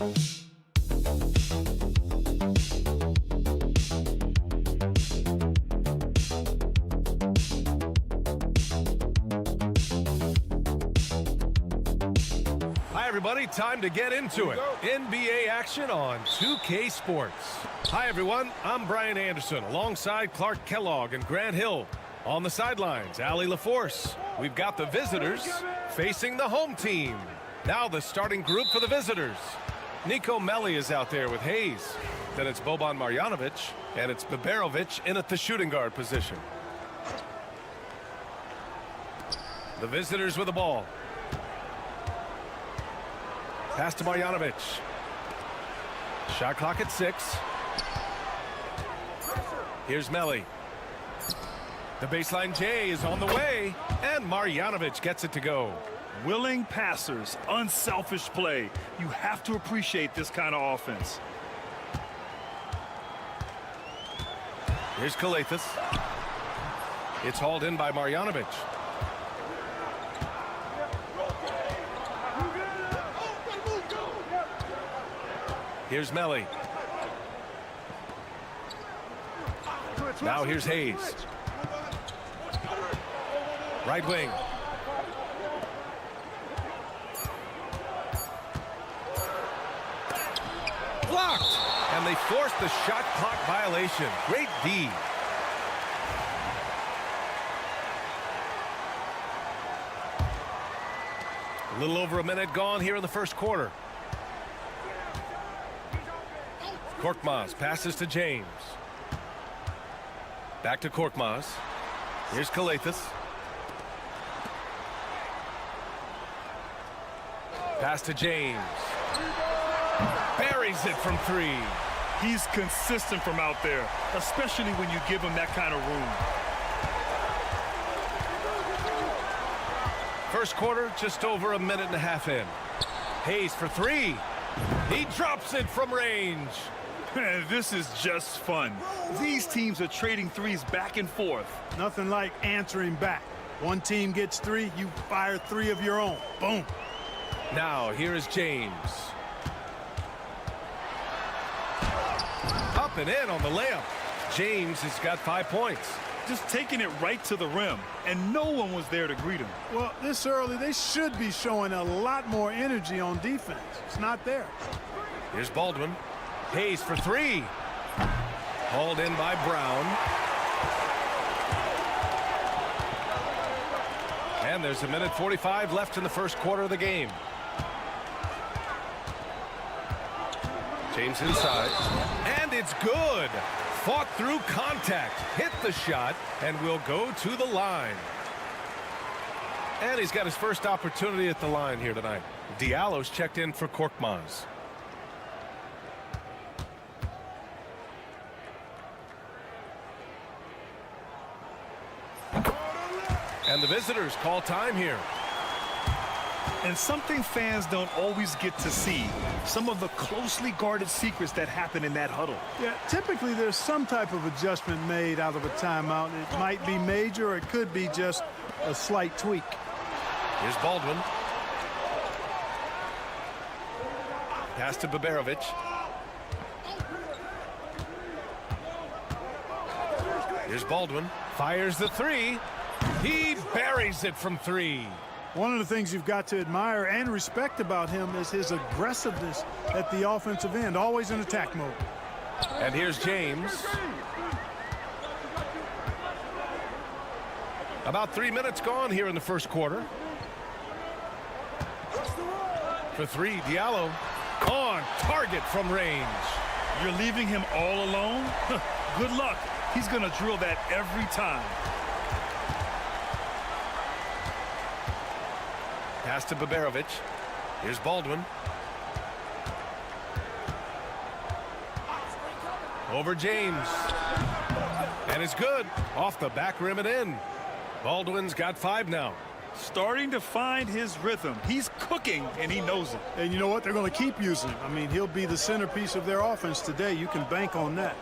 Everybody, time to get into it. NBA action on 2K Sports. Hi, everyone. I'm Brian Anderson alongside Clark Kellogg and Grant Hill. On the sidelines, Allie LaForce. We've got the visitors facing the home team. Now the starting group for the visitors. Nico Melli is out there with Hayes. Then it's Boban Marjanovic, and it's Biberovic in at the shooting guard position. The visitors with the ball. Pass to Marjanovic. Shot clock at 6. Here's Melli. The baseline J is on the way, and Marjanovic gets it to go. Willing passers, unselfish play. You have to appreciate this kind of offense. Here's Kalathis. It's hauled in by Marjanovic. Here's Melli. Now here's Hayes. Right wing. Blocked! And they forced the shot clock violation. Great D. A little over a minute gone here in the first quarter. Korkmaz passes to James. Back to Korkmaz. Here's Kalathis. Pass to James. Buries it from 3. He's consistent from out there, especially when you give him that kind of room. First quarter, just over a minute and a half in. Hayes for 3. He drops it from range. This is just fun. These teams are trading threes back and forth. Nothing like answering back. One team gets 3, you fire 3 of your own. Boom. Now, here is James. Up and in on the layup. James has got 5 points. Just taking it right to the rim, and no one was there to greet him. Well, this early, they should be showing a lot more energy on defense. It's not there. Here's Baldwin. Hayes for 3. Hauled in by Brown. And there's a minute 45 left in the first quarter of the game. James inside. And it's good. Fought through contact. Hit the shot and will go to the line. And he's got his first opportunity at the line here tonight. Diallo's checked in for Korkmaz. And the visitors call time here. And something fans don't always get to see, some of the closely guarded secrets that happen in that huddle. Yeah, typically there's some type of adjustment made out of a timeout. It might be major or it could be just a slight tweak. Here's Baldwin. Pass to Biberovic. Here's Baldwin. Fires the 3. He buries it from 3. One of the things you've got to admire and respect about him is his aggressiveness at the offensive end, always in attack mode. And here's James. About 3 minutes gone here in the first quarter. For 3, Diallo on target from range. You're leaving him all alone? Good luck. He's going to drill that every time. Pass to Biberovic. Here's Baldwin. Over James. And it's good. Off the back rim and in. Baldwin's got 5 now. Starting to find his rhythm. He's cooking, and he knows it. And you know what? They're going to keep using him. I mean, he'll be the centerpiece of their offense today. You can bank on that.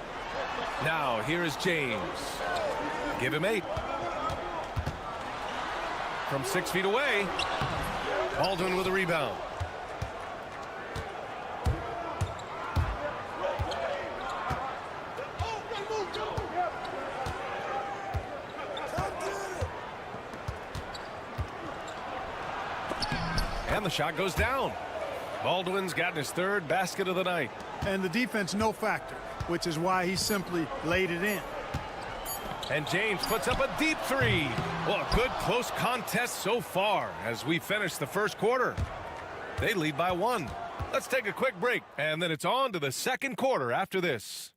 Now, here is James. Give him 8. From 6 feet away. Baldwin with a rebound. And the shot goes down. Baldwin's gotten his third basket of the night. And the defense no factor, which is why he simply laid it in. And James puts up a deep three. Well, a good close contest so far as we finish the first quarter. They lead by 1. Let's take a quick break, and then it's on to the second quarter after this.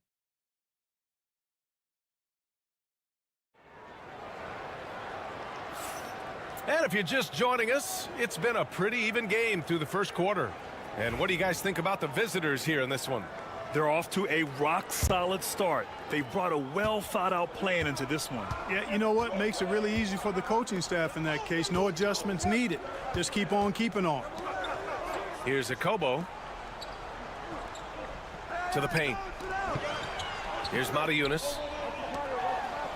And if you're just joining us, it's been a pretty even game through the first quarter. And what do you guys think about the visitors here in this one? They're off to a rock-solid start. They brought a well-thought-out plan into this one. Yeah, you know what? Makes it really easy for the coaching staff in that case. No adjustments needed. Just keep on keeping on. Here's Akobo. To the paint. Here's Matayunas.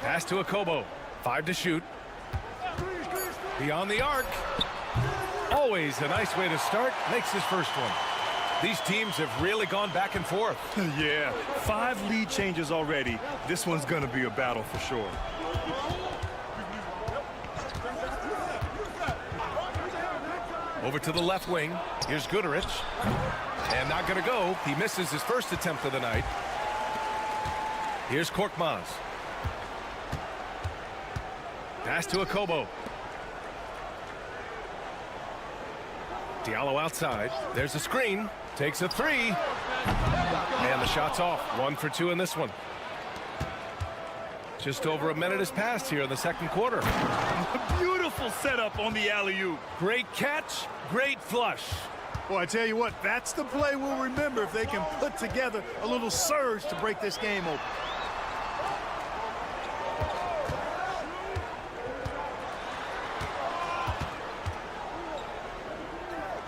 Pass to Akobo. 5 to shoot. Beyond the arc. Always a nice way to start. Makes his first one. These teams have really gone back and forth. Yeah, 5 lead changes already. This one's going to be a battle for sure. Over to the left wing. Here's Goodrich. And not going to go. He misses his first attempt of the night. Here's Korkmaz. Pass to Akobo. Diallo outside. There's a screen. Takes a 3. And the shot's off. 1 for 2 in this one. Just over a minute has passed here in the second quarter. Beautiful setup on the alley-oop. Great catch. Great flush. Well, I tell you what, that's the play we'll remember if they can put together a little surge to break this game open.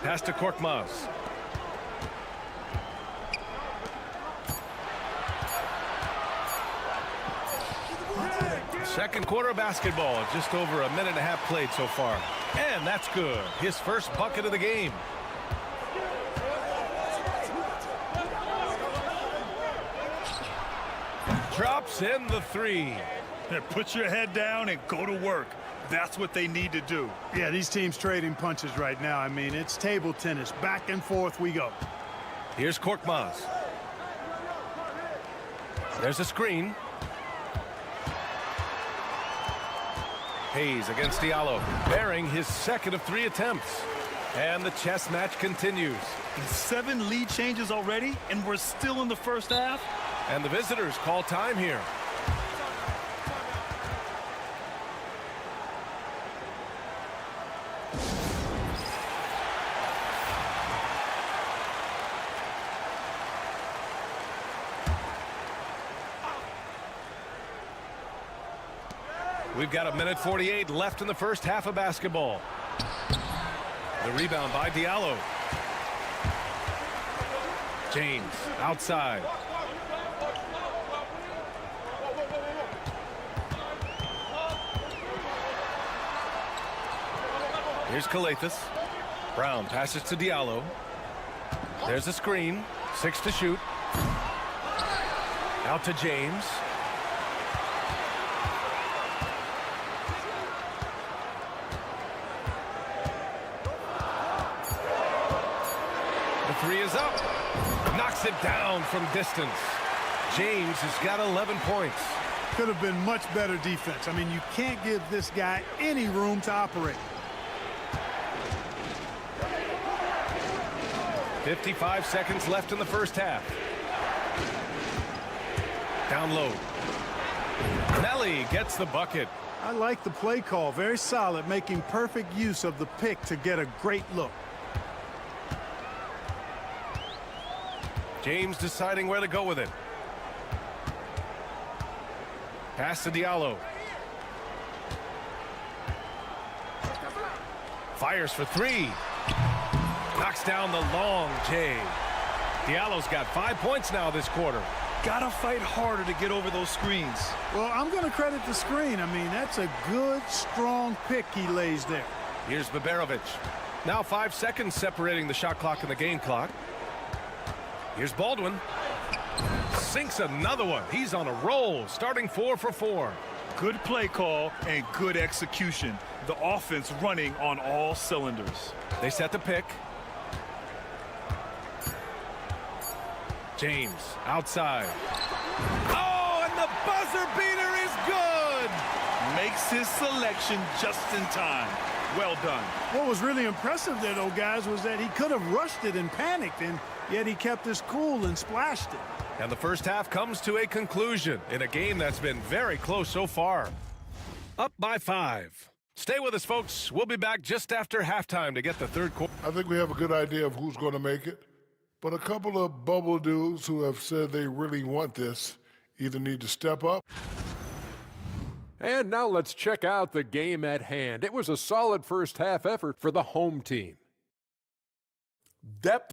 Pass to Korkmaz. Second quarter basketball. Just over a minute and a half played so far. And that's good. His first bucket of the game. Drops in the 3. Put your head down and go to work. That's what they need to do. Yeah, these teams trading punches right now. I mean, it's table tennis. Back and forth we go. Here's Korkmaz. There's a screen. Hayes against Diallo, bearing his second of 3 attempts. And the chess match continues. 7 lead changes already, and we're still in the first half. And the visitors call time here. We've got a minute 48 left in the first half of basketball. The rebound by Diallo. James outside. Here's Calathes. Brown passes to Diallo. There's a screen. 6 to shoot. Out to James. The 3 is up. Knocks it down from distance. James has got 11 points. Could have been much better defense. I mean, you can't give this guy any room to operate. 55 seconds left in the first half. Down low. Nelly gets the bucket. I like the play call. Very solid, making perfect use of the pick to get a great look. James deciding where to go with it. Pass to Diallo. Fires for 3. Knocks down the long J. Diallo's got 5 points now this quarter. Gotta fight harder to get over those screens. Well, I'm going to credit the screen. I mean, that's a good, strong pick he lays there. Here's Baberovic. Now 5 seconds separating the shot clock and the game clock. Here's Baldwin. Sinks another one. He's on a roll, starting 4 for 4. Good play call and good execution. The offense running on all cylinders. They set the pick. James outside. Oh, and the buzzer beater is good. Makes his selection just in time. Well done. What was really impressive there, though, guys, was that he could have rushed it and panicked, and yet he kept his cool and splashed it. And the first half comes to a conclusion in a game that's been very close so far. Up by 5. Stay with us, folks. We'll be back just after halftime to get the third quarter. I think we have a good idea of who's going to make it. But a couple of bubble dudes who have said they really want this either need to step up. And now let's check out the game at hand. It was a solid first half effort for the home team. Depth.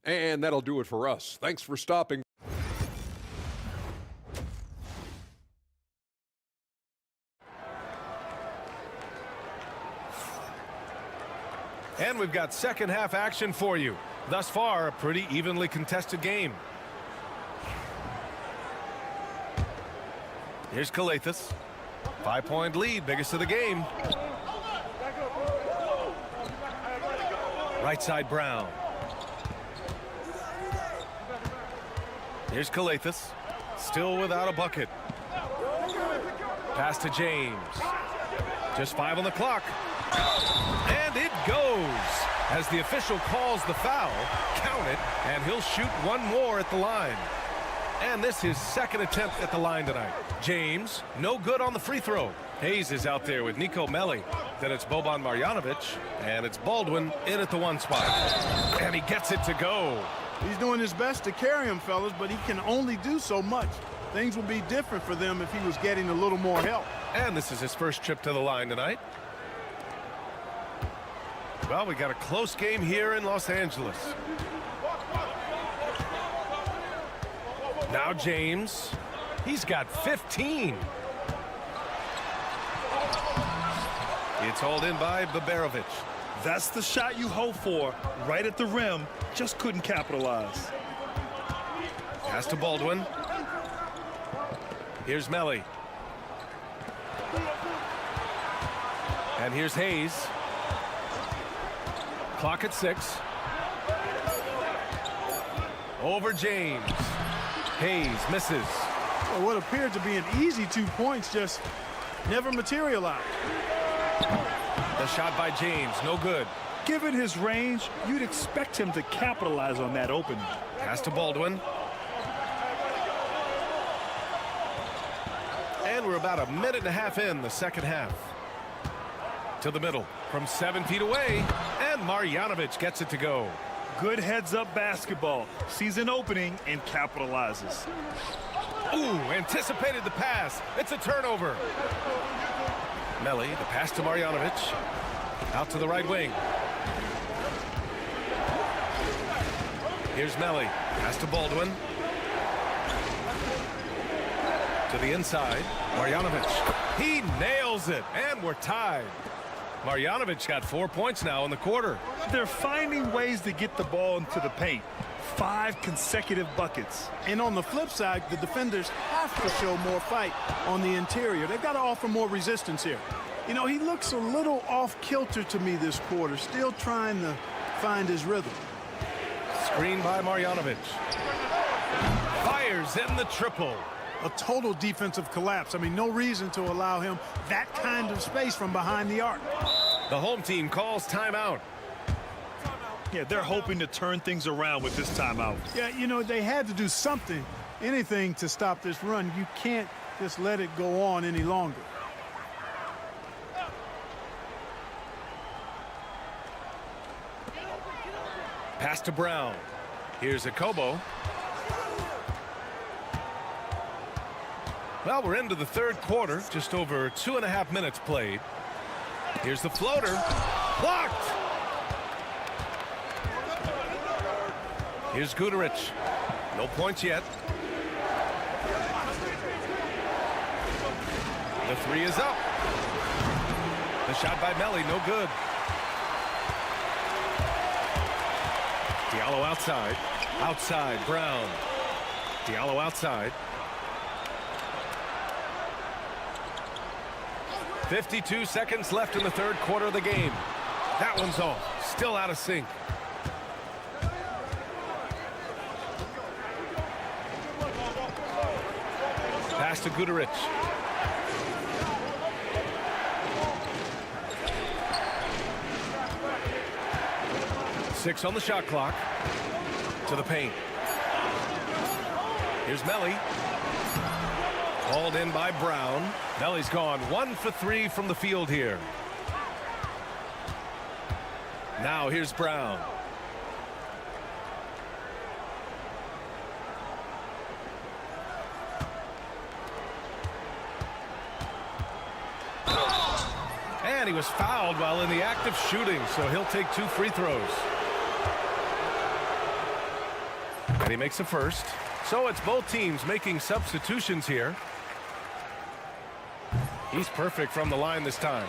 And that'll do it for us. Thanks for stopping. And we've got second half action for you. Thus far, a pretty evenly contested game. Here's Kalathis. 5-point lead, biggest of the game. Right side, Brown. Here's Kalathis. Still without a bucket. Pass to James. Just 5 on the clock. And it goes. As the official calls the foul, count it, and he'll shoot one more at the line. And this is his second attempt at the line tonight. James, no good on the free throw. Hayes is out there with Nico Melli. Then it's Boban Marjanovic, and it's Baldwin in at the 1 spot. And he gets it to go. He's doing his best to carry him, fellas, but he can only do so much. Things would be different for them if he was getting a little more help. And this is his first trip to the line tonight. Well, we got a close game here in Los Angeles. Now James. He's got 15. It's hauled in by Baberovic. That's the shot you hope for. Right at the rim. Just couldn't capitalize. Pass to Baldwin. Here's Melli. And here's Hayes. Clock at 6. Over James. Hayes misses. Well, what appeared to be an easy 2 points just never materialized. The shot by James, no good. Given his range, you'd expect him to capitalize on that opening. Pass to Baldwin. And we're about a minute and a half in the second half. To the middle from 7 feet away, and Marjanovic gets it to go. Good heads-up basketball. Sees an opening and capitalizes. Ooh, anticipated the pass. It's a turnover. Melli, the pass to Marjanovic. Out to the right wing. Here's Melli. Pass to Baldwin. To the inside. Marjanovic. He nails it, and we're tied. Marjanovic got 4 points now in the quarter. They're finding ways to get the ball into the paint. 5 consecutive buckets. And on the flip side, the defenders have to show more fight on the interior. They've got to offer more resistance here. You know, he looks a little off-kilter to me this quarter, still trying to find his rhythm. Screen by Marjanovic. Fires in the triple. A total defensive collapse. I mean, no reason to allow him that kind of space from behind the arc. The home team calls timeout. Yeah, they're hoping to turn things around with this timeout. Yeah, you know, they had to do something, anything to stop this run. You can't just let it go on any longer. Pass to Brown. Here's Akobo. Well, we're into the third quarter. Just over 2.5 minutes played. Here's the floater. Blocked! Here's Guduric. No points yet. The 3 is up. The shot by Melli, no good. Diallo outside. Outside, Brown. Diallo outside. 52 seconds left in the third quarter of the game. That one's off. Still out of sync. Pass to Guduric. Six on the shot clock. To the paint. Here's Melly. Hauled in by Brown. Melly's gone 1 for 3 from the field here. Now here's Brown. And he was fouled while in the act of shooting, so he'll take 2 free throws. And he makes a first. So it's both teams making substitutions here. He's perfect from the line this time.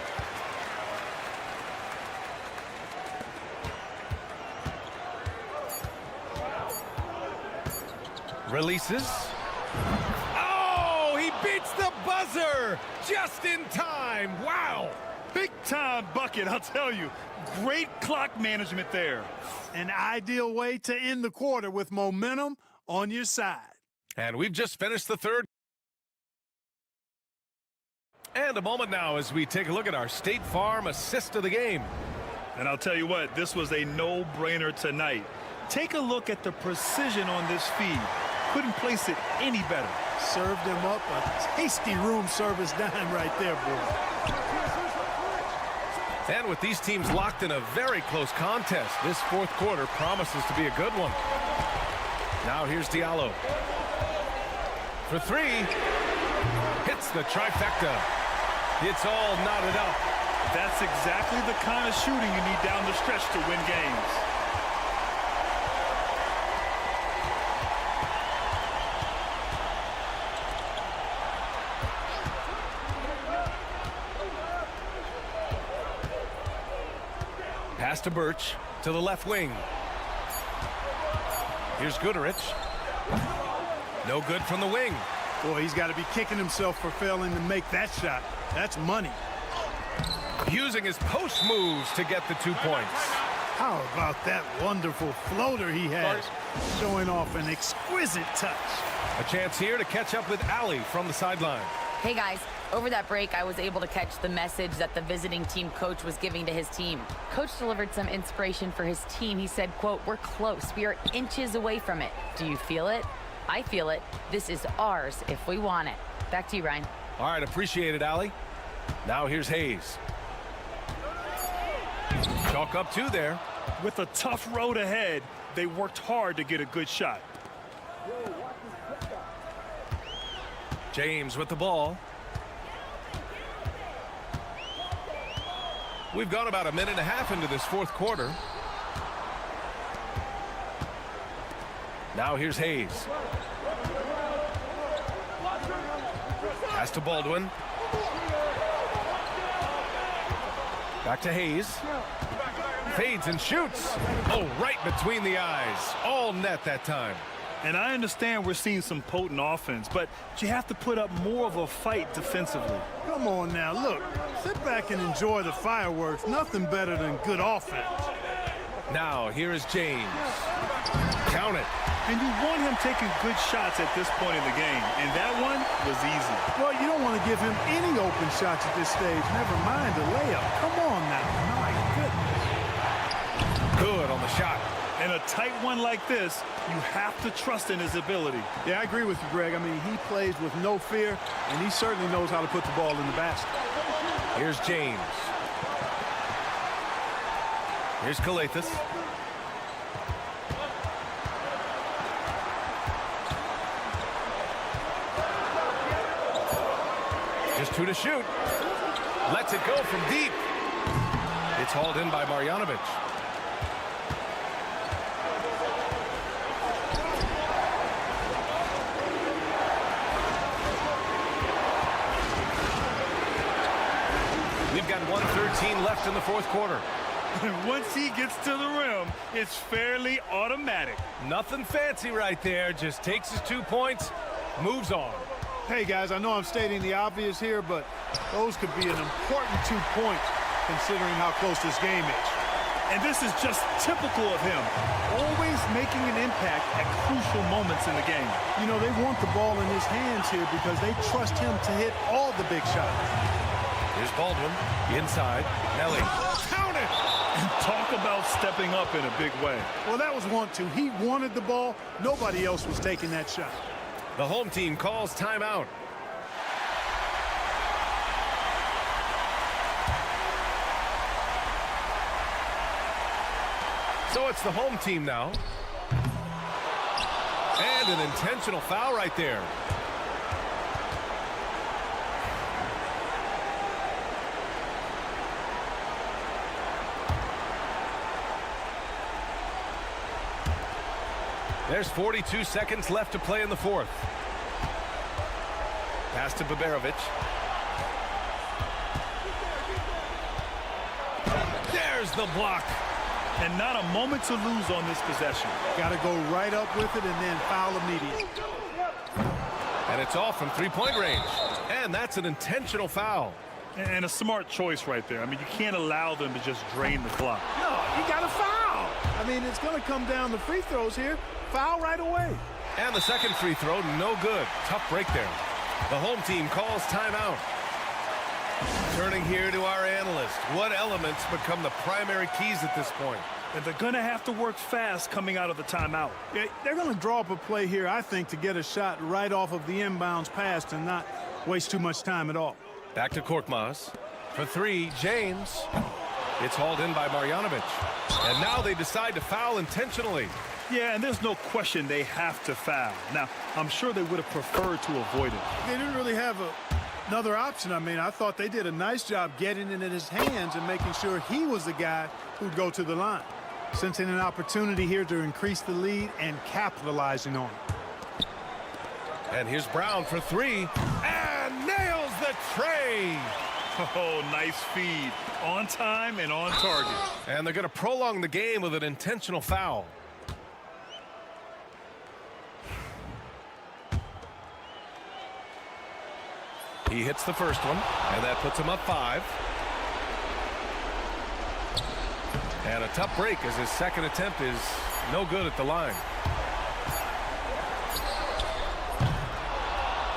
Releases. Oh, he beats the buzzer just in time. Wow. Big time bucket, I'll tell you. Great clock management there. An ideal way to end the quarter with momentum on your side. And we've just finished the third. And a moment now as we take a look at our State Farm assist of the game. And I'll tell you what, this was a no-brainer tonight. Take a look at the precision on this feed. Couldn't place it any better. Served him up a tasty room service dime right there, boy. And with these teams locked in a very close contest, this fourth quarter promises to be a good one. Now here's Diallo. For 3. Hits the trifecta. It's all knotted up. That's exactly the kind of shooting you need down the stretch to win games. Pass to Birch to the left wing. Here's Guduric. No good from the wing. Boy, he's got to be kicking himself for failing to make that shot. That's money. Using his post moves to get the 2 points. How about that wonderful floater he has, showing off an exquisite touch. A chance here to catch up with Ali from the sideline. Hey guys, over that break I was able to catch the message that the visiting team coach was giving to his team. Coach delivered some inspiration for his team. He said, quote, "We're close. We are inches away from it. Do you feel it? I feel it. This is ours if we want it." Back to you, Ryan. All right, appreciate it, Ali. Now here's Hayes. Chalk up 2 there. With a tough road ahead, they worked hard to get a good shot. James with the ball. We've gone about a minute and a half into this fourth quarter. Now here's Hayes. Pass to Baldwin. Back to Hayes. Fades and shoots. Oh, right between the eyes. All net that time. And I understand we're seeing some potent offense, but you have to put up more of a fight defensively. Come on now, look. Sit back and enjoy the fireworks. Nothing better than good offense. Now, here is James. Count it. And you want him taking good shots at this point in the game, and that one was easy. Well, you don't want to give him any open shots at this stage. Never mind a layup. Come on now. My goodness. Good on the shot. In a tight one like this, you have to trust in his ability. Yeah, I agree with you, Greg. I mean, he plays with no fear, and he certainly knows how to put the ball in the basket. Here's James. Here's Kalathis. Just 2 to shoot. Lets it go from deep. It's hauled in by Marjanovic. We've got 1:13 left in the fourth quarter. Once he gets to the rim, it's fairly automatic. Nothing fancy right there. Just takes his 2 points, moves on. Hey, guys, I know I'm stating the obvious here, but those could be an important 2 points considering how close this game is. And this is just typical of him, always making an impact at crucial moments in the game. You know, they want the ball in his hands here because they trust him to hit all the big shots. Here's Baldwin, inside, Nelly, count it! And talk about stepping up in a big way. Well, that was 1-2. He wanted the ball. Nobody else was taking that shot. The home team calls timeout. So it's the home team now. And an intentional foul right there. There's 42 seconds left to play in the fourth. Pass to Baberovic. There's the block. And not a moment to lose on this possession. Got to go right up with it and then foul immediately. And it's off from three-point range. And that's an intentional foul. And a smart choice right there. I mean, you can't allow them to just drain the clock. No, you got to foul. I mean, it's going to come down to free throws here. Foul right away. And the second free throw, no good. Tough break there. The home team calls timeout. Turning here to our analyst. What elements become the primary keys at this point? And they're going to have to work fast coming out of the timeout. Yeah, they're going to draw up a play here, I think, to get a shot right off of the inbounds pass and not waste too much time at all. Back to Korkmaz. For three, James. It's hauled in by Marjanovic. And now they decide to foul intentionally. Yeah, and there's no question they have to foul. Now, I'm sure they would have preferred to avoid it. They didn't really have another option. I mean, I thought they did a nice job getting it in his hands and making sure he was the guy who'd go to the line. Sensing an opportunity here to increase the lead and capitalizing on it. And here's Brown for three. And nails the tray. Oh, nice feed. On time and on target. And they're going to prolong the game with an intentional foul. He hits the first one, and that puts him up 5. And a tough break as his second attempt is no good at the line.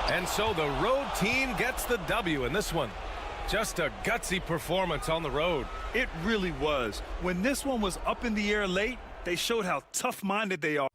And so the road team gets the W in this one. Just a gutsy performance on the road. It really was. When this one was up in the air late, they showed how tough-minded they are.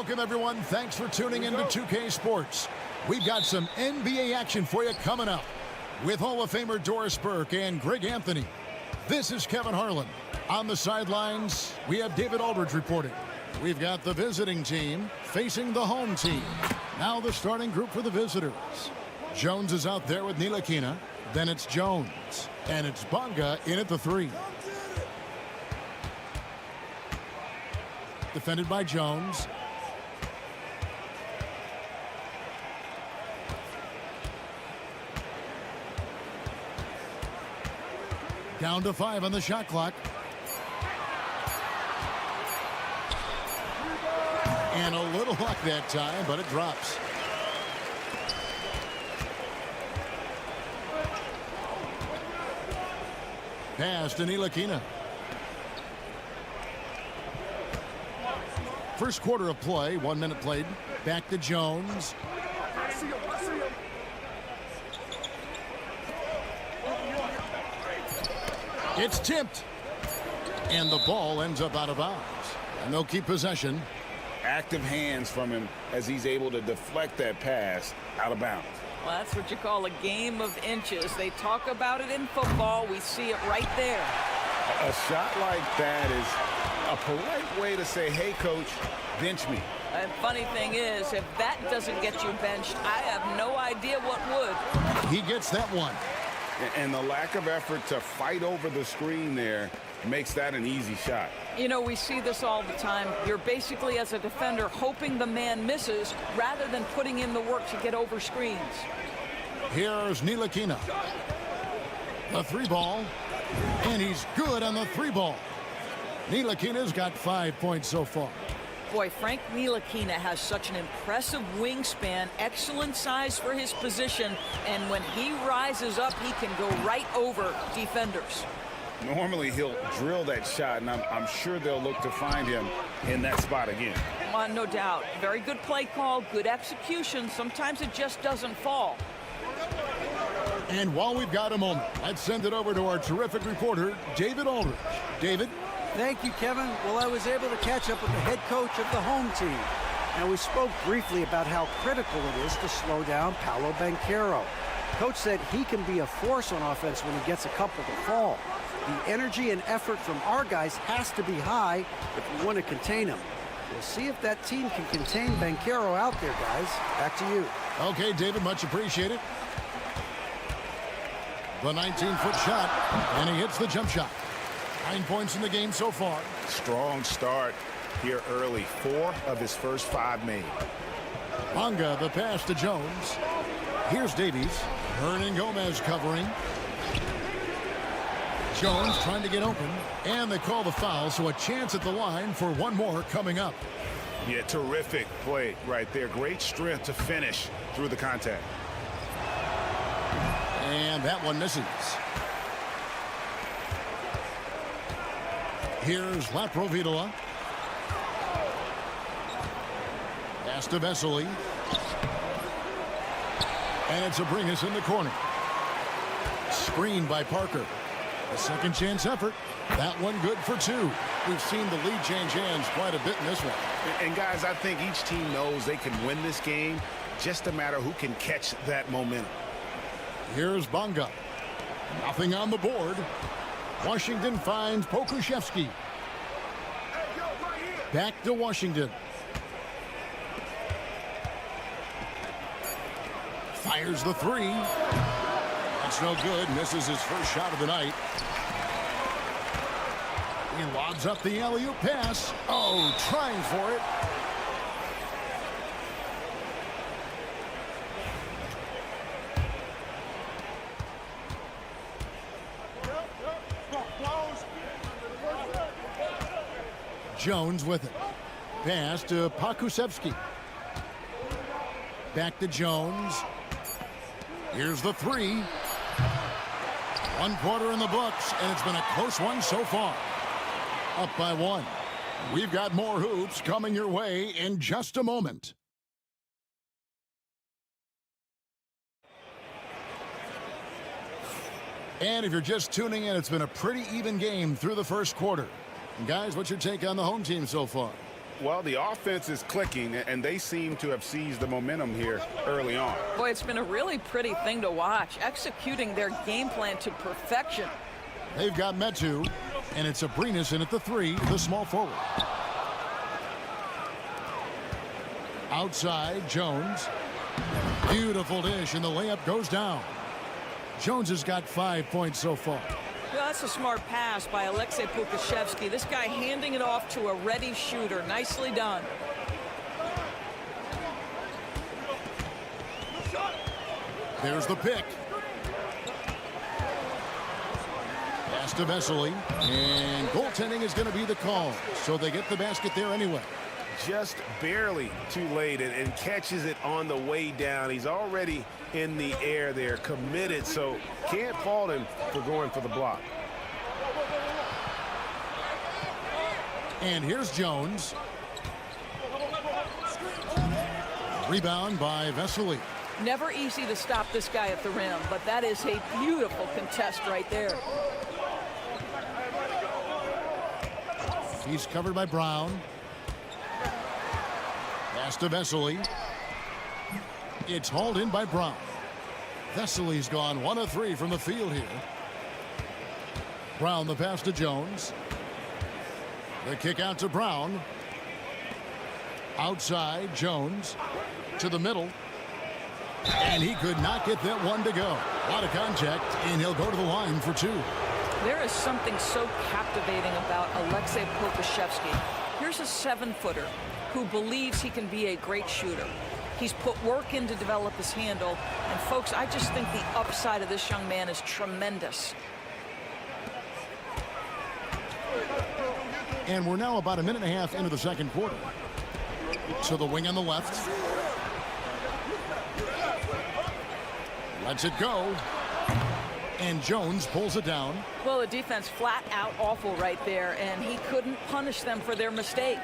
Welcome, everyone. Thanks for tuning into 2K Sports. We've got some NBA action for you coming up with Hall of Famer Doris Burke and Greg Anthony. This is Kevin Harlan. On the sidelines, we have David Aldridge reporting. We've got the visiting team facing the home team. Now the starting group for the visitors. Jones is out there with Ntilikina. Then it's Jones. And it's Bonga in at the 3. Defended by Jones. Down to 5 on the shot clock. And a little luck that time, but it drops. Pass to Ntilikina. First quarter of play, 1 minute played. Back to Jones. It's tipped. And the ball ends up out of bounds. And they'll keep possession. Active hands from him as he's able to deflect that pass out of bounds. Well, that's what you call a game of inches. They talk about it in football. We see it right there. A shot like that is a polite way to say, hey, coach, bench me. And funny thing is, if that doesn't get you benched, I have no idea what would. He gets that one. And the lack of effort to fight over the screen there makes that an easy shot. You know, we see this all the time. You're basically, as a defender, hoping the man misses rather than putting in the work to get over screens. Here's Ntilikina. The three ball. And he's good on the three ball. Ntilikina's got 5 points so far. Boy, Frank Ntilikina has such an impressive wingspan, excellent size for his position, and when he rises up, he can go right over defenders. Normally, he'll drill that shot, and I'm sure they'll look to find him in that spot again. No doubt. Very good play call, good execution. Sometimes it just doesn't fall. And while we've got a moment, let's send it over to our terrific reporter, David Aldridge. David? Thank you, Kevin. Well, I was able to catch up with the head coach of the home team. And we spoke briefly about how critical it is to slow down Paolo Banchero. Coach said he can be a force on offense when he gets a couple to fall. The energy and effort from our guys has to be high if we want to contain him. We'll see if that team can contain Banchero out there, guys. Back to you. Okay, David, much appreciated. The 19-foot shot, and he hits the jump shot. 9 points in the game so far. Strong start here early. 4 of his first 5 made. Bonga, the pass to Jones. Here's Davies. Hernan Gomez covering. Jones trying to get open. And they call the foul, so a chance at the line for one more coming up. Yeah, terrific play right there. Great strength to finish through the contact. And that one misses. Here's Laprovitola. Pass to Vesely. And it's a bring us in the corner. Screened by Parker. A second chance effort. That one good for 2. We've seen the lead change hands quite a bit in this one. And guys, I think each team knows they can win this game. Just a matter who can catch that momentum. Here's Bonga. Nothing on the board. Washington finds Pokuševski. Back to Washington. Fires the 3. That's no good. Misses his first shot of the night. He lobs up the alley-oop pass. Oh, trying for it. Jones with it. Pass to Pokuševski. Back to Jones. Here's the 3. 1 quarter in the books, and it's been a close one so far. Up by 1. We've got more hoops coming your way in just a moment. And if you're just tuning in, it's been a pretty even game through the first quarter. And guys, what's your take on the home team so far? Well, the offense is clicking, and they seem to have seized the momentum here early on. Boy, it's been a really pretty thing to watch, executing their game plan to perfection. They've got Metu, and it's Abrinas in at the 3, the small forward. Outside, Jones. Beautiful dish, and the layup goes down. Jones has got 5 points so far. Well, that's a smart pass by Aleksej Pokuševski. This guy handing it off to a ready shooter. Nicely done. There's the pick. Pass to Vesely. And goaltending is going to be the call. So they get the basket there anyway. Just barely too late and catches it on the way down. He's already in the air there, committed, so can't fault him for going for the block. And here's Jones. Rebound by Vesely. Never easy to stop this guy at the rim, but that is a beautiful contest right there. He's covered by Brown. Pass to Vesely. It's hauled in by Brown. Vesely's gone 1 of 3 from the field here. Brown the pass to Jones. The kick out to Brown. Outside, Jones to the middle. And he could not get that one to go. A lot of contact, and he'll go to the line for 2. There is something so captivating about Alexei Pokusevski. Here's a 7-footer who believes he can be a great shooter. He's put work in to develop his handle. And, folks, I just think the upside of this young man is tremendous. And we're now about a minute and a half into the second quarter. So the wing on the left. Lets it go. And Jones pulls it down. Well, the defense flat out awful right there, and he couldn't punish them for their mistake.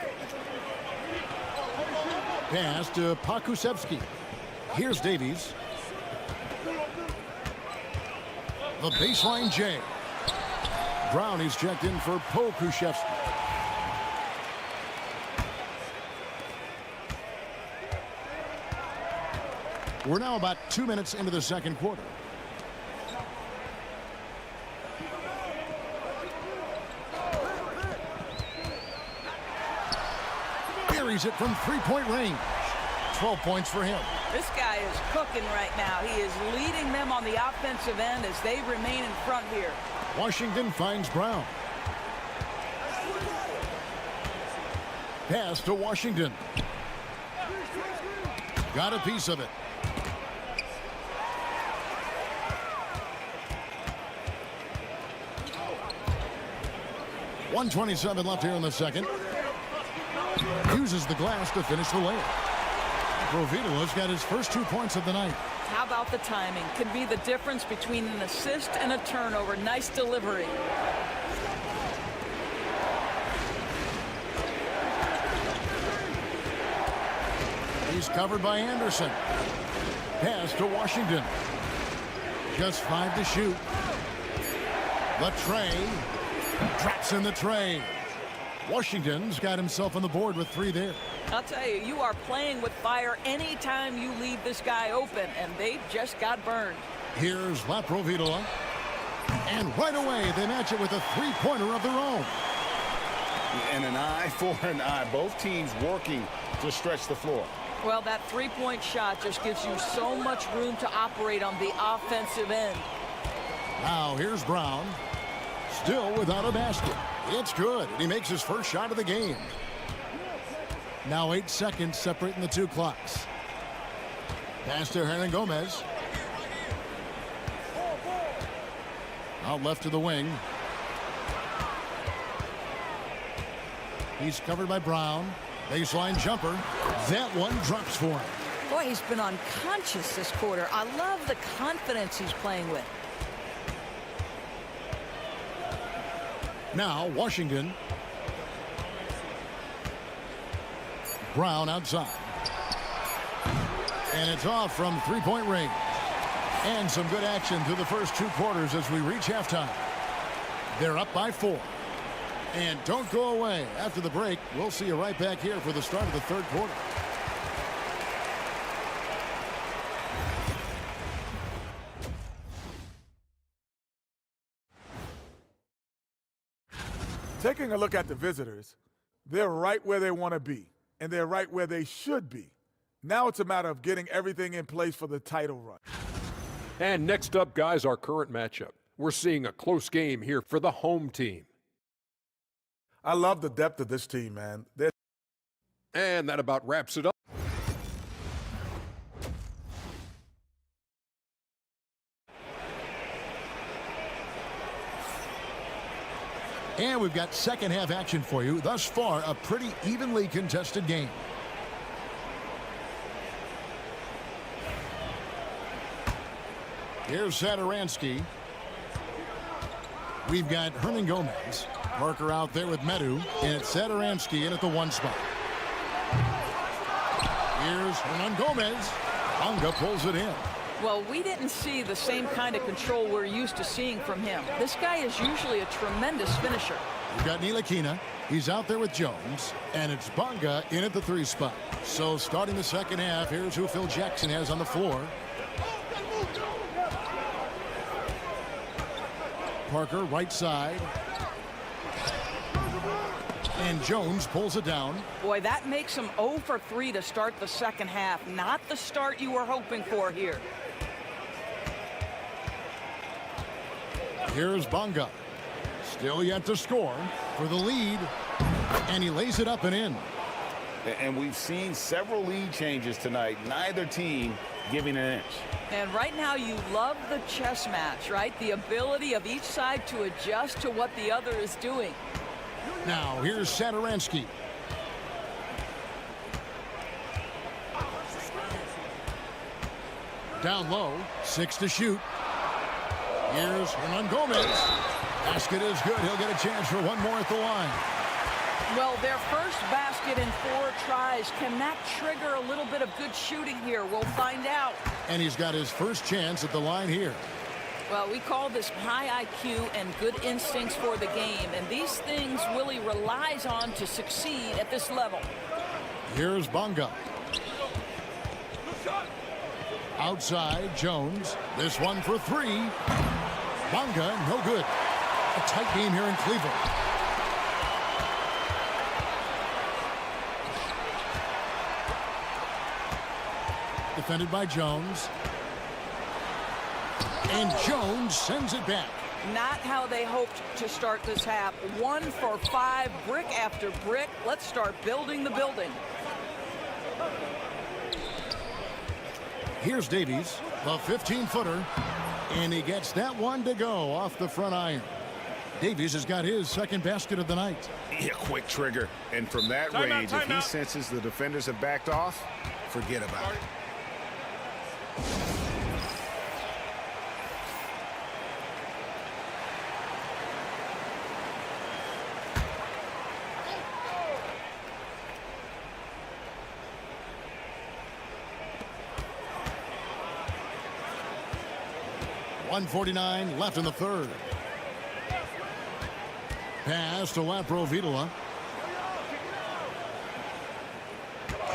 Pass to Pokusevski. Here's Davies. The baseline J. Brown is checked in for Pokusevski. We're now about 2 minutes into the second quarter. Buries it from three-point range. 12 points for him. This guy is cooking right now. He is leading them on the offensive end as they remain in front here. Washington finds Brown. Pass to Washington. Got a piece of it. .127 left here in the second. Uses the glass to finish the layup. Provito's got his first 2 points of the night. How about the timing? Could be the difference between an assist and a turnover. Nice delivery. He's covered by Anderson. Pass to Washington. Just 5 to shoot. The tray. Drops in the tray. Washington's got himself on the board with 3 there. I'll tell you, you are playing with fire anytime you leave this guy open, and they just got burned. Here's Laprovitola. And right away, they match it with a 3-pointer of their own. And an eye for an eye. Both teams working to stretch the floor. Well, that 3-point shot just gives you so much room to operate on the offensive end. Now here's Brown. Still without a basket. It's good. And he makes his first shot of the game. Now 8 seconds separating the 2 clocks. Pass to Hernan Gomez. Out left to the wing. He's covered by Brown. Baseline jumper. That one drops for him. Boy, he's been unconscious this quarter. I love the confidence he's playing with. Now Washington. Brown outside. And it's off from 3-point range. And some good action through the first 2 quarters as we reach halftime. They're up by 4. And don't go away. After the break, we'll see you right back here for the start of the third quarter. Taking a look at the visitors, they're right where they want to be, and they're right where they should be. Now it's a matter of getting everything in place for the title run. And next up, guys, our current matchup. We're seeing a close game here for the home team. I love the depth of this team, man. And that about wraps it up. And we've got second half action for you. Thus far, a pretty evenly contested game. Here's Satoransky. We've got Hernan Gomez. Parker out there with Medu, and it's Satoransky in at the 1 spot. Here's Hernan Gomez. Bunga pulls it in. Well, we didn't see the same kind of control we're used to seeing from him. This guy is usually a tremendous finisher. We've got Ntilikina. He's out there with Jones, and it's Bunga in at the 3 spot. So starting the second half, here's who Phil Jackson has on the floor. Parker, right side. And Jones pulls it down. Boy, that makes him 0 for 3 to start the second half. Not the start you were hoping for here. Here's Bunga. Still yet to score for the lead. And he lays it up and in. And we've seen several lead changes tonight. Neither team giving an inch. And right now you love the chess match, right? The ability of each side to adjust to what the other is doing. Now here's Satoransky. Down low, 6 to shoot. Here's Hernan Gomez. Basket is good. He'll get a chance for one more at the line. Well, their first basket in 4 tries. Can that trigger a little bit of good shooting here? We'll find out. And he's got his first chance at the line here. Well, we call this high IQ and good instincts for the game, and these things Willie relies on to succeed at this level. Here's Bunga. Outside, Jones. This one for 3. Bunga, no good. A tight game here in Cleveland. Defended by Jones. And Jones sends it back. Not how they hoped to start this half. 1 for 5, brick after brick. Let's start building the building. Here's Davies, the 15-footer, and he gets that one to go off the front iron. Davies has got his second basket of the night. Yeah, quick trigger. And from that range, if he senses the defenders have backed off, forget about it. .149 left in the third. Pass to Laprovitola.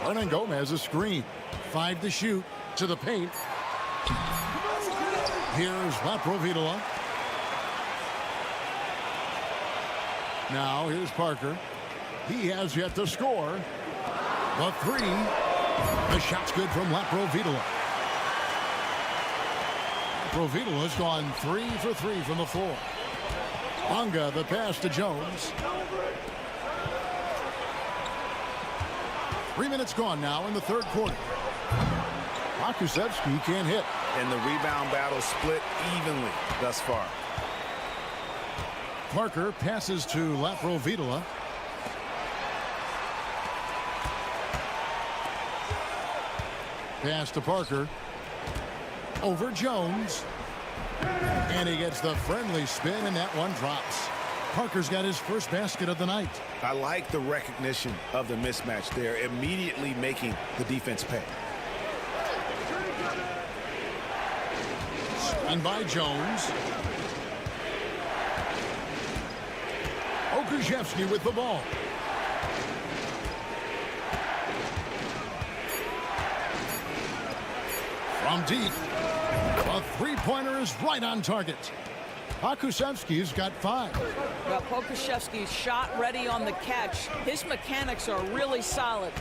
Hernan Gomez a screen. 5 to shoot to the paint. Here's Laprovitola. Now here's Parker. He has yet to score. The 3. The shot's good from Laprovitola. Laprovitola's gone 3 for 3 from the floor. Bunga, the pass to Jones. 3 minutes gone now in the third quarter. Pokusevski can't hit. And the rebound battle split evenly thus far. Parker passes to Laprovitola. Pass to Parker. Over Jones. And he gets the friendly spin, and that one drops. Parker's got his first basket of the night. I like the recognition of the mismatch there, immediately making the defense pay. Screen by Jones. Okrzewski with the ball. From deep. A three-pointer is right on target. Pokusevski's got 5. Well, Pokusevski's shot ready on the catch. His mechanics are really solid.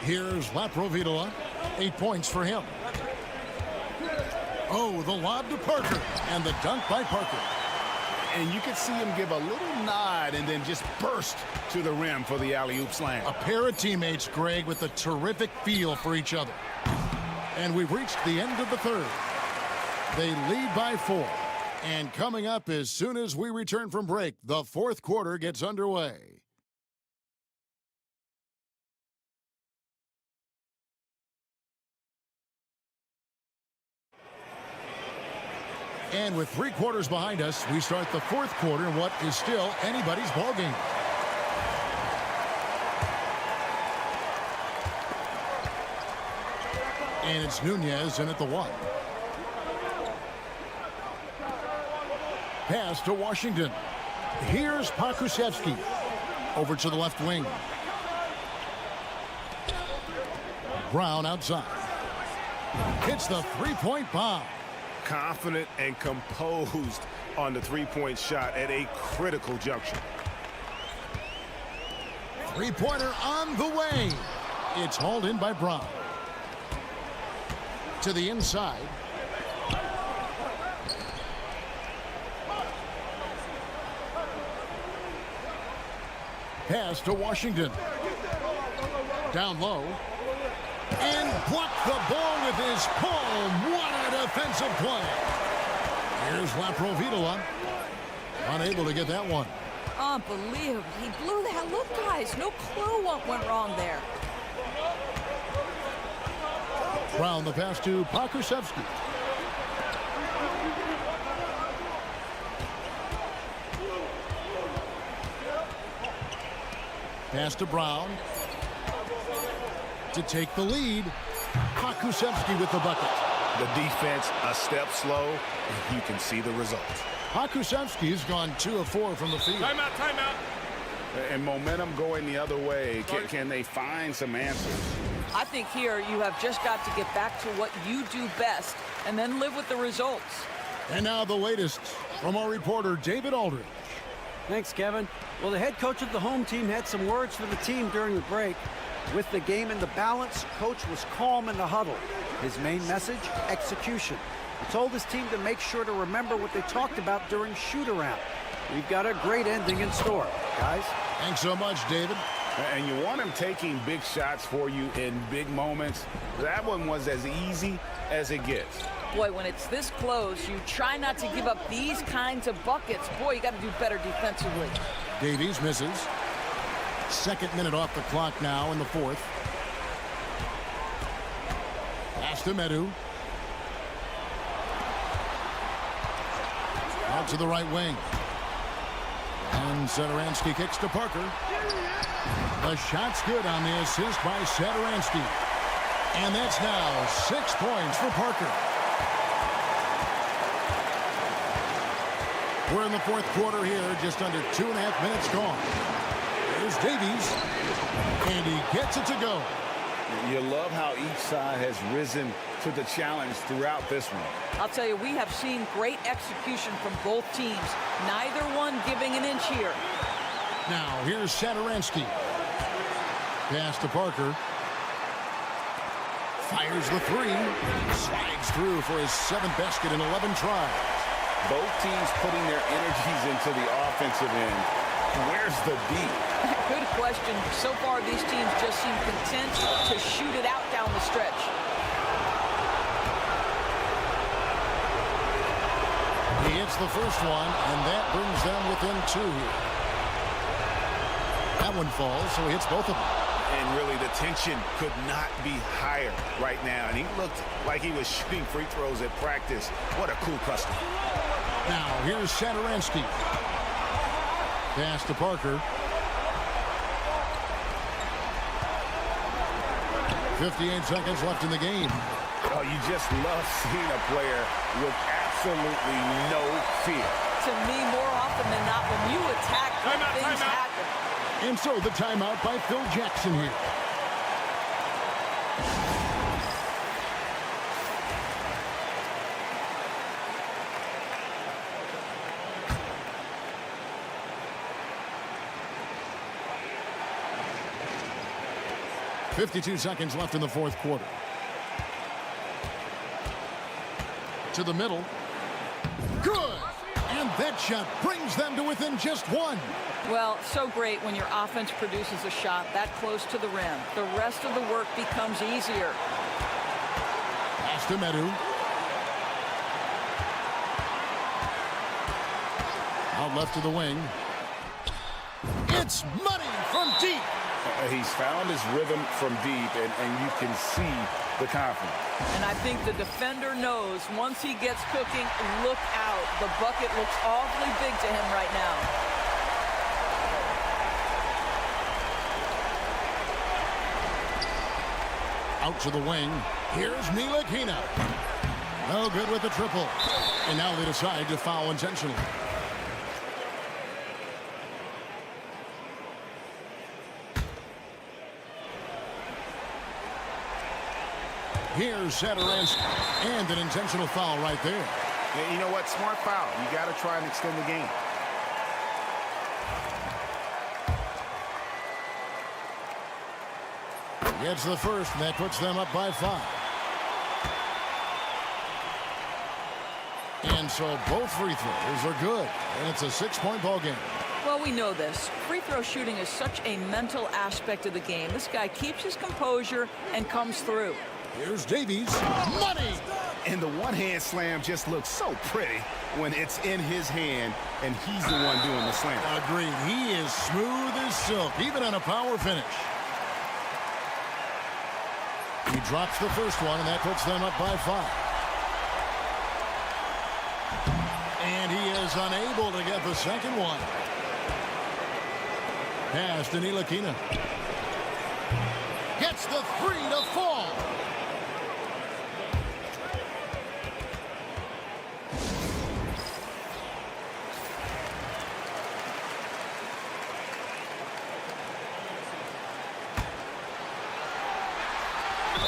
Here's Laprovitola. 8 points for him. Oh, the lob to Parker. And the dunk by Parker. And you could see him give a little nod and then just burst to the rim for the alley-oop slam. A pair of teammates, Greg, with a terrific feel for each other. And we've reached the end of the third. They lead by 4. And coming up as soon as we return from break, the fourth quarter gets underway. And with 3 quarters behind us, we start the 4th quarter in what is still anybody's ball game. And it's Nunez in at the 1. Pass to Washington. Here's Pokusevski. Over to the left wing. Brown outside. Hits the three-point bomb. Confident and composed on the three-point shot at a critical juncture. Three-pointer on the way. It's hauled in by Brown. To the inside. Pass to Washington. Down low. And blocked the ball with his palm. What a defensive play. Here's Laprovitola. Unable to get that one. Unbelievable. He blew that. Look, guys, no clue what went wrong there. Brown the pass to Pokusevski. Pass to Brown. To take the lead. Pokusevski with the bucket. The defense a step slow, and you can see the result. Pokusevski's gone 2 of 4 from the field. Timeout, timeout. And momentum going the other way. Can they find some answers? I think here you have just got to get back to what you do best and then live with the results. And now the latest from our reporter, David Aldridge. Thanks, Kevin. Well, the head coach of the home team had some words for the team during the break. With the game in the balance, coach was calm in the huddle. His main message, execution. He told his team to make sure to remember what they talked about during shoot-around. We've got a great ending in store, guys. Thanks so much, David. And you want him taking big shots for you in big moments. That one was as easy as it gets. Boy, when it's this close, you try not to give up these kinds of buckets. Boy, you got to do better defensively. Davies misses. 2nd minute off the clock now in the 4th. Pass to Medu. Out to the right wing. And Satoransky kicks to Parker. The shot's good on the assist by Satoransky. And that's now 6 points for Parker. We're in the 4th quarter here, just under 2.5 minutes gone. Here's Davies, and he gets it to go. You love how each side has risen to the challenge throughout this one. I'll tell you, we have seen great execution from both teams. Neither one giving an inch here. Now, here's Satoransky. Pass to Parker. Fires the 3. Slides through for his 7th basket in 11 tries. Both teams putting their energies into the offensive end. Where's the D? Good question. So far, these teams just seem content to shoot it out down the stretch. He hits the first one, and that brings them within 2 here. That one falls, so he hits both of them. And really, the tension could not be higher right now. And he looked like he was shooting free throws at practice. What a cool customer. Now, here's Satoransky. Pass to Parker. 58 seconds left in the game. Oh, you just love seeing a player with absolutely no fear. To me, more often than not, when you attack, things happen. And so the timeout by Phil Jackson here. .52 seconds left in the 4th quarter. To the middle. Good! And that shot brings them to within just 1. Well, so great when your offense produces a shot that close to the rim. The rest of the work becomes easier. Pass to Medu. Out left to the wing. It's money from deep. He's found his rhythm from deep, and you can see the confidence. And I think the defender knows once he gets cooking, look out. The bucket looks awfully big to him right now. Out to the wing. Here's Ntilikina. No good with the triple. And now they decide to foul intentionally. Here's Satoransky. And an intentional foul right there. And you know what? Smart foul. You got to try and extend the game. Gets the first, and that puts them up by 5. And so both free throws are good, and it's a 6-point ball game. Well, we know this. Free throw shooting is such a mental aspect of the game. This guy keeps his composure and comes through. Here's Davies. Money! And the one-hand slam just looks so pretty when it's in his hand, and he's the one doing the slam. Agreed. He is smooth as silk, even on a power finish. He drops the first one, and that puts them up by 5. And he is unable to get the second one. Pass to Ntilikina. Gets the 3 to fall.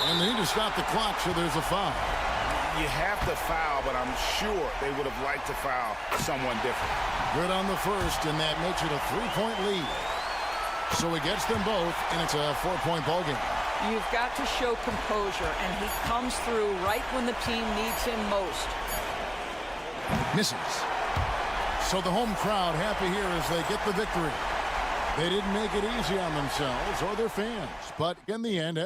And they need to stop the clock, so there's a foul. You have to foul, but I'm sure they would have liked to foul someone different. Good on the first, and that makes it a 3-point lead. So he gets them both, and it's a 4-point ball game. You've got to show composure, and he comes through right when the team needs him most. Misses. So the home crowd happy here as they get the victory. They didn't make it easy on themselves or their fans, but in the end,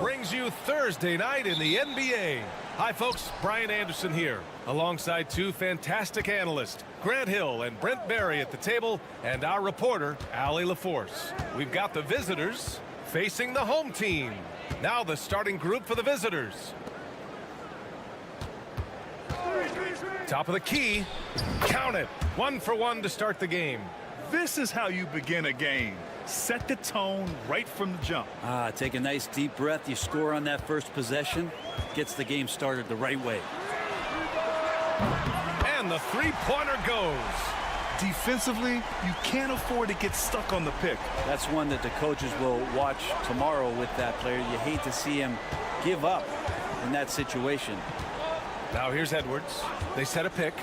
Brings you Thursday night in the NBA. Hi folks, Brian Anderson here, alongside two fantastic analysts, Grant Hill and Brent Barry at the table, and our reporter, Allie LaForce. We've got the visitors facing the home team. Now the starting group for the visitors. Top of the key, count it, 1 for 1 to start the game. This is how you begin a game. Set the tone right from the jump. Take a nice deep breath. You score on that first possession. Gets the game started the right way. And the three-pointer goes. Defensively, you can't afford to get stuck on the pick. That's one that the coaches will watch tomorrow with that player. You hate to see him give up in that situation. Now here's Edwards. They set a pick.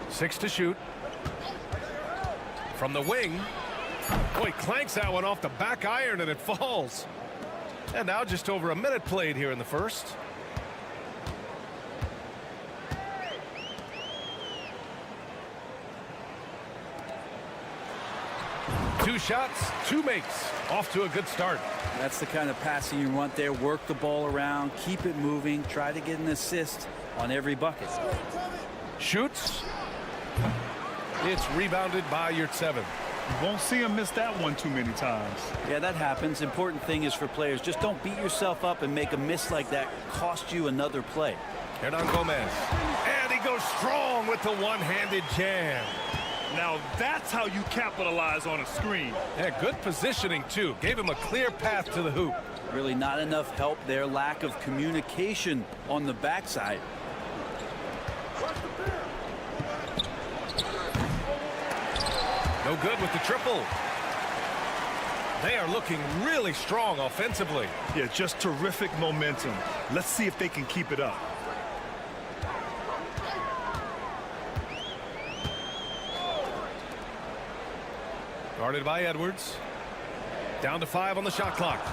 Six to shoot. From the wing. Boy, clanks that one off the back iron and it falls. And now just over a minute played here in the first. Two shots, two makes. Off to a good start. That's the kind of passing you want there. Work the ball around, keep it moving, try to get an assist on every bucket. Shoots. It's rebounded by Yurtseven. You won't see him miss that one too many times. Yeah, that happens. Important thing is for players, just don't beat yourself up and make a miss like that cost you another play. Hernan Gomez. And he goes strong with the one-handed jam. Now that's how you capitalize on a screen. Yeah, good positioning too. Gave him a clear path to the hoop. Really not enough help there. Lack of communication on the backside. No good with the triple. They are looking really strong offensively. Yeah, just terrific momentum. Let's see if they can keep it up. Guarded by Edwards. Down to 5 on the shot clock.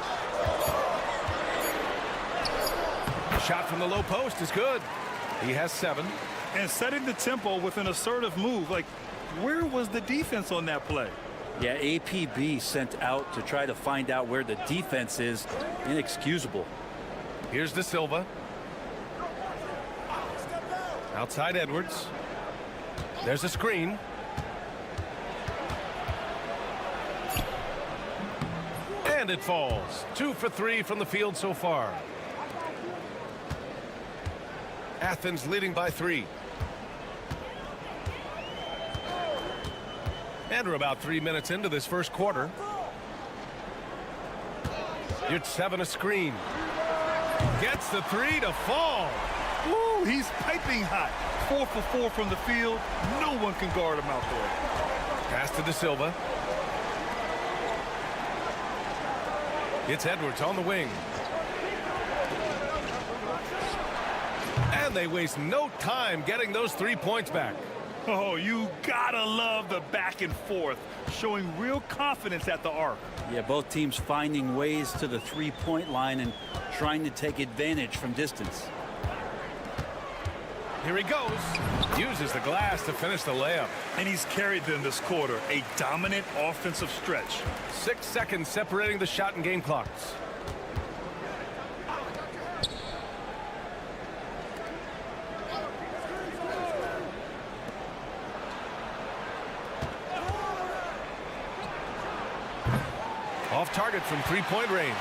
The shot from the low post is good. He has 7. And setting the tempo with an assertive move. Like, where was the defense on that play? Yeah, APB sent out to try to find out where the defense is. Inexcusable. Here's De Silva. Outside Edwards. There's a screen. And it falls. 2 for 3 from the field so far. Athens leading by 3. And we're about 3 minutes into this first quarter. It's 7 a screen. Gets the 3 to fall. Ooh, he's piping hot. 4 for 4 from the field. No one can guard him out there. Pass to De Silva. It's Edwards on the wing. And they waste no time getting those 3 points back. Oh, you gotta love the back and forth, showing real confidence at the arc. Yeah, both teams finding ways to the three-point line and trying to take advantage from distance. Here he goes. Uses the glass to finish the layup. And he's carried them this quarter. A dominant offensive stretch. 6 seconds separating the shot and game clocks. Off target from three-point range.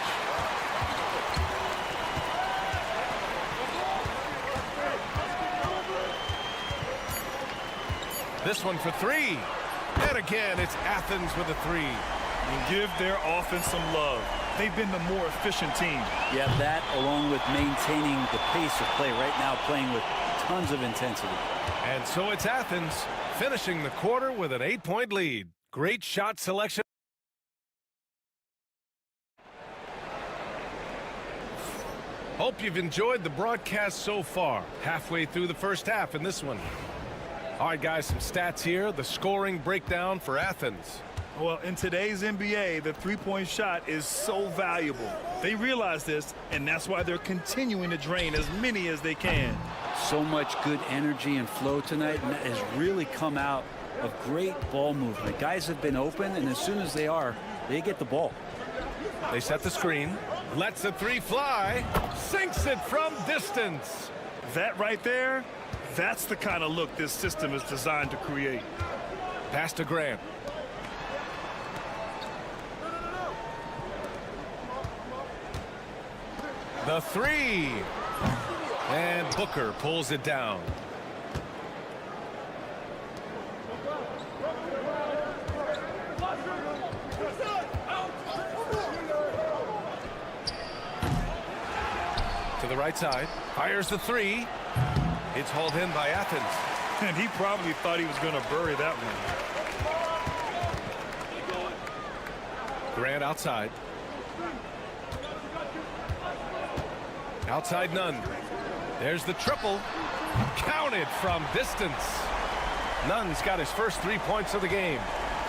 This one for 3. And again, it's Athens with a 3. And give their offense some love. They've been the more efficient team. Yeah, that along with maintaining the pace of play right now, playing with tons of intensity. And so it's Athens finishing the quarter with an 8-point lead. Great shot selection. Hope you've enjoyed the broadcast so far. Halfway through the first half in this one. All right, guys, some stats here. The scoring breakdown for Athens. Well, in today's NBA, the three-point shot is so valuable. They realize this, and that's why they're continuing to drain as many as they can. So much good energy and flow tonight, and that has really come out of great ball movement. Guys have been open, and as soon as they are, they get the ball. They set the screen. Lets the 3 fly. Sinks it from distance. That right there, that's the kind of look this system is designed to create. Pass to Grant. The 3. And Booker pulls it down. To the right side. Fires the 3. It's hauled in by Athens. And he probably thought he was going to bury that one. Grant outside. Outside Nunn. There's the triple. Counted from distance. Nunn's got his first 3 points of the game.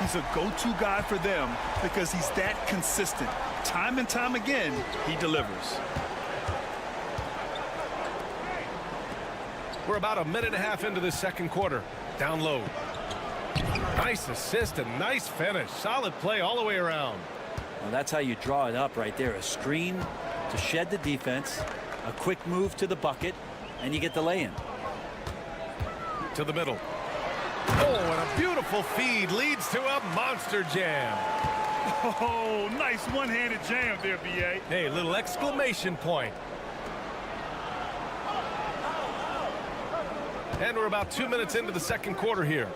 He's a go-to guy for them because he's that consistent. Time and time again, he delivers. We're about a minute and a half into the second quarter. Down low. Nice assist and nice finish. Solid play all the way around. Well, that's how you draw it up right there. A screen to shed the defense, a quick move to the bucket, and you get the lay-in. To the middle. Oh, and a beautiful feed leads to a monster jam. Oh, nice one-handed jam there, B.A. Hey, little exclamation point. And we're about 2 minutes into the second quarter here.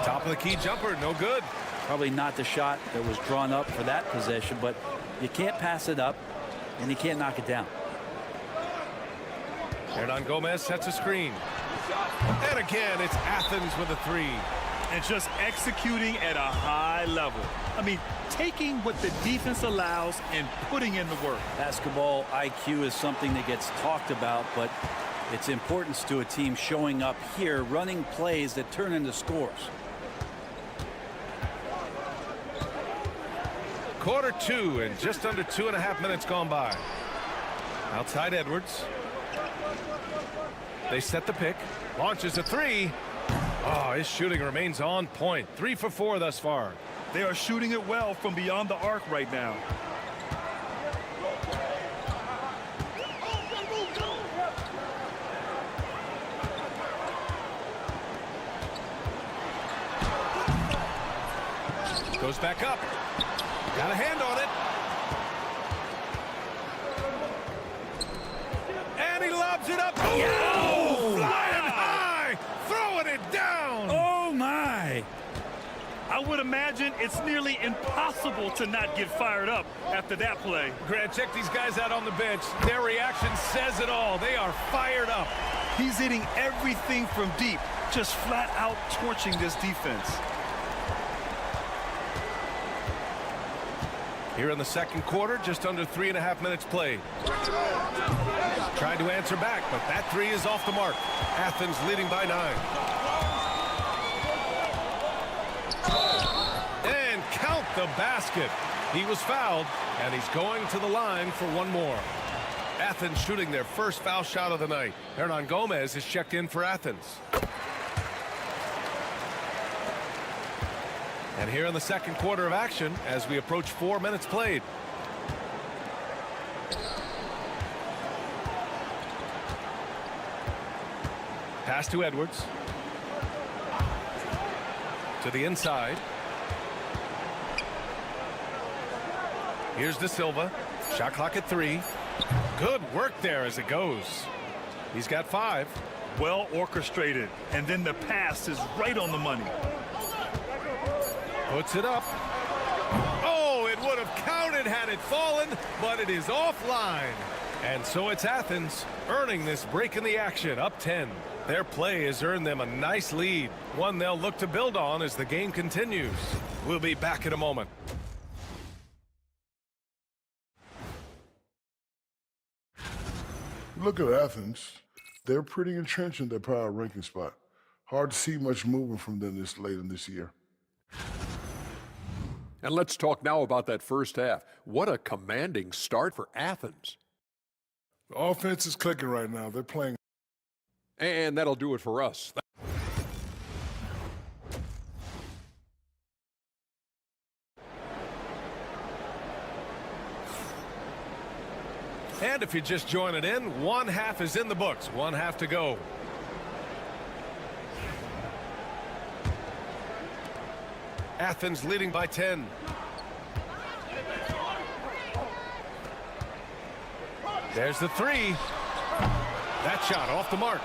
Top of the key jumper, no good. Probably not the shot that was drawn up for that possession, but you can't pass it up, and you can't knock it down. Hernan Gomez sets a screen. And again, it's Athens with a 3. And just executing at a high level. I mean, taking what the defense allows and putting in the work. Basketball IQ is something that gets talked about, but its importance to a team showing up here, running plays that turn into scores. Quarter 2 and just under 2.5 minutes gone by. Outside Edwards. They set the pick. Launches a 3. Oh, his shooting remains on point. 3 for 4 thus far. They are shooting it well from beyond the arc right now. Goes back up. Got a hand on it. And he lobs it up. Oh, flying high. Throwing it down. Oh, my. I would imagine it's nearly impossible to not get fired up after that play. Grant, check these guys out on the bench. Their reaction says it all. They are fired up. He's hitting everything from deep, just flat out torching this defense. Here in the second quarter, just under 3.5 minutes played. Tried to answer back, but that three is off the mark. Athens leading by 9. And count the basket. He was fouled, and he's going to the line for one more. Athens shooting their first foul shot of the night. Hernan Gomez is checked in for Athens. And here in the second quarter of action, as we approach 4 minutes played. Pass to Edwards. To the inside. Here's De Silva. Shot clock at 3. Good work there as it goes. He's got 5. Well orchestrated. And then the pass is right on the money. Puts it up. Oh, it would have counted had it fallen, but it is offline. And so it's Athens earning this break in the action, up 10. Their play has earned them a nice lead, one they'll look to build on as the game continues. We'll be back in a moment. Look at Athens. They're pretty entrenched in their power ranking spot. Hard to see much movement from them this late in this year. And let's talk now about that first half. What a commanding start for Athens. The offense is clicking right now. They're playing. And that'll do it for us. And if you're just joining in, one half is in the books. One half to go. Athens leading by 10. There's the 3. That shot off the mark.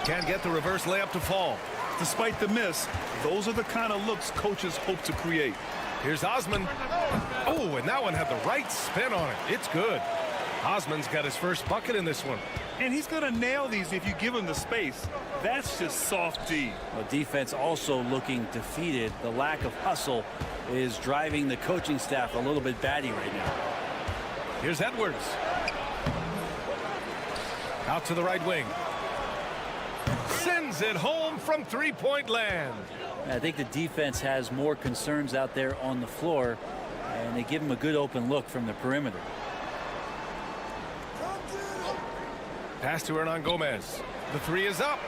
Can't get the reverse layup to fall. Despite the miss, those are the kind of looks coaches hope to create. Here's Osman. Oh, and that one had the right spin on it. It's good. Osman's got his first bucket in this one. And he's going to nail these if you give him the space. That's just soft D. Well, defense also looking defeated. The lack of hustle is driving the coaching staff a little bit batty right now. Here's Edwards. Out to the right wing. Sends it home from three-point land. I think the defense has more concerns out there on the floor, and they give him a good open look from the perimeter. Pass to Hernan Gomez. The 3 is up.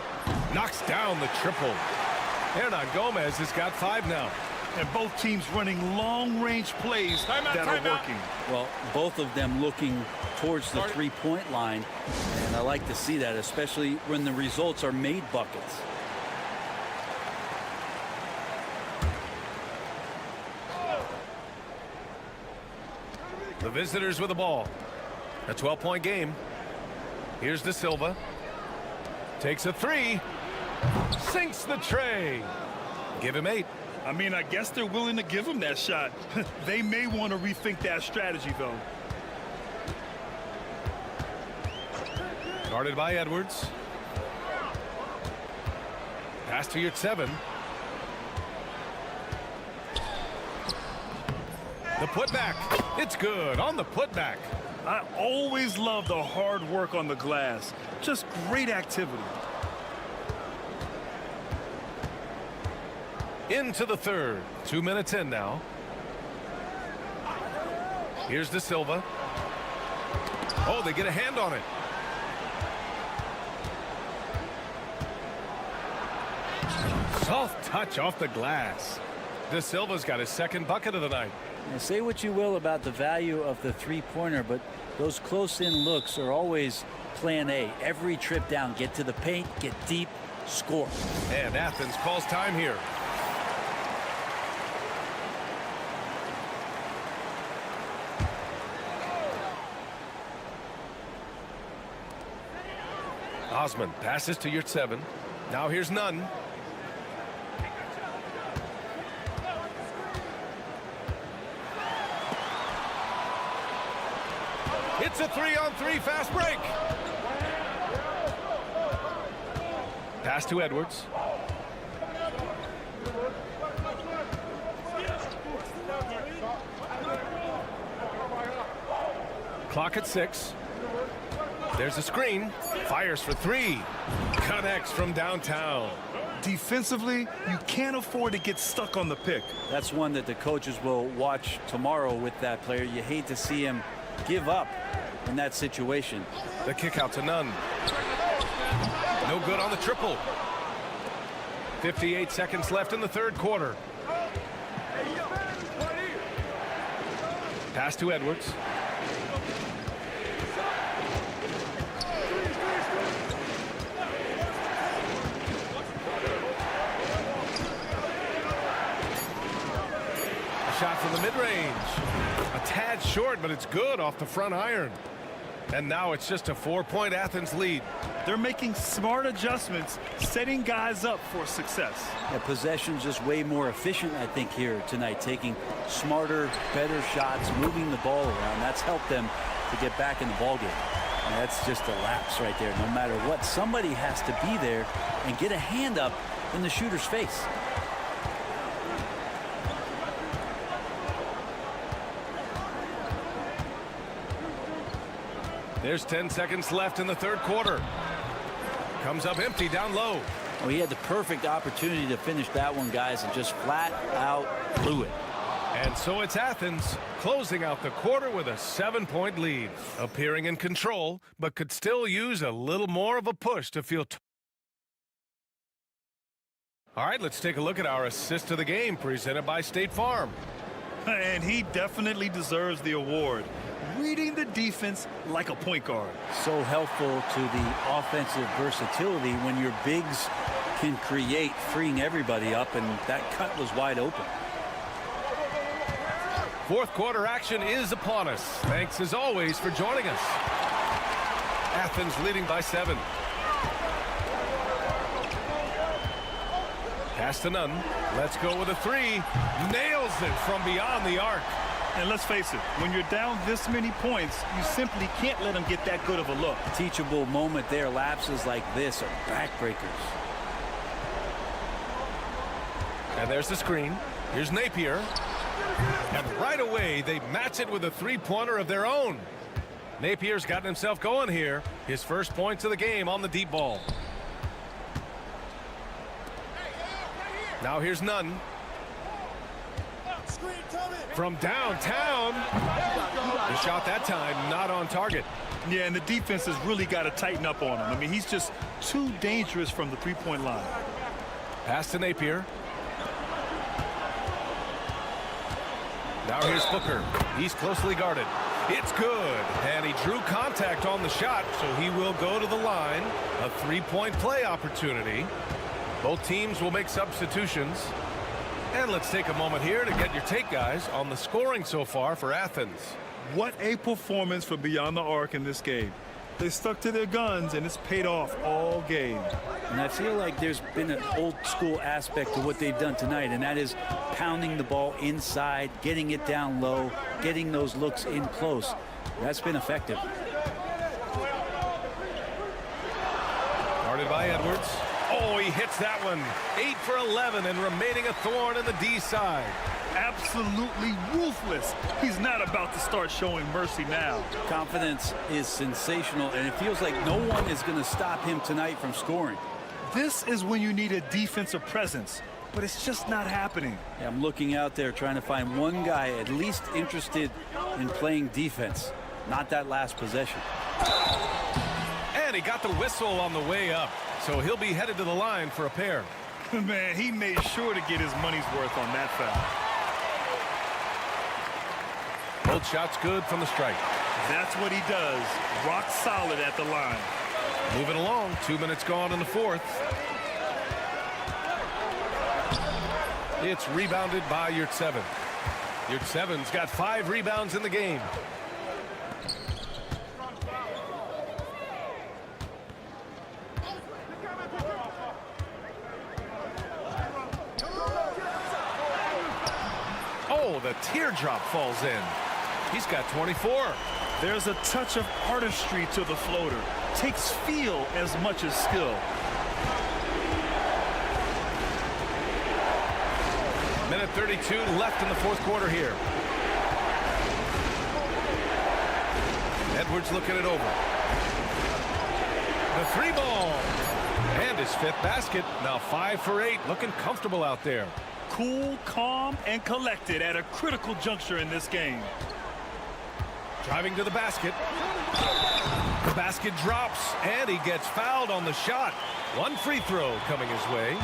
Knocks down the triple. Hernan Gomez has got 5 now. And both teams running long-range plays that are working. Well, both of them looking towards the three-point line, and I like to see that, especially when the results are made buckets. The visitors with the ball. A 12-point game. Here's De Silva. Takes a 3. Sinks the tray. Give him 8. I mean, I guess they're willing to give him that shot. They may want to rethink that strategy, though. Guarded by Edwards. Pass to your 7. The putback. It's good on the putback. I always love the hard work on the glass. Just great activity. Into the third. 2 minutes in now. Here's De Silva. Oh, they get a hand on it. Soft touch off the glass. De Silva's got his second bucket of the night. Now, say what you will about the value of the three-pointer, but those close-in looks are always plan A. Every trip down, get to the paint, get deep, score. And Athens calls time here. Osman passes to Yurtseven. Now here's Nunn. It's a 3-on-3 fast break. Pass to Edwards. Clock at 6. There's a screen. Fires for 3. Connects from downtown. Defensively, you can't afford to get stuck on the pick. That's one that the coaches will watch tomorrow with that player. You hate to see him give up in that situation. The kick out to Nunn. No good on the triple. 58 seconds left in the third quarter. Pass to Edwards. Shot from the mid-range. A tad short, but it's good off the front iron. And now it's just a 4-point Athens lead. They're making smart adjustments, setting guys up for success. Yeah, possession's just way more efficient, I think, here tonight. Taking smarter, better shots, moving the ball around. That's helped them to get back in the ballgame. And that's just a lapse right there. No matter what, somebody has to be there and get a hand up in the shooter's face. There's 10 seconds left in the third quarter. Comes up empty down low. Oh, he had the perfect opportunity to finish that one, guys, and just flat out blew it. And so it's Athens closing out the quarter with a 7-point lead. Appearing in control, but could still use a little more of a push to feel. All right, let's take a look at our assist of the game presented by State Farm. And he definitely deserves the award. Reading the defense like a point guard. So helpful to the offensive versatility when your bigs can create, freeing everybody up, and that cut was wide open. Fourth quarter action is upon us. Thanks as always for joining us. Athens leading by 7. Pass to Nunn. Let's go with a 3. Nails it from beyond the arc. And let's face it, when you're down this many points, you simply can't let them get that good of a look. Teachable moment there. Lapses like this are backbreakers. And there's the screen. Here's Napier. And right away, they match it with a 3-pointer of their own. Napier's gotten himself going here. His first points of the game on the deep ball. Now here's Nunn. From downtown. The shot that time not on target. Yeah, and the defense has really got to tighten up on him. I mean, he's just too dangerous from the three-point line. Pass to Napier. Now here's Booker. He's closely guarded. It's good. And he drew contact on the shot, so he will go to the line. A 3-point play opportunity. Both teams will make substitutions. And let's take a moment here to get your take, guys, on the scoring so far for Athens. What a performance from beyond the arc in this game. They stuck to their guns, and it's paid off all game. And I feel like there's been an old-school aspect to what they've done tonight, and that is pounding the ball inside, getting it down low, getting those looks in close. That's been effective. Guarded by Edwards. Oh, he hits that one. 8 for 11 and remaining a thorn in the D side. Absolutely ruthless. He's not about to start showing mercy now. Confidence is sensational, and it feels like no one is going to stop him tonight from scoring. This is when you need a defensive presence, but it's just not happening. Yeah, I'm looking out there trying to find one guy at least interested in playing defense, not that last possession. And he got the whistle on the way up, so he'll be headed to the line for a pair. Man, he made sure to get his money's worth on that foul. Both shots good from the strike. That's what he does. Rock solid at the line. Moving along. 2 minutes gone in the fourth. It's rebounded by Yurtseven. Yurtseven's got 5 rebounds in the game. teardrop falls in. He's got 24. There's a touch of artistry to the floater. Takes feel as much as skill. Minute 32 left in the fourth quarter here. Edwards looking it over. The three ball. And his fifth basket. Now 5 for 8. Looking comfortable out there. Cool, calm, and collected at a critical juncture in this game. Driving to the basket. The basket drops, and he gets fouled on the shot. One free throw coming his way.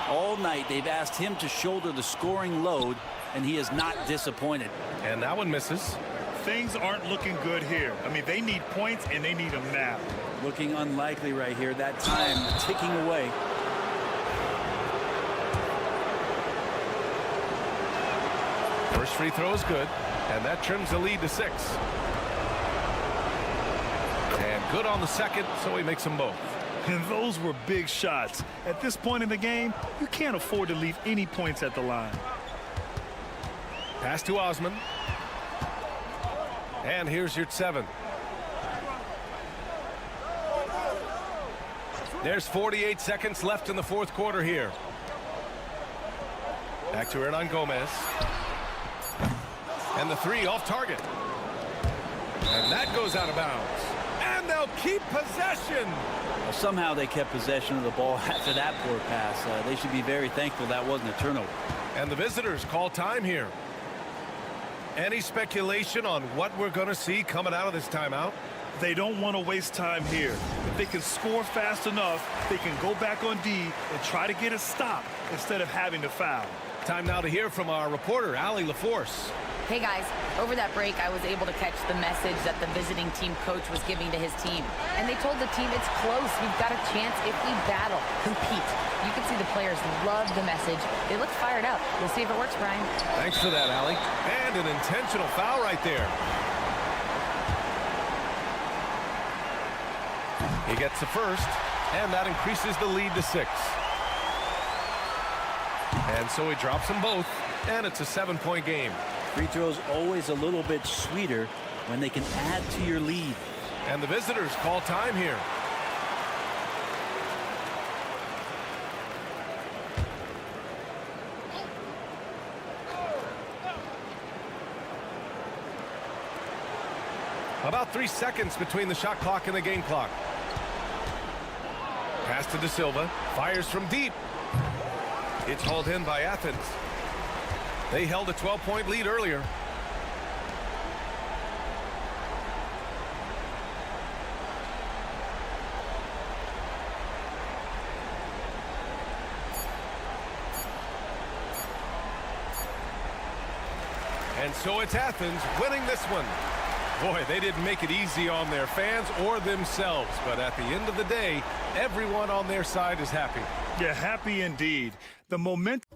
All night they've asked him to shoulder the scoring load, and he is not disappointed. And that one misses. Things aren't looking good here. I mean, they need points, and they need them now. Looking unlikely right here. That time ticking away. First free throw is good, and that trims the lead to 6. And good on the second, so he makes them both. And those were big shots. At this point in the game, you can't afford to leave any points at the line. Pass to Osman. And here's your 7. There's 48 seconds left in the fourth quarter here. Back to Hernan Gomez. And the 3 off target. And that goes out of bounds. And they'll keep possession. Well, somehow they kept possession of the ball after that poor pass. They should be very thankful that wasn't a turnover. And the visitors call time here. Any speculation on what we're going to see coming out of this timeout? They don't want to waste time here. If they can score fast enough, they can go back on D and try to get a stop instead of having to foul. Time now to hear from our reporter, Allie LaForce. Hey guys, over that break I was able to catch the message that the visiting team coach was giving to his team. And they told the team it's close, we've got a chance if we battle, compete. You can see the players love the message. They look fired up. We'll see if it works, Brian. Thanks for that, Allie. And an intentional foul right there. He gets the first, and that increases the lead to 6. And so he drops them both, and it's a 7-point game. Free throws always a little bit sweeter when they can add to your lead. And the visitors call time here. About 3 seconds between the shot clock and the game clock. Pass to De Silva. Fires from deep. It's hauled in by Athens. They held a 12-point lead earlier. And so it's Athens winning this one. Boy, they didn't make it easy on their fans or themselves, but at the end of the day, everyone on their side is happy. Yeah, happy indeed. The momentum.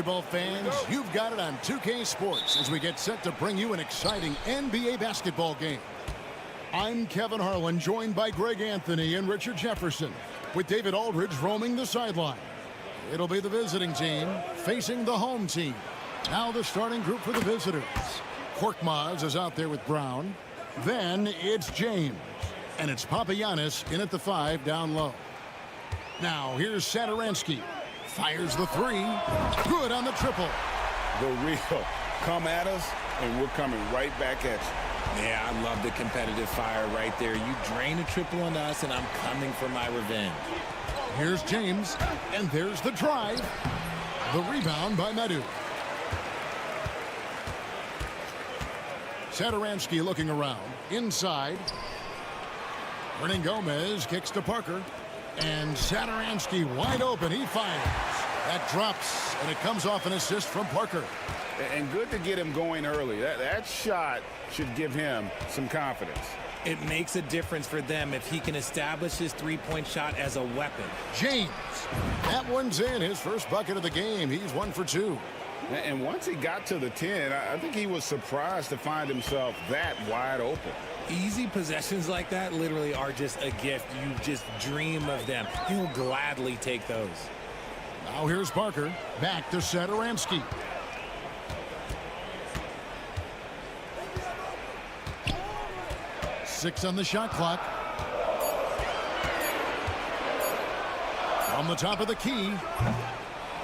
basketball fans, you've got it on 2K Sports as we get set to bring you an exciting NBA basketball game. I'm Kevin Harlan, joined by Greg Anthony and Richard Jefferson, with David Aldridge roaming the sideline. It'll be the visiting team facing the home team. Now the starting group for the visitors. Korkmaz is out there with Brown. Then it's James. And it's Papagiannis in at the 5 down low. Now here's Satoransky. Fires the 3. Good on the triple. The real. Come at us, and we're coming right back at you. Yeah, I love the competitive fire right there. You drain a triple on us, and I'm coming for my revenge. Here's James, and there's the drive. The rebound by Medu. Satoransky looking around. Inside. Hernangomez kicks to Parker. And Satoransky wide open. He fires. That drops, and it comes off an assist from Parker. And good to get him going early. That shot should give him some confidence. It makes a difference for them if he can establish his three-point shot as a weapon. James. That one's in. His first bucket of the game. He's 1 for 2. And once he got to the 10, I think he was surprised to find himself that wide open. Easy possessions like that literally are just a gift. You just dream of them. He'll gladly take those. Now here's Parker. Back to Satoransky. Six on the shot clock. From the top of the key.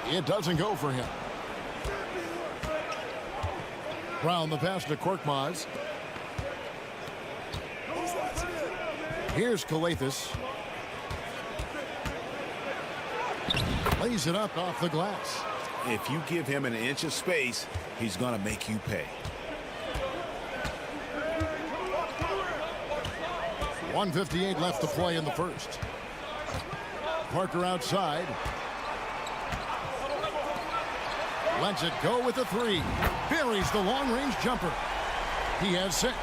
It doesn't go for him. Brown the pass to Korkmaz. Here's Kalathis. Lays it up off the glass. If you give him an inch of space, he's going to make you pay. 1:58 left to play in the first. Parker outside. Lets it go with the 3. Buries the long-range jumper. He has 6.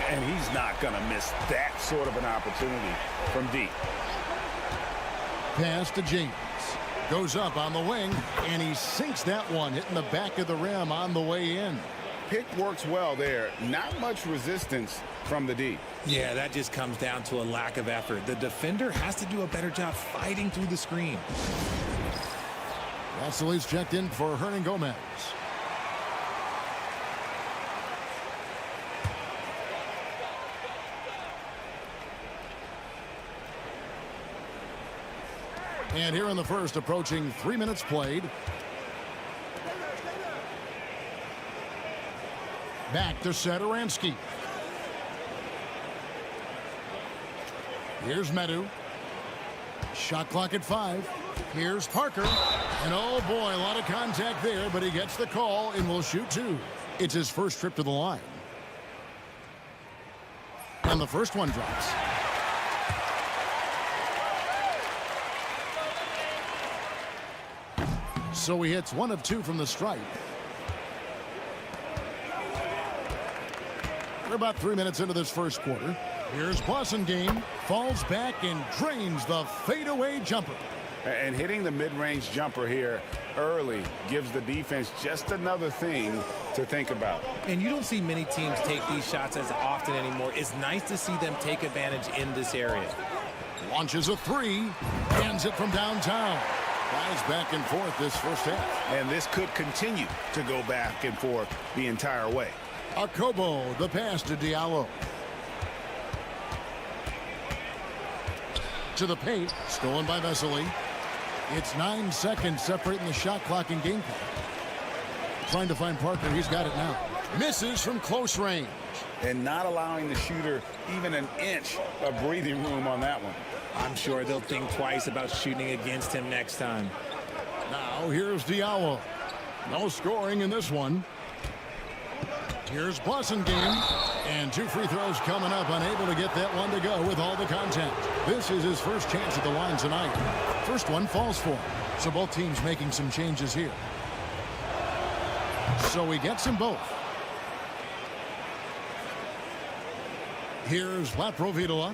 And he's not going to miss that sort of an opportunity from deep. Pass to James. Goes up on the wing, and he sinks that one, hitting the back of the rim on the way in. Pick works well there. Not much resistance from the D. Yeah, that just comes down to a lack of effort. The defender has to do a better job fighting through the screen. Vassili's checked in for Hernangomez. And here in the first, approaching 3 minutes played. Back to Satoransky. Here's Medu. Shot clock at 5. Here's Parker. And oh boy, a lot of contact there, but he gets the call and will shoot 2. It's his first trip to the line. And the first one drops. So he hits 1 of 2 from the stripe. We're about 3 minutes into this first quarter. Here's Blasingame. Falls back and drains the fadeaway jumper. And hitting the mid-range jumper here early gives the defense just another thing to think about. And you don't see many teams take these shots as often anymore. It's nice to see them take advantage in this area. Launches a 3. Hands it from downtown. Guys back and forth this first half. And this could continue to go back and forth the entire way. Akobo, the pass to Diallo. To the paint, stolen by Vesely. It's 9 seconds separating the shot clock and game clock. Trying to find Parker, he's got it now. Misses from close range. And not allowing the shooter even an inch of breathing room on that one. I'm sure they'll think twice about shooting against him next time. Now here's Diallo. No scoring in this one. Here's Blasingame. And 2 free throws coming up, unable to get that one to go with all the contact. This is his first chance at the line tonight. First one falls for him. So both teams making some changes here. So he gets them both. Here's Laprovidola.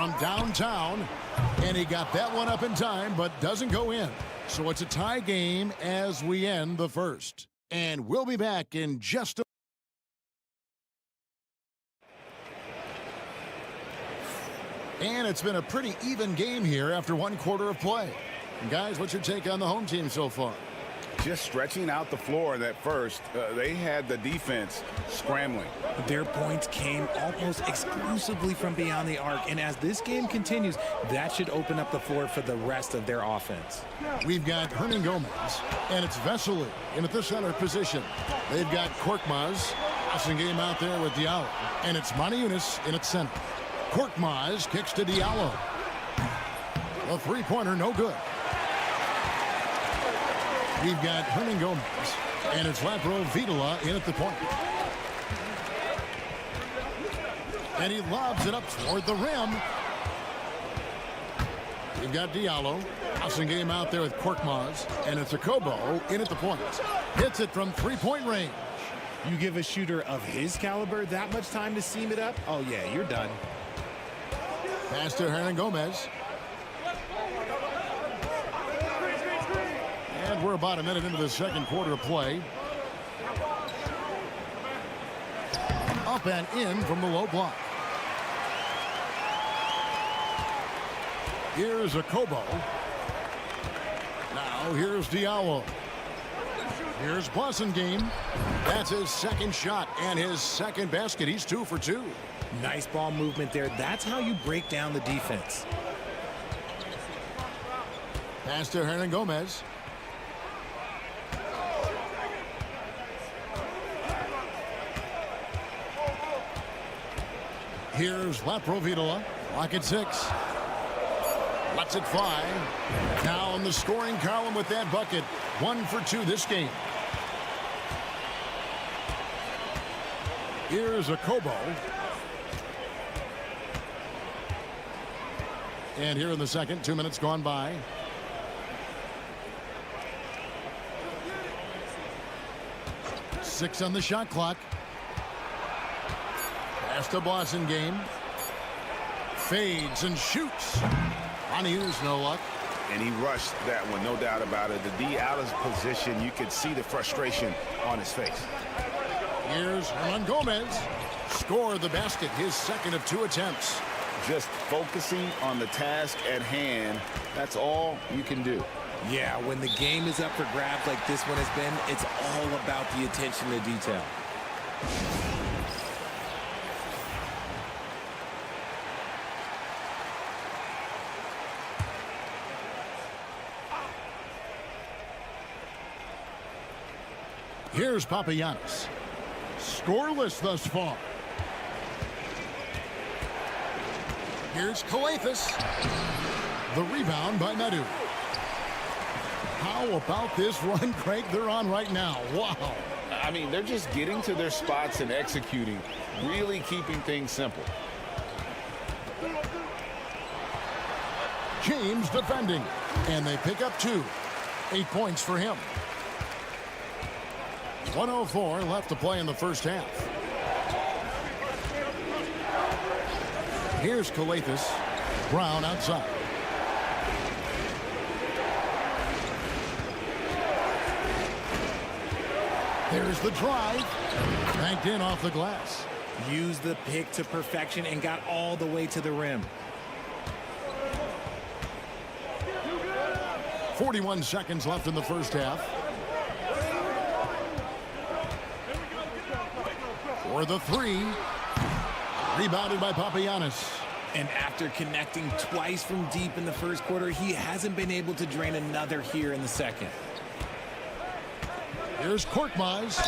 from downtown. And he got that one up in time, but doesn't go in. So it's a tie game as we end the first. And we'll be back in just a And it's been a pretty even game here after one quarter of play. And guys, what's your take on the home team so far? Just stretching out the floor in that first. They had the defense scrambling. Their points came almost exclusively from beyond the arc. And as this game continues, that should open up the floor for the rest of their offense. We've got Hernan Gomez, and it's Vesely in at the center position. They've got Korkmaz, passing game out there with Diallo. And it's Moniunas in at center. Korkmaz kicks to Diallo. A three-pointer, no good. We've got Hernan Gomez, and it's Latro Vidala in at the point. And he lobs it up toward the rim. We've got Diallo. Passing game out there with Korkmaz, and it's Akobo in at the point. Hits it from three-point range. You give a shooter of his caliber that much time to seam it up? Oh, yeah, you're done. Pass to Hernan Gomez. And we're about a minute into the second quarter of play. Up and in from the low block. Here's Akobo. Now here's Diallo. Here's Blasingame. That's his second shot and his second basket. He's 2 for 2. Nice ball movement there. That's how you break down the defense. Pass to Hernan Gomez. Here's Latro Vidala. Lock at 6. Lets it fly. Now in the scoring column with that bucket. 1 for 2 this game. Here's Akobo. And here in the second, 2 minutes gone by. Six on the shot clock. Pass to Blasingame. Fades and shoots. Aniu's no luck. And he rushed that one, no doubt about it. The D out of position, you could see the frustration on his face. Here's Hernan Gomez. Scored the basket, his second of 2 attempts. Just focusing on the task at hand, that's all you can do. Yeah, when the game is up for grabs like this one has been, it's all about the attention to detail. Here's Papagiannis. Scoreless thus far. Here's Kalathis. The rebound by Nadu. How about this run, Craig, they're on right now? Wow. I mean, they're just getting to their spots and executing, really keeping things simple. James defending, and they pick up 2. 8 points for him. 1:04 left to play in the first half. Here's Kalathis. Brown outside. There's the drive. Banked in off the glass. Used the pick to perfection and got all the way to the rim. 41 seconds left in the first half. For the 3. Rebounded by Papagiannis. And after connecting twice from deep in the first quarter, he hasn't been able to drain another here in the second. Here's Korkmaz.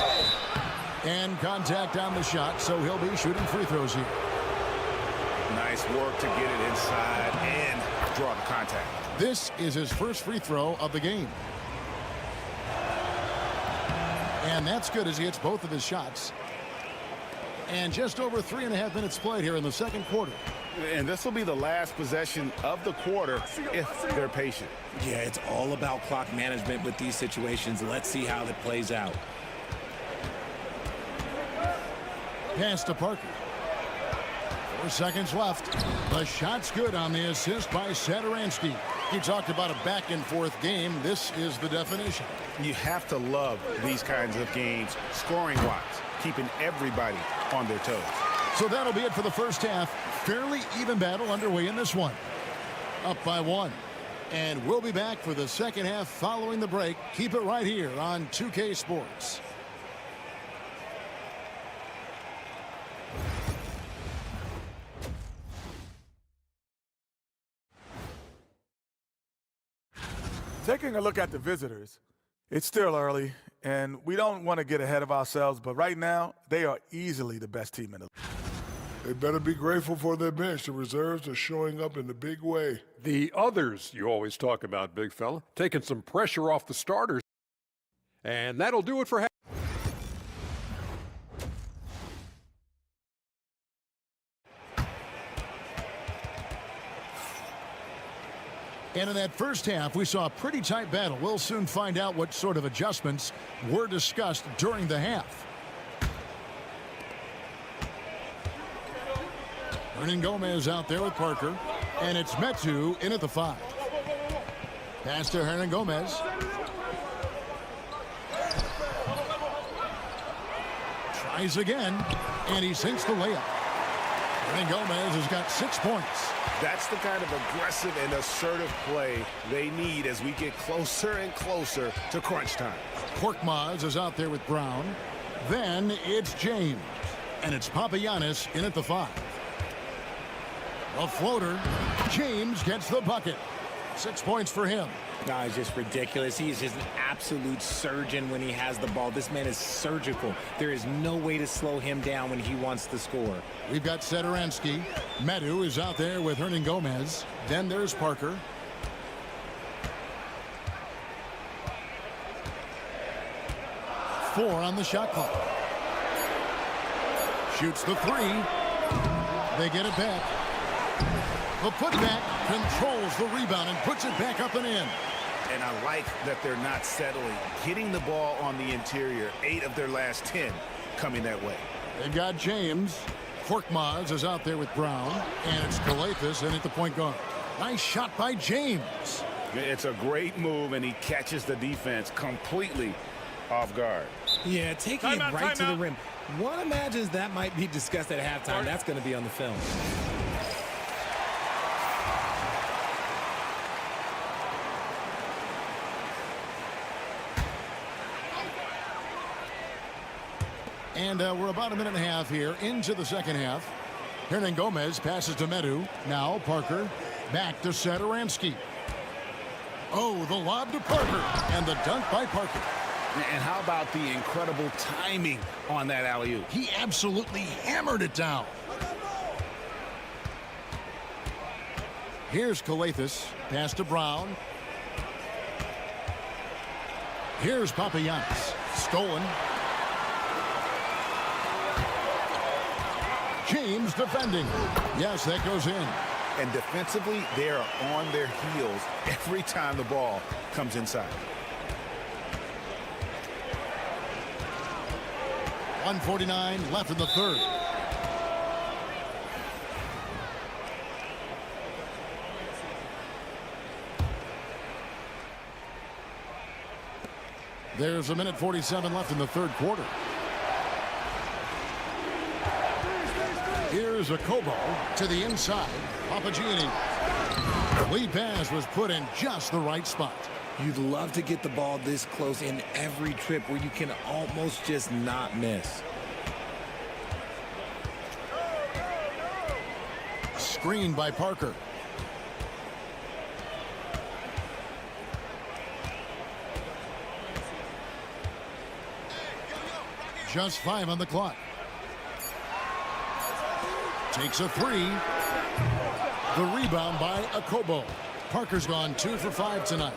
And contact on the shot, so he'll be shooting free throws here. Nice work to get it inside and draw the contact. This is his first free throw of the game. And that's good as he hits both of his shots. And just over 3.5 minutes played here in the second quarter. And this will be the last possession of the quarter if they're patient. Yeah, it's all about clock management with these situations. Let's see how that plays out. Pass to Parker. 4 seconds left. The shot's good on the assist by Satoransky. He talked about a back-and-forth game. This is the definition. You have to love these kinds of games, scoring-wise, keeping everybody on their toes. So that'll be it for the first half. Fairly even battle underway in this one. Up by 1. And we'll be back for the second half following the break. Keep it right here on 2K Sports. Taking a look at the visitors, it's still early, and we don't want to get ahead of ourselves, but right now, they are easily the best team in the league. They better be grateful for their bench. The reserves are showing up in a big way. The others you always talk about, big fella, taking some pressure off the starters. And that'll do it for half. And in that first half, we saw a pretty tight battle. We'll soon find out what sort of adjustments were discussed during the half. Hernangomez out there with Parker. And it's Metu in at the 5. Pass to Hernangomez. Tries again. And he sinks the layup. Hernangomez has got 6 points. That's the kind of aggressive and assertive play they need as we get closer and closer to crunch time. Korkmaz is out there with Brown. Then it's James. And it's Papagiannis in at the 5. A floater. James gets the bucket. 6 points for him. No, it's just ridiculous. He is just an absolute surgeon when he has the ball. This man is surgical. There is no way to slow him down when he wants to score. We've got Satoransky. Metu is out there with Hernangomez. Then there's Parker. Four on the shot clock. Shoots the 3. They get it back. The putback controls the rebound and puts it back up and in. And I like that they're not settling. Getting the ball on the interior, 8 of their last 10 coming that way. They've got James. Korkmaz is out there with Brown. And it's Calathes in at the point guard. Nice shot by James. It's a great move, and he catches the defense completely off guard. Yeah, taking it right to the rim. One imagines that might be discussed at halftime. That's going to be on the film. And we're about a minute and a half here into the second half. Hernangomez passes to Metu. Now Parker. Back to Satoransky. Oh, the lob to Parker. And the dunk by Parker. And how about the incredible timing on that alley-oop? He absolutely hammered it down. Here's Calathes. Pass to Brown. Here's Papagiannis. Stolen. James defending. Yes, that goes in. And defensively, they are on their heels every time the ball comes inside. 1:49 left in the third. There's 1:47 left in the third quarter. Here's a Kobo to the inside. Papagiannis. The lead pass was put in just the right spot. You'd love to get the ball this close in every trip where you can almost just not miss. Screened by Parker. Just 5 on the clock. Takes a 3. The rebound by Akobo. Parker's gone 2 for 5 tonight.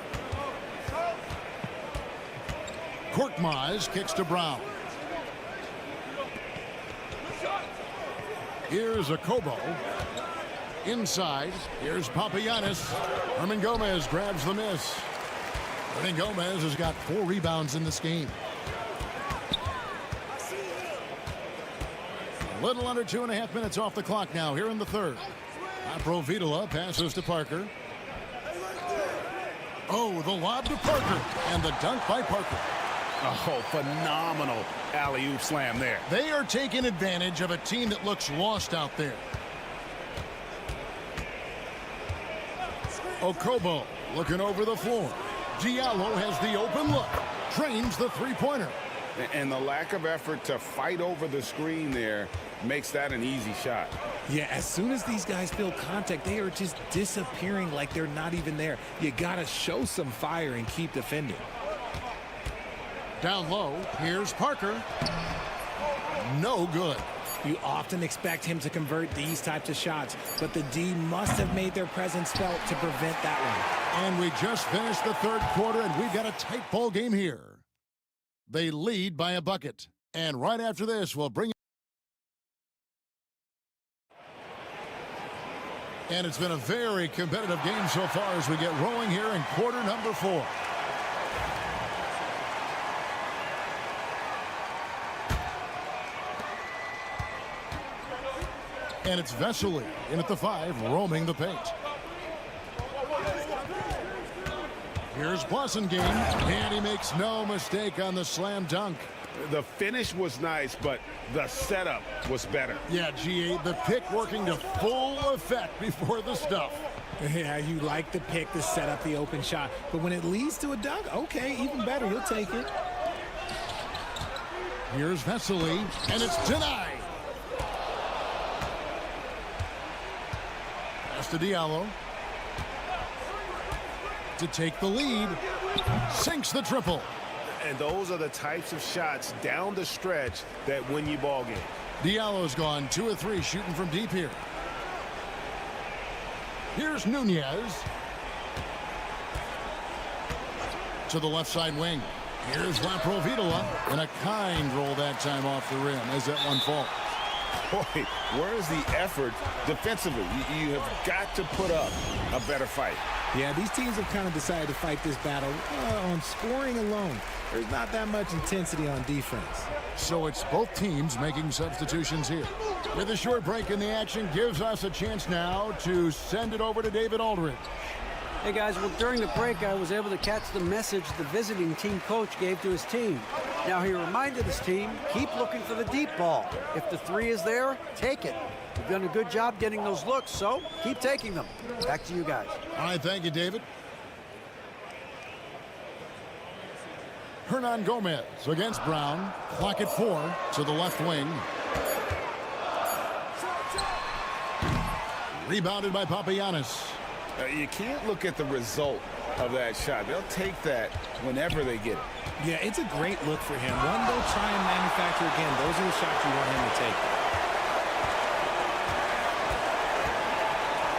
Korkmaz kicks to Brown. Here's Akobo. Inside. Here's Papagiannis. Hernangomez grabs the miss. Hernangomez has got 4 rebounds in this game. A little under 2.5 minutes off the clock now here in the third. Provitola passes to Parker. Oh, the lob to Parker. And the dunk by Parker. Oh, phenomenal alley-oop slam there. They are taking advantage of a team that looks lost out there. Okobo looking over the floor. Diallo has the open look. Drains the three-pointer. And the lack of effort to fight over the screen there makes that an easy shot. Yeah, as soon as these guys feel contact, they are just disappearing like they're not even there. You got to show some fire and keep defending. Down low, here's Parker. No good. You often expect him to convert these types of shots, but the D must have made their presence felt to prevent that one. And we just finished the third quarter, and we've got a tight ball game here. They lead by a bucket. And right after this, we'll bring... And it's been a very competitive game so far as we get rolling here in quarter number 4. And it's Vesely in at the 5, roaming the paint. Here's Blasingame, and he makes no mistake on the slam dunk. The finish was nice, but the setup was better. Yeah, G8, the pick working to full effect before the stuff. Yeah, you like the pick to set up the open shot, but when it leads to a dunk, okay, even better, you'll take it. Here's Vesely, and it's denied. Pass to Diallo. To take the lead. Sinks the triple. And those are the types of shots down the stretch that win you ball games. Diallo's gone 2 of 3 shooting from deep here. Here's Nunez. To the left side wing. Here's Provitola. And a kind roll that time off the rim as that one falls. Boy, where's the effort defensively? You have got to put up a better fight. Yeah, these teams have kind of decided to fight this battle on scoring alone. There's not that much intensity on defense. So it's both teams making substitutions here. With a short break in the action gives us a chance now to send it over to David Aldridge. Hey guys, well during the break I was able to catch the message the visiting team coach gave to his team. Now he reminded his team, keep looking for the deep ball. If the 3 is there, take it. You've done a good job getting those looks, so keep taking them. Back to you guys. All right, thank you, David. Hernan Gomez against Brown. Clock at 4 to the left wing. Rebounded by Papagiannis. You can't look at the result of that shot. They'll take that whenever they get it. Yeah, it's a great look for him. One they'll try and manufacture again. Those are the shots you want him to take.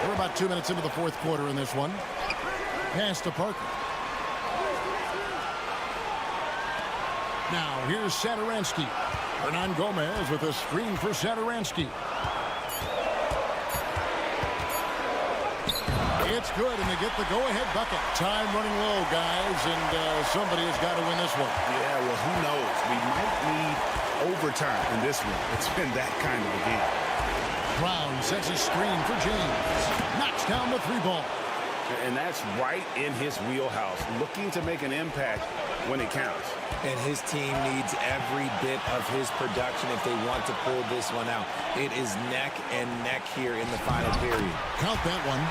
We're about 2 minutes into the fourth quarter in this one. Pass to Parker. Now here's Satoransky. Hernan Gomez with a screen for Satoransky. It's good, and they get the go-ahead bucket. Time running low, guys, and somebody has got to win this one. Yeah, well, who knows? We might need overtime in this one. It's been that kind of a game. Brown sets a screen for James. Knocks down the 3 ball. And that's right in his wheelhouse, looking to make an impact when it counts. And his team needs every bit of his production if they want to pull this one out. It is neck and neck here in the final period. Count that one.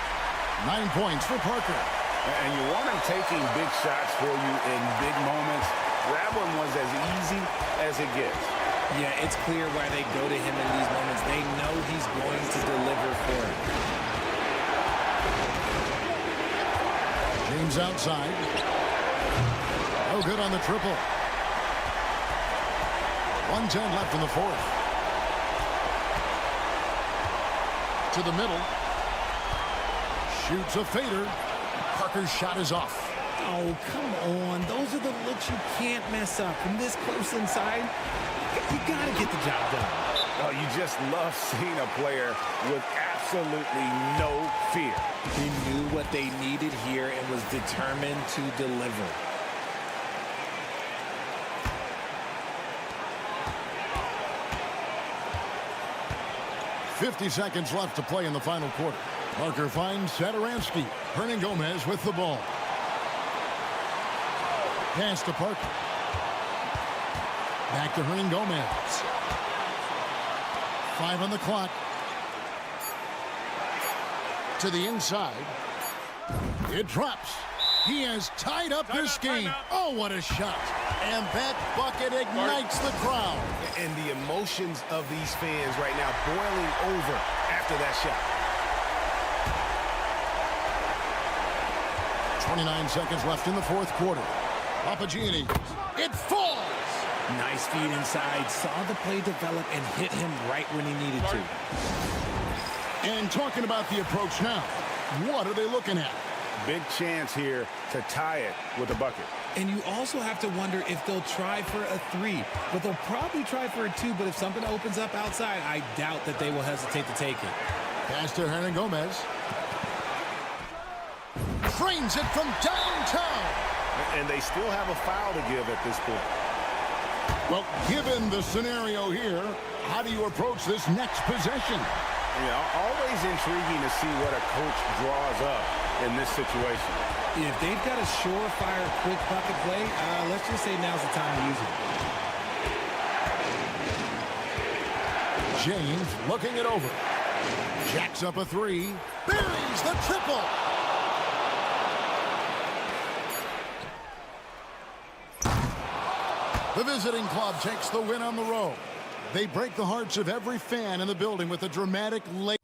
9 points for Parker. And you want him taking big shots for you in big moments. That one was as easy as it gets. Yeah, it's clear why they go to him in these moments. They know he's going to deliver for him. James outside. No good on the triple. 1:10 left in the fourth. To the middle. Shoots a fader. Parker's shot is off. Oh, come on. Those are the looks you can't mess up. From this close inside, you got to get the job done. Oh, you just love seeing a player with absolutely no fear. He knew what they needed here and was determined to deliver. 50 seconds left to play in the final quarter. Parker finds Satoransky. Hernan Gomez with the ball. Pass to Parker. Back to Hernan Gomez. 5 on the clock. To the inside. It drops. He has tied up this game. Oh, what a shot. And that bucket ignites the crowd. And the emotions of these fans right now boiling over after that shot. 29 seconds left in the fourth quarter. Papagianni. It falls. Nice feed inside. Saw the play develop and hit him right when he needed to. And talking about the approach now, what are they looking at? Big chance here to tie it with a bucket. And you also have to wonder if they'll try for a 3. But they'll probably try for a 2. But if something opens up outside, I doubt that they will hesitate to take it. Pass to Hernan Gomez. Frames it from downtown. And they still have a foul to give at this point. Well, given the scenario here, how do you approach this next possession? You know, always intriguing to see what a coach draws up in this situation. If they've got a surefire quick bucket play, let's just say now's the time to use it. James looking it over. Jacks up a 3. Buries the triple. The visiting club takes the win on the road. They break the hearts of every fan in the building with a dramatic late.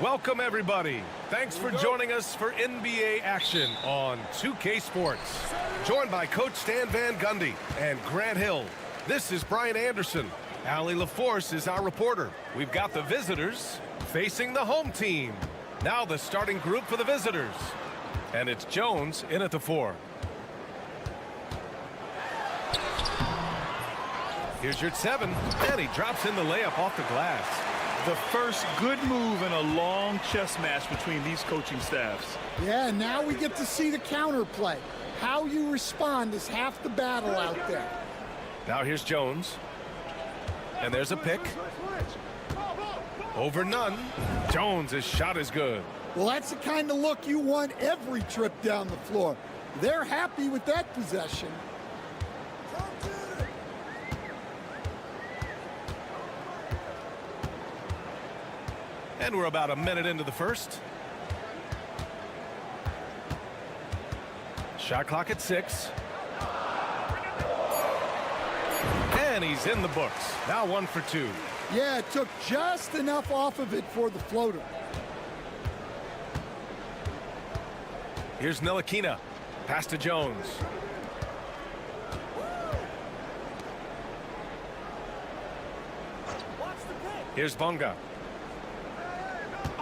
Welcome, everybody. Thanks for joining us for NBA action on 2K Sports. Joined by Coach Stan Van Gundy and Grant Hill. This is Brian Anderson. Allie LaForce is our reporter. We've got the visitors facing the home team. Now the starting group for the visitors. And it's Jones in at the 4. Here's your 7, and he drops in the layup off the glass. The first good move in a long chess match between these coaching staffs. Yeah, now we get to see the counterplay. How you respond is half the battle out there. Now here's Jones. And there's a pick. Over none. Jones' shot is good. Well, that's the kind of look you want every trip down the floor. They're happy with that possession. And we're about a minute into the first. Shot clock at 6. And he's in the books. Now 1 for 2. Yeah, it took just enough off of it for the floater. Here's Ntilikina. Pass to Jones. Here's Bonga.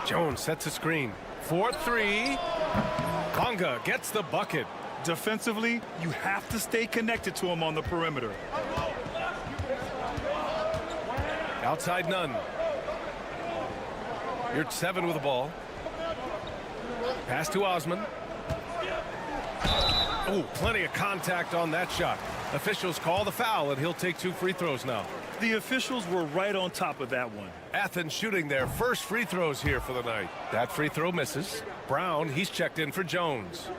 Jones sets a screen. 4-3. Bonga gets the bucket. Defensively, you have to stay connected to him on the perimeter. Outside none. You're at 7 with the ball. Pass to Osman. Oh, plenty of contact on that shot. Officials call the foul, and he'll take 2 free throws now. The officials were right on top of that one. Athens shooting their first free throws here for the night. That free throw misses. Brown, he's checked in for Jones.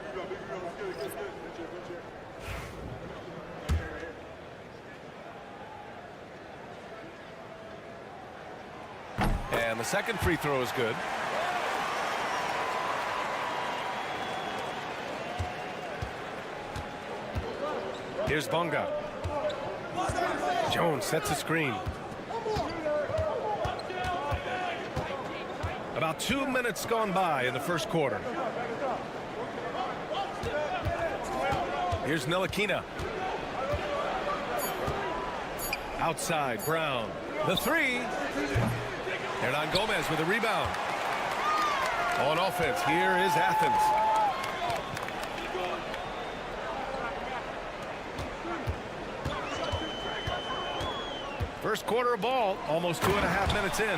And the second free throw is good. Here's Bonga. Jones sets a screen. About 2 minutes gone by in the first quarter. Here's Ntilikina. Outside, Brown. The three. Hernan Gomez with a rebound. On offense, here is Athens. First quarter of ball, almost 2.5 minutes in.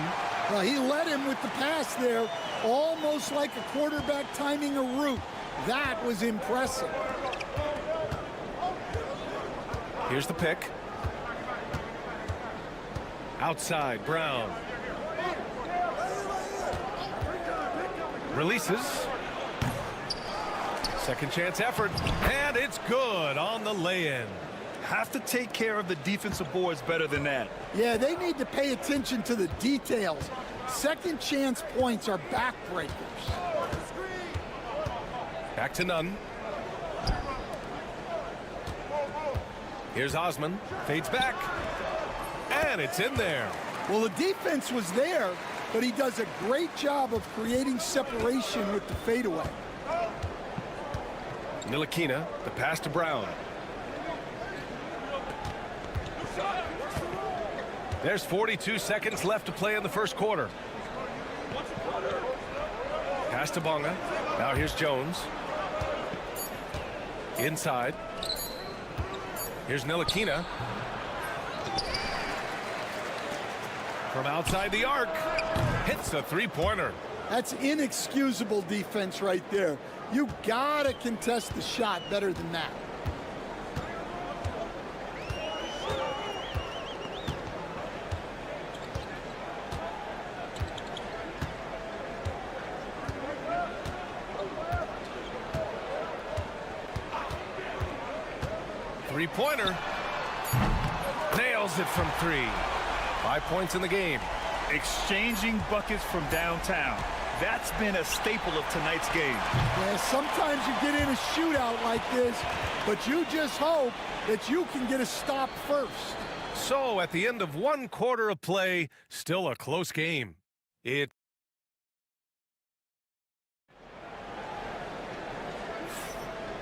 Well, he led him with the pass there, almost like a quarterback timing a route. That was impressive. Here's the pick. Outside, Brown. Releases. Second chance effort. And it's good on the lay-in. Have to take care of the defensive boards better than that. Yeah, they need to pay attention to the details. Second chance points are backbreakers. Back to Nunn. Here's Osman. Fades back. And it's in there. Well, the defense was there, but he does a great job of creating separation with the fadeaway. Ntilikina, the pass to Brown. There's 42 seconds left to play in the first quarter. Pass to Bonga. Now here's Jones. Inside. Here's Ntilikina. From outside the arc. Hits a three-pointer. That's inexcusable defense right there. You gotta contest the shot better than that. Three-pointer. Nails it from three. 5 points in the game. Exchanging buckets from downtown. That's been a staple of tonight's game. Yeah, sometimes you get in a shootout like this, but you just hope that you can get a stop first. So at the end of one quarter of play, still a close game.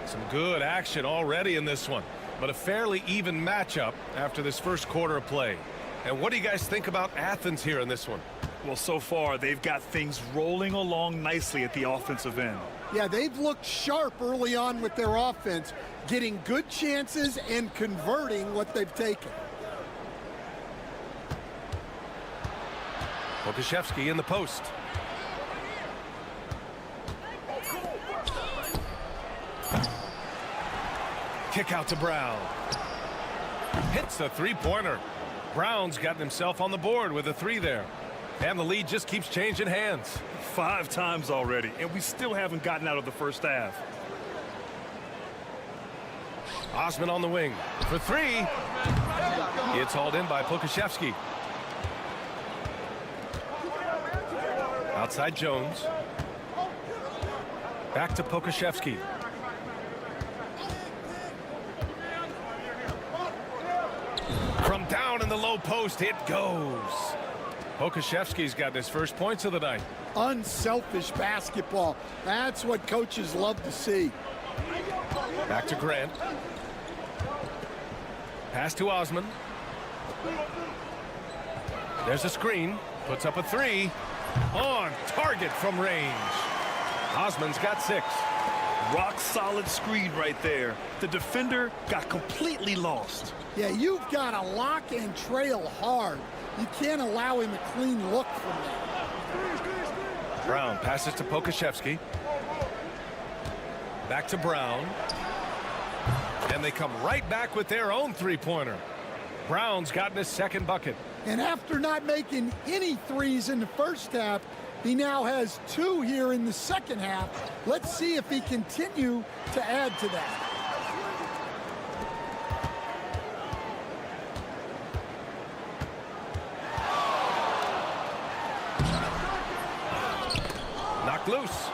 Some good action already in this one, but a fairly even matchup after this first quarter of play. And what do you guys think about Athens here in this one? Well, so far, they've got things rolling along nicely at the offensive end. Yeah, they've looked sharp early on with their offense, getting good chances and converting what they've taken. Pokusevski in the post. Kick out to Brown. Hits a three-pointer. Brown's gotten himself on the board with a three there. And the lead just keeps changing hands. 5 times already, and we still haven't gotten out of the first half. Osman on the wing for three. It's hauled in by Pokusevski. Outside Jones. Back to Pokusevski. From down in the low post, it goes. Pokusevski's gotten his first points of the night. Unselfish basketball. That's what coaches love to see. Back to Grant. Pass to Osman. There's a screen. Puts up a three. On target from range. Osman's got 6. Rock solid screen right there. The defender got completely lost. Yeah, you've got to lock and trail hard. You can't allow him a clean look from that. Brown passes to Pokusevski. Back to Brown. And they come right back with their own three-pointer. Brown's gotten his second bucket. And after not making any threes in the first half, he now has 2 here in the second half. Let's see if he continue to add to that. Knocked loose.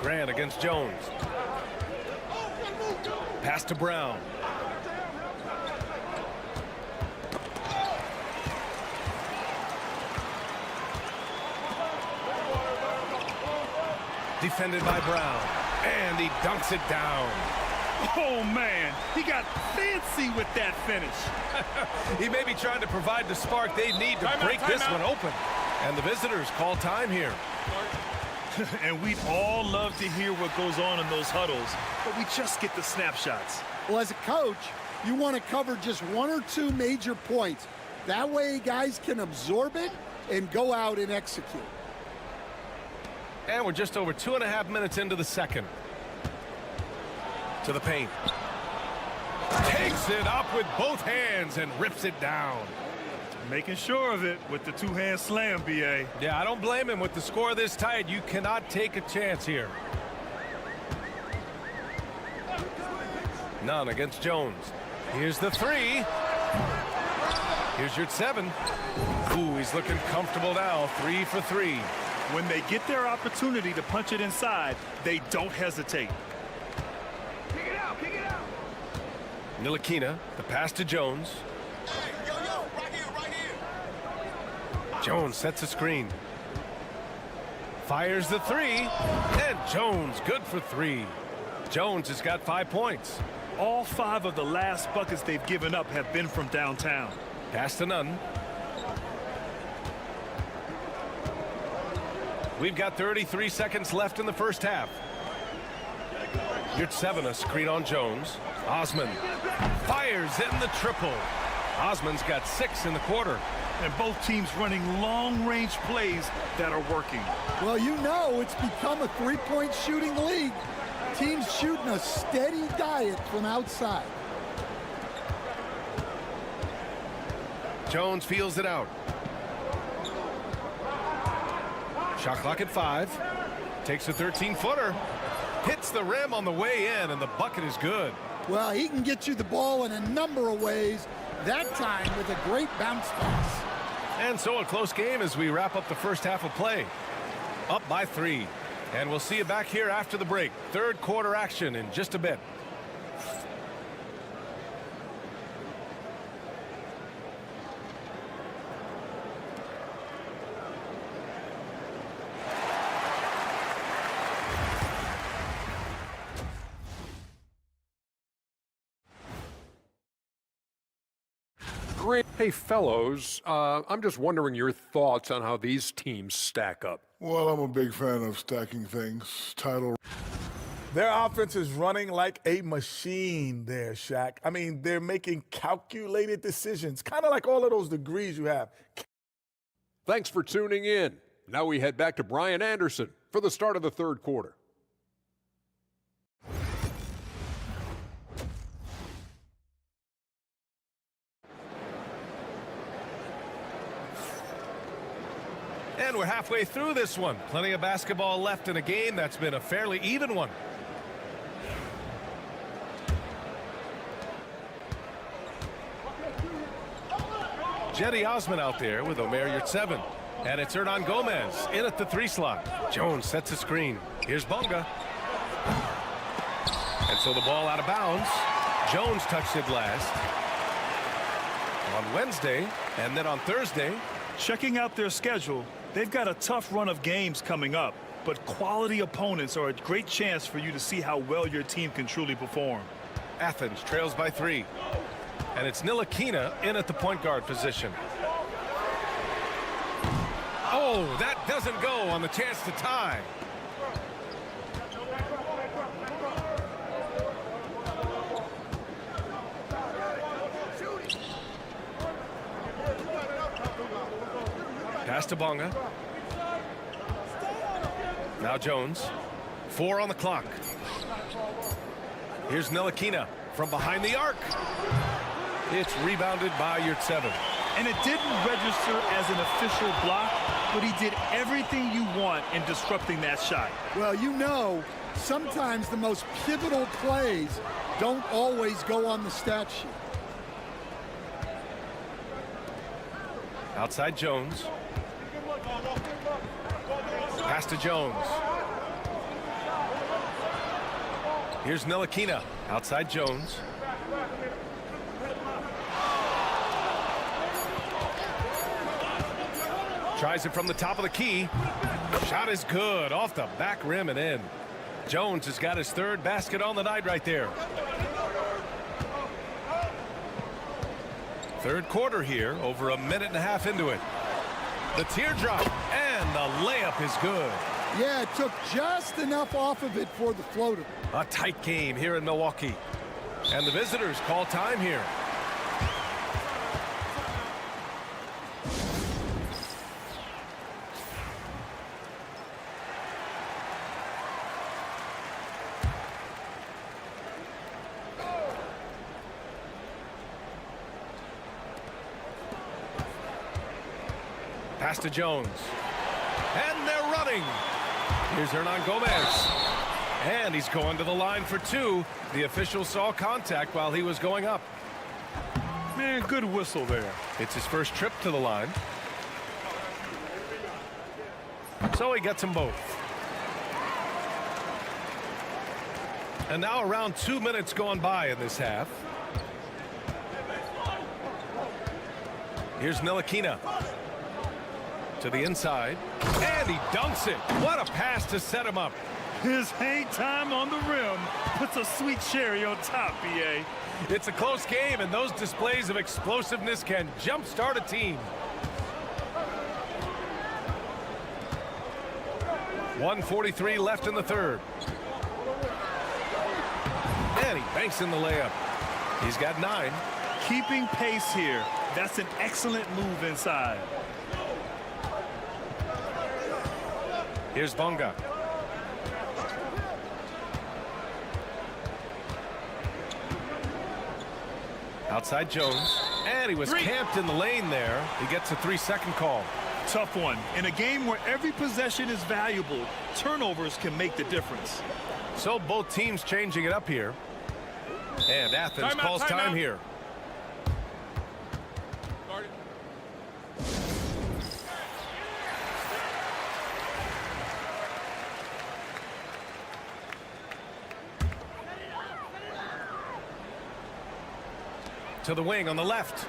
Grant against Jones. Pass to Brown. Defended by Brown. And he dunks it down. Oh, man, he got fancy with that finish. He may be trying to provide the spark they need to break this one open. And the visitors call time here. And we'd all love to hear what goes on in those huddles, but we just get the snapshots. Well, as a coach, you want to cover just one or two major points. That way guys can absorb it and go out and execute. And we're just over 2.5 minutes into the second. To the paint. Takes it up with both hands and rips it down. Making sure of it with the two-hand slam, B.A. Yeah, I don't blame him. With the score this tight, you cannot take a chance here. None against Jones. Here's the three. Here's your 7. Ooh, he's looking comfortable now. 3 for 3. When they get their opportunity to punch it inside, they don't hesitate. Kick it out, kick it out. Ntilikina, the pass to Jones. Jones sets a screen. Fires the 3. And Jones good for 3. Jones has got 5 points. All 5 of the last buckets they've given up have been from downtown. Pass to Nunn. We've got 33 seconds left in the first half. Here's 7, a screen on Jones. Osman fires in the triple. Osman's got 6 in the quarter. And both teams running long-range plays that are working. Well, you know it's become a three-point shooting league. Teams shooting a steady diet from outside. Jones feels it out. Shot clock at 5. Takes a 13-footer. Hits the rim on the way in, and the bucket is good. Well, he can get you the ball in a number of ways. That time with a great bounce pass. And so a close game as we wrap up the first half of play. Up by 3. And we'll see you back here after the break. Third quarter action in just a bit. Hey, fellows, I'm just wondering your thoughts on how these teams stack up. Well, I'm a big fan of stacking things. Title. Their offense is running like a machine there, Shaq. I mean, they're making calculated decisions, kind of like all of those degrees you have. Thanks for tuning in. Now we head back to Brian Anderson for the start of the third quarter. And we're halfway through this one. Plenty of basketball left in a game that's been a fairly even one. Jetty Osman out there with Omer Yurtseven. And it's Hernan Gomez in at the 3 slot. Jones sets a screen. Here's Bonga. And so the ball out of bounds. Jones touched it last. On Wednesday and then on Thursday. Checking out their schedule, they've got a tough run of games coming up, but quality opponents are a great chance for you to see how well your team can truly perform. Athens trails by 3. And it's Ntilikina in at the point guard position. Oh, that doesn't go on the chance to tie. Pass to Bonga. Now Jones. 4 on the clock. Here's Ntilikina from behind the arc. It's rebounded by Yurtseven. And it didn't register as an official block, but he did everything you want in disrupting that shot. Well, you know, sometimes the most pivotal plays don't always go on the stat sheet. Outside Jones. Pass to Jones. Here's Ntilikina. Outside Jones. Tries it from the top of the key. Shot is good. Off the back rim and in. Jones has got his third basket on the night right there. Third quarter here, over a minute and a half into it. The teardrop, and the layup is good. Yeah, it took just enough off of it for the floater. A tight game here in Milwaukee. And the visitors call time here. Pass to Jones. And they're running. Here's Hernan Gomez. And he's going to the line for two. The official saw contact while he was going up. Man, good whistle there. It's his first trip to the line. So he gets them both. And now around 2 minutes gone by in this half. Here's Ntilikina. To the inside, and he dunks it. What a pass to set him up. His hang time on the rim puts a sweet cherry on top, BA. It's a close game, and those displays of explosiveness can jumpstart a team. 1:43 left in the third. And he banks in the layup. He's got 9. Keeping pace here. That's an excellent move inside. Here's Bonga. Outside Jones. And he was camped in the lane there. He gets a 3-second call. Tough one. In a game where every possession is valuable, turnovers can make the difference. So both teams changing it up here. And Athens calls time here. To the wing on the left.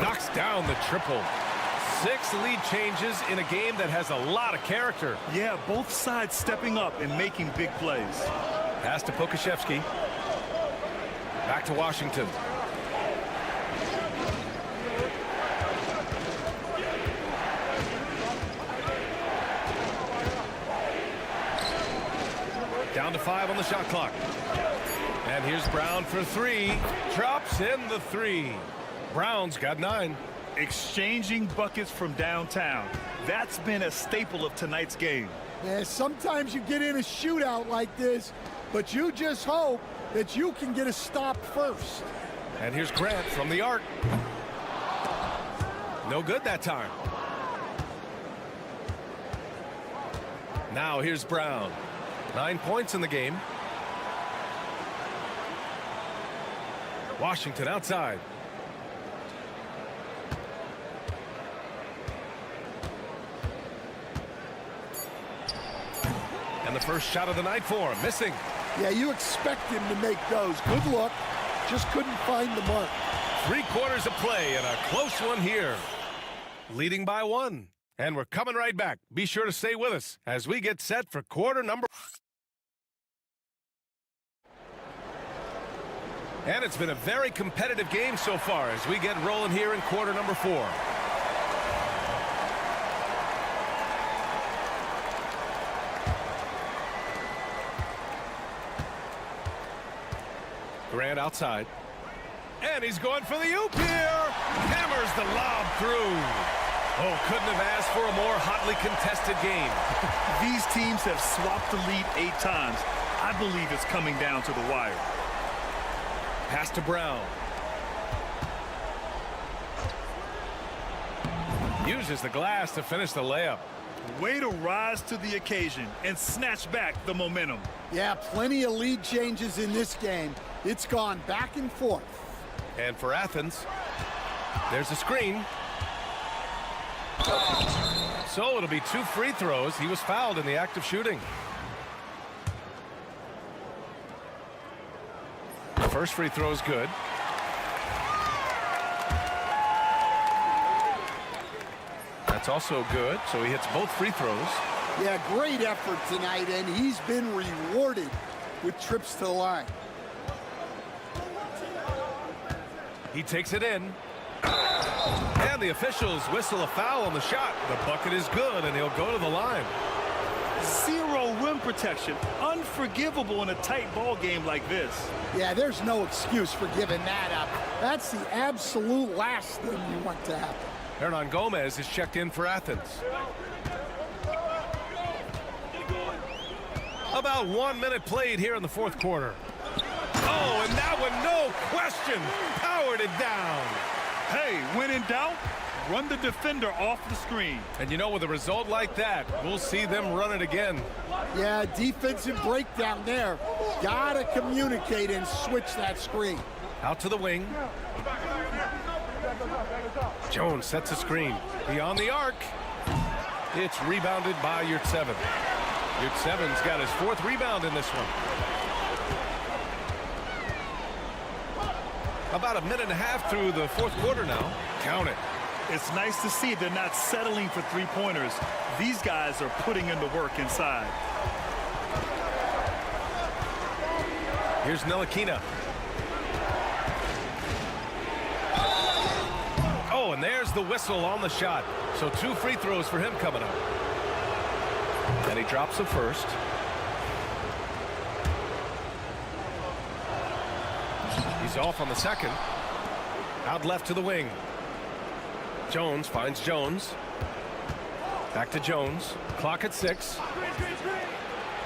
Knocks down the triple. 6 lead changes in a game that has a lot of character. Yeah, both sides stepping up and making big plays. Pass to Pokusevski. Back to Washington. Down to 5 on the shot clock. And here's Brown for 3. Drops in the 3. Brown's got 9. Exchanging buckets from downtown. That's been a staple of tonight's game. Yeah, sometimes you get in a shootout like this, but you just hope that you can get a stop first. And here's Grant from the arc. No good that time. Now here's Brown. 9 points in the game. Washington outside. And the first shot of the night for him, missing. Yeah, you expect him to make those. Good luck. Just couldn't find the mark. 3 quarters of play and a close one here. Leading by 1. And we're coming right back. Be sure to stay with us as we get set for quarter number. And it's been a very competitive game so far as we get rolling here in quarter number 4. Grant outside. And he's going for the oop here. Hammers the lob through. Oh, couldn't have asked for a more hotly contested game. These teams have swapped the lead 8 times. I believe it's coming down to the wire. Pass to Brown. Uses the glass to finish the layup. Way to rise to the occasion and snatch back the momentum. Yeah, plenty of lead changes in this game. It's gone back and forth. And for Athens, there's a screen. So it'll be 2 free throws. He was fouled in the act of shooting. The first free throw is good. That's also good, so he hits both free throws. Yeah, great effort tonight, and he's been rewarded with trips to the line. He takes it in. And the officials whistle a foul on the shot. The bucket is good, and he'll go to the line. Zero rim protection. Unforgivable in a tight ball game like this. Yeah, there's no excuse for giving that up. That's the absolute last thing you want to happen. Hernan Gomez is checked in for Athens. About 1 minute played here in the fourth quarter. Oh, and that one, no question, powered it down. Hey, when in doubt, run the defender off the screen. And you know, with a result like that, we'll see them run it again. Yeah, defensive breakdown there. Gotta communicate and switch that screen. Out to the wing. Jones sets a screen. Beyond the arc. It's rebounded by Yurtseven. Yurtseven's got his fourth rebound in this one. About a minute and a half through the fourth quarter now. Count it. It's nice to see they're not settling for three-pointers. These guys are putting in the work inside. Here's Ntilikina. Oh, and there's the whistle on the shot. So 2 free throws for him coming up. And he drops the first. He's off on the second. Out left to the wing. Jones finds Jones. Back to Jones. Clock at 6.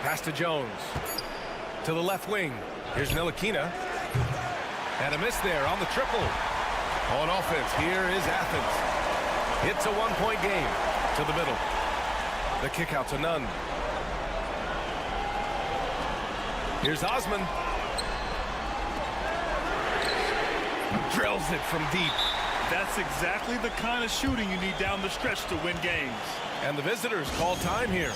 Pass to Jones. To the left wing. Here's Ntilikina. And a miss there on the triple. On offense, here is Athens. It's a 1-point game to the middle. The kick out to Nunn. Here's Osman. Drills it from deep. That's exactly the kind of shooting you need down the stretch to win games. And the visitors call time here.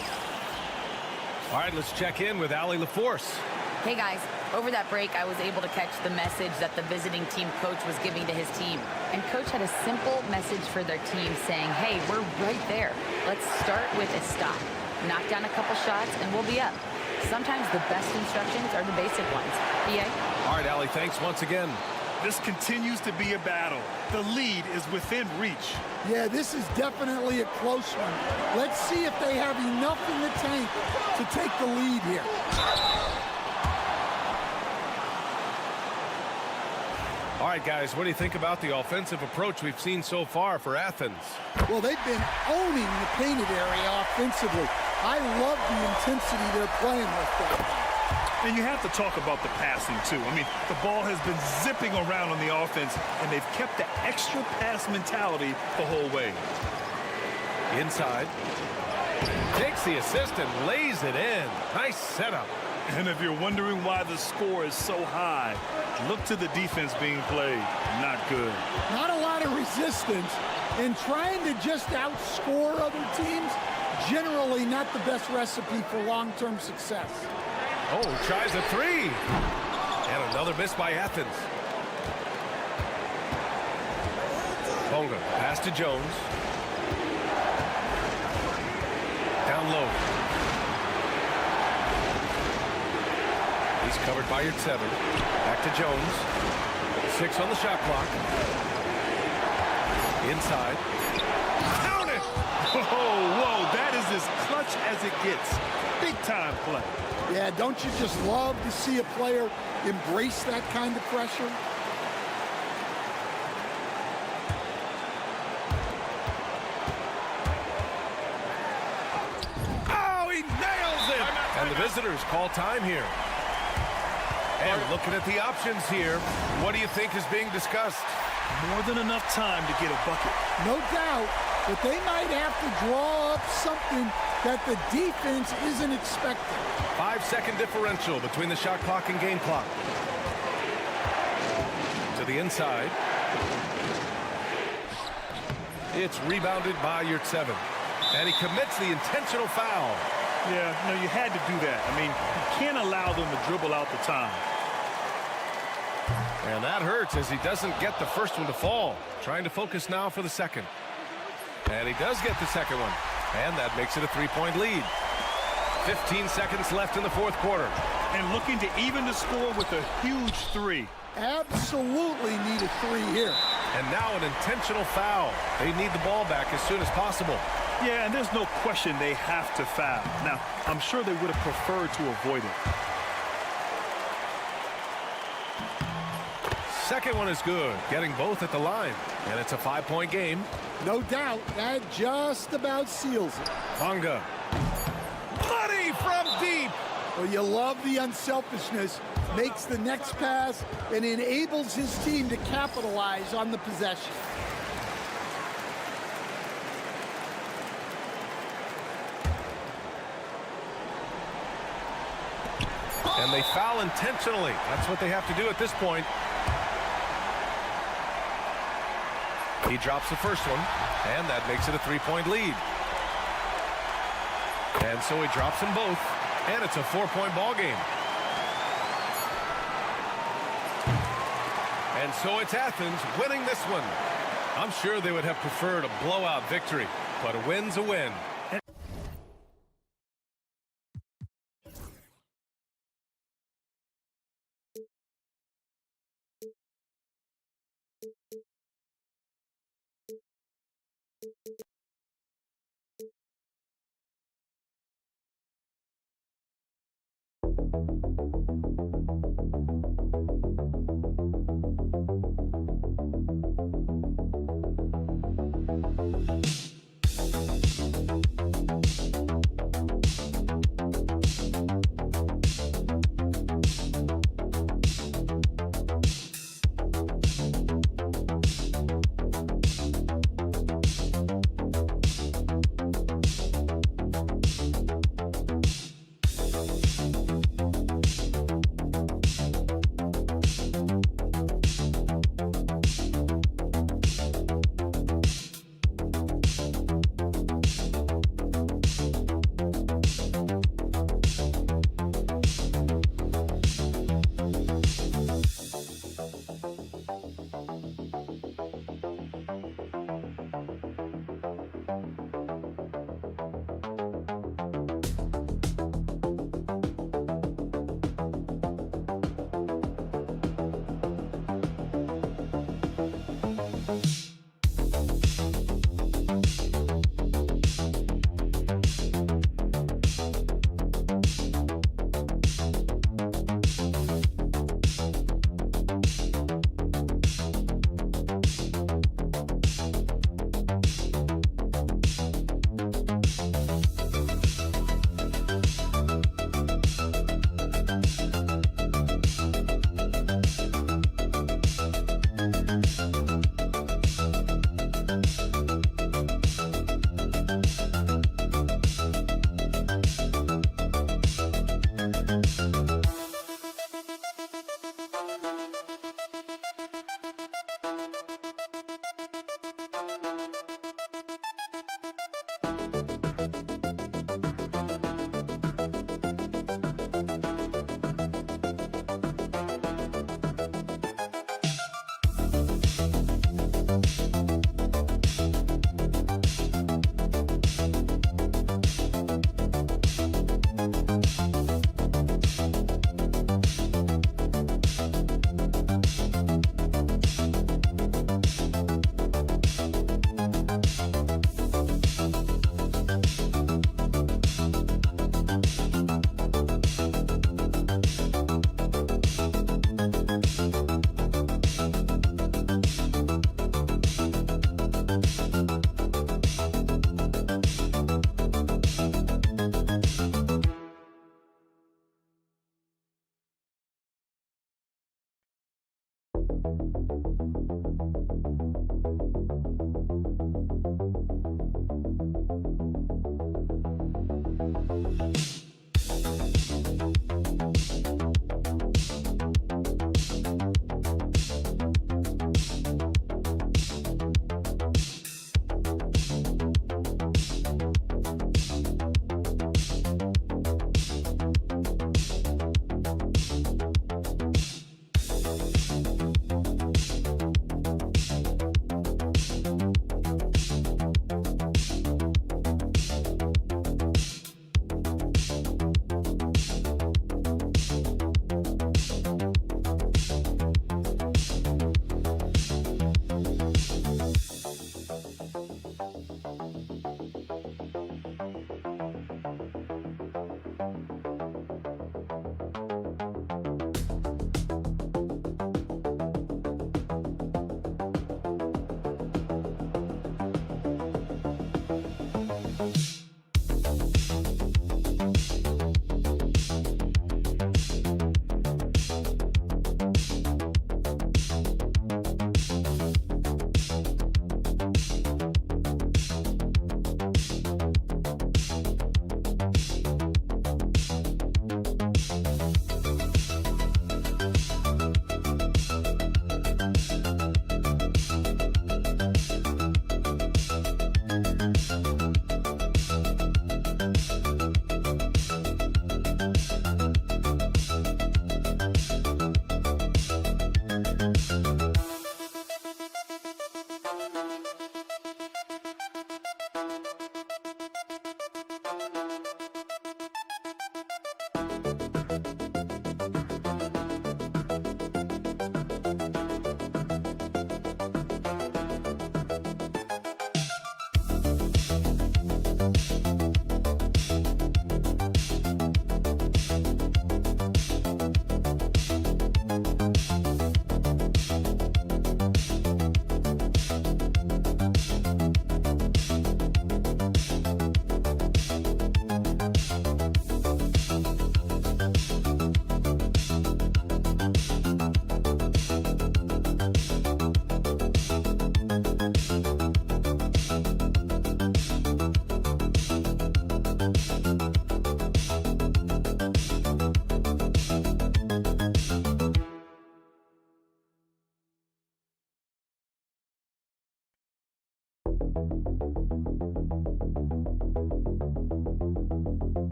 All right, let's check in with Allie LaForce. Hey guys, over that break I was able to catch the message that the visiting team coach was giving to his team. And coach had a simple message for their team saying, hey, we're right there. Let's start with a stop. Knock down a couple shots and we'll be up. Sometimes the best instructions are the basic ones. BA? All right, Allie, thanks once again. This continues to be a battle. The lead is within reach. Yeah, this is definitely a close one. Let's see if they have enough in the tank to take the lead here. All right, guys, what do you think about the offensive approach we've seen so far for Athens? Well, they've been owning the painted area offensively. I love the intensity they're playing with there. And you have to talk about the passing, too. I mean, the ball has been zipping around on the offense, and they've kept the extra pass mentality the whole way. Inside. Takes the assist and lays it in. Nice setup. And if you're wondering why the score is so high, look to the defense being played. Not good. Not a lot of resistance, and trying to just outscore other teams, generally not the best recipe for long-term success. Oh, tries a 3. And another miss by Athens. Bonga, pass to Jones. Down low. He's covered by Yurtseven. Back to Jones. 6 on the shot clock. Inside. Count it! Whoa, that is as clutch as it gets. Big time play. Yeah, don't you just love to see a player embrace that kind of pressure? Oh, he nails it! And the visitors call time here. And looking at the options here, what do you think is being discussed? More than enough time to get a bucket. No doubt, but they might have to draw up something that the defense isn't expecting. 5-second differential between the shot clock and game clock. To the inside. It's rebounded by Yurtseven. And he commits the intentional foul. Yeah, no, you had to do that. I mean, you can't allow them to dribble out the time. And that hurts as he doesn't get the first one to fall. Trying to focus now for the second. And he does get the second one. And that makes it a 3-point lead. 15 seconds left in the fourth quarter. And looking to even the score with a huge three. Absolutely need a three here. And now an intentional foul. They need the ball back as soon as possible. Yeah, and there's no question they have to foul. Now, I'm sure they would have preferred to avoid it. Second one is good, getting both at the line. And it's a 5-point game. No doubt, that just about seals it. Bonga. Money from deep. Well, you love the unselfishness. Makes the next pass and enables his team to capitalize on the possession. And they foul intentionally. That's what they have to do at this point. He drops the first one, and that makes it a 3-point lead. And so he drops them both, and it's a 4-point ball game. And so it's Athens winning this one. I'm sure they would have preferred a blowout victory, but a win's a win.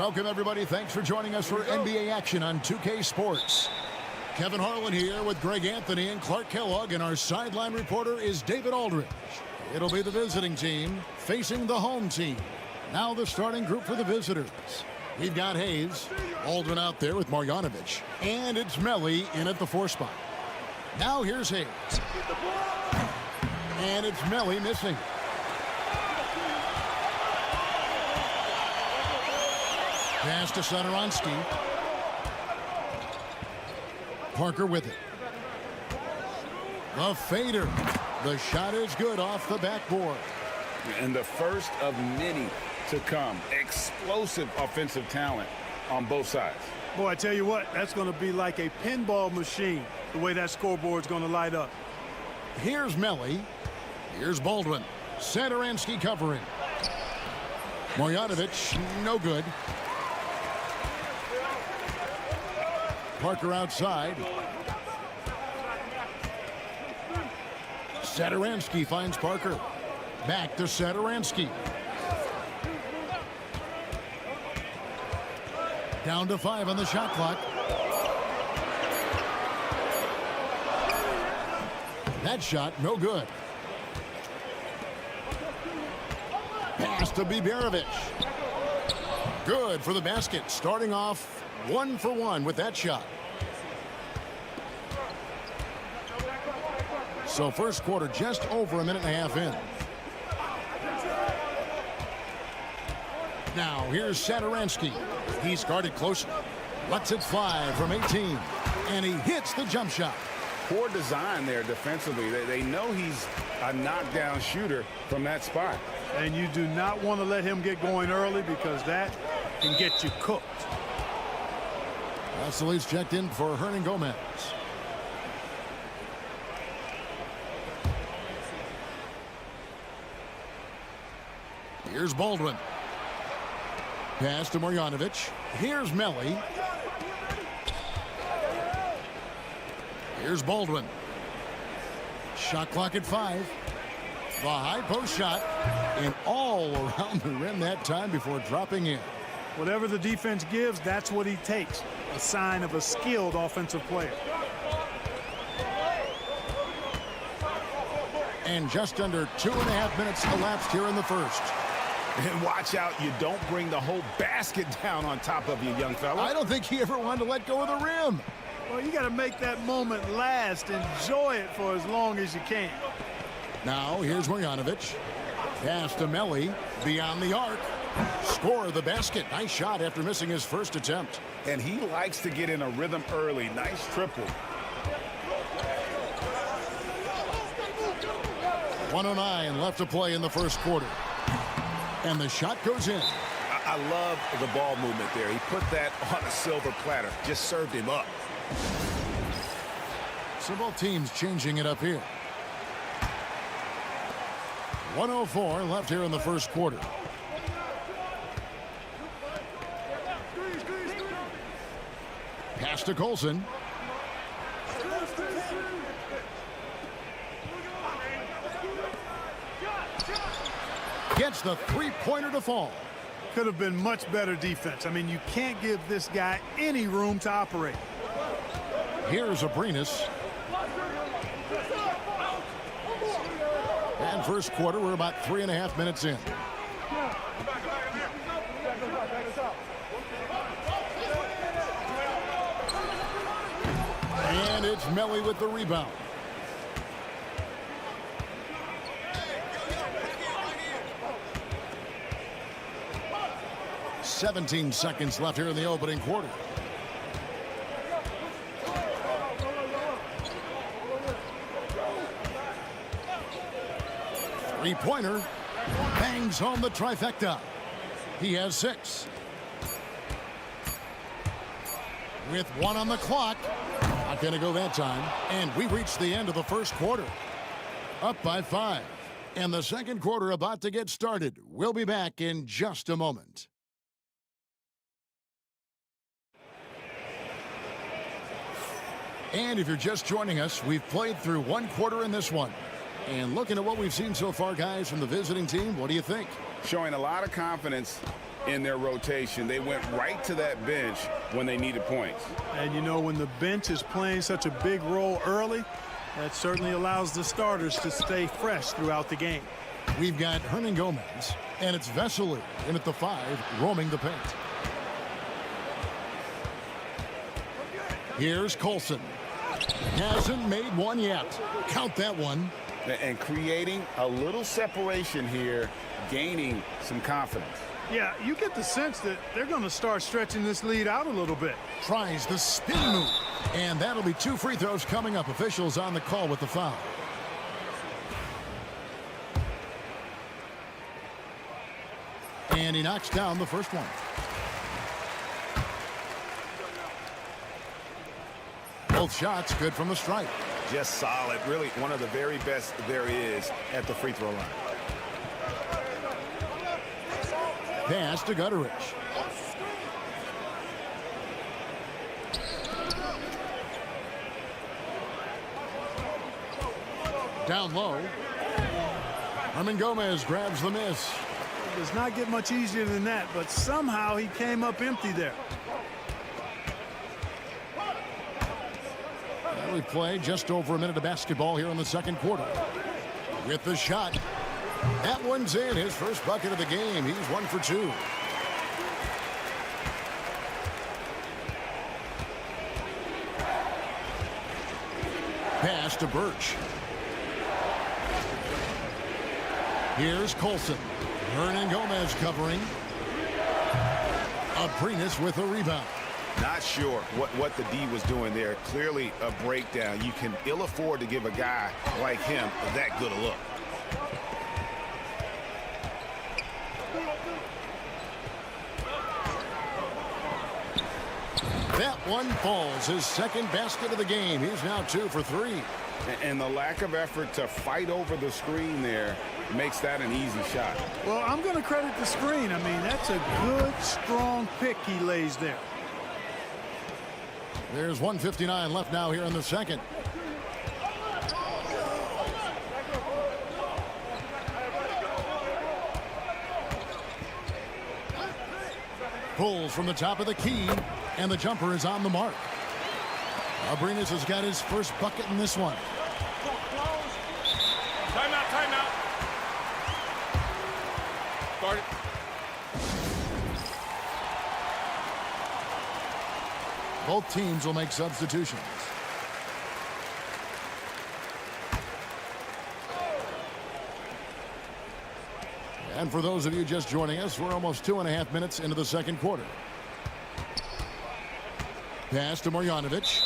Welcome, everybody. Thanks for joining us for NBA action on 2K Sports. Kevin Harlan here with Greg Anthony and Clark Kellogg, and our sideline reporter is David Aldridge. It'll be the visiting team facing the home team. Now the starting group for the visitors. We've got Hayes, Aldrin out there with Marjanovic, and it's Melli in at the 4 spot. Now here's Hayes. And it's Melli missing. Pass to Satoransky. Parker with it. The fader. The shot is good off the backboard. And the first of many to come. Explosive offensive talent on both sides. Boy, I tell you what, that's going to be like a pinball machine, the way that scoreboard's going to light up. Here's Melli. Here's Baldwin. Satoransky covering. Marjanovic, no good. Parker outside. Satoransky finds Parker. Back to Satoransky. Down to 5 on the shot clock. That shot, no good. Pass to Biberovic. Good for the basket. Starting off 1 for 1 with that shot. So first quarter just over a minute and a half in. Now here's Satoransky. He's guarded closely. Lets it fly from 18. And he hits the jump shot. Poor design there defensively. They know he's a knockdown shooter from that spot. And you do not want to let him get going early because that can get you cooked. Vassili's checked in for Hernan Gomez. Here's Baldwin. Pass to Marjanovic. Here's Melli. Here's Baldwin. Shot clock at 5. The high post shot and all around the rim that time before dropping in. Whatever the defense gives, that's what he takes. A sign of a skilled offensive player. And just under 2.5 minutes elapsed here in the first. And watch out, you don't bring the whole basket down on top of you, young fella. I don't think he ever wanted to let go of the rim. Well, you got to make that moment last. Enjoy it for as long as you can. Now here's Marjanovic. Pass to Melli. Beyond the arc. Score the basket. Nice shot after missing his first attempt. And he likes to get in a rhythm early. Nice triple. 1:09 left to play in the first quarter. And the shot goes in. I love the ball movement there. He put that on a silver platter. Just served him up. So both teams changing it up here. 1:04 left here in the first quarter. Pass to Colson. Gets the three-pointer to fall. Could have been much better defense. I mean, you can't give this guy any room to operate. Here's Abrinas. And first quarter, we're about 3.5 minutes in. And it's Melli with the rebound. "17 seconds left here in the opening quarter. Three-pointer. Bangs home the trifecta. He has 6. With 1 on the clock. Not going to go that time. And we reach the end of the first quarter. Up by 5. And the second quarter about to get started. We'll be back in just a moment. And if you're just joining us, we've played through 1 quarter in this one. And looking at what we've seen so far, guys, from the visiting team, what do you think? Showing a lot of confidence in their rotation. They went right to that bench when they needed points. And you know, when the bench is playing such a big role early, that certainly allows the starters to stay fresh throughout the game. We've got Hernan Gomez, and it's Vesely in at the 5, roaming the paint. Here's Colson. Hasn't made one yet. Count that one. And creating a little separation here, gaining some confidence. Yeah, you get the sense that they're going to start stretching this lead out a little bit. Tries the spin move. And that'll be 2 free throws coming up. Officials on the call with the foul. And he knocks down the first one. Both shots good from the stripe. Just solid. Really one of the very best there is at the free throw line. Pass to Gutterich. Down low. Hernan Gomez grabs the miss. It does not get much easier than that, but somehow he came up empty there. We play just over a minute of basketball here in the second quarter. With the shot. That one's in. His first bucket of the game. He's 1 for 2. Pass to Birch. Here's Colson. Hernan Gomez covering. Aprinas with a rebound. Not sure what the D was doing there. Clearly a breakdown. You can ill afford to give a guy like him that good a look. That one falls. His second basket of the game. He's now 2 for 3. And the lack of effort to fight over the screen there makes that an easy shot. Well, I'm going to credit the screen. I mean, that's a good, strong pick he lays there. There's 1:59 left now here in the second. Pulls from the top of the key, and the jumper is on the mark. Aprinas has got his first bucket in this one. Timeout, timeout. Start it. Both teams will make substitutions. And for those of you just joining us, we're almost 2.5 minutes into the second quarter. Pass to Marjanovic.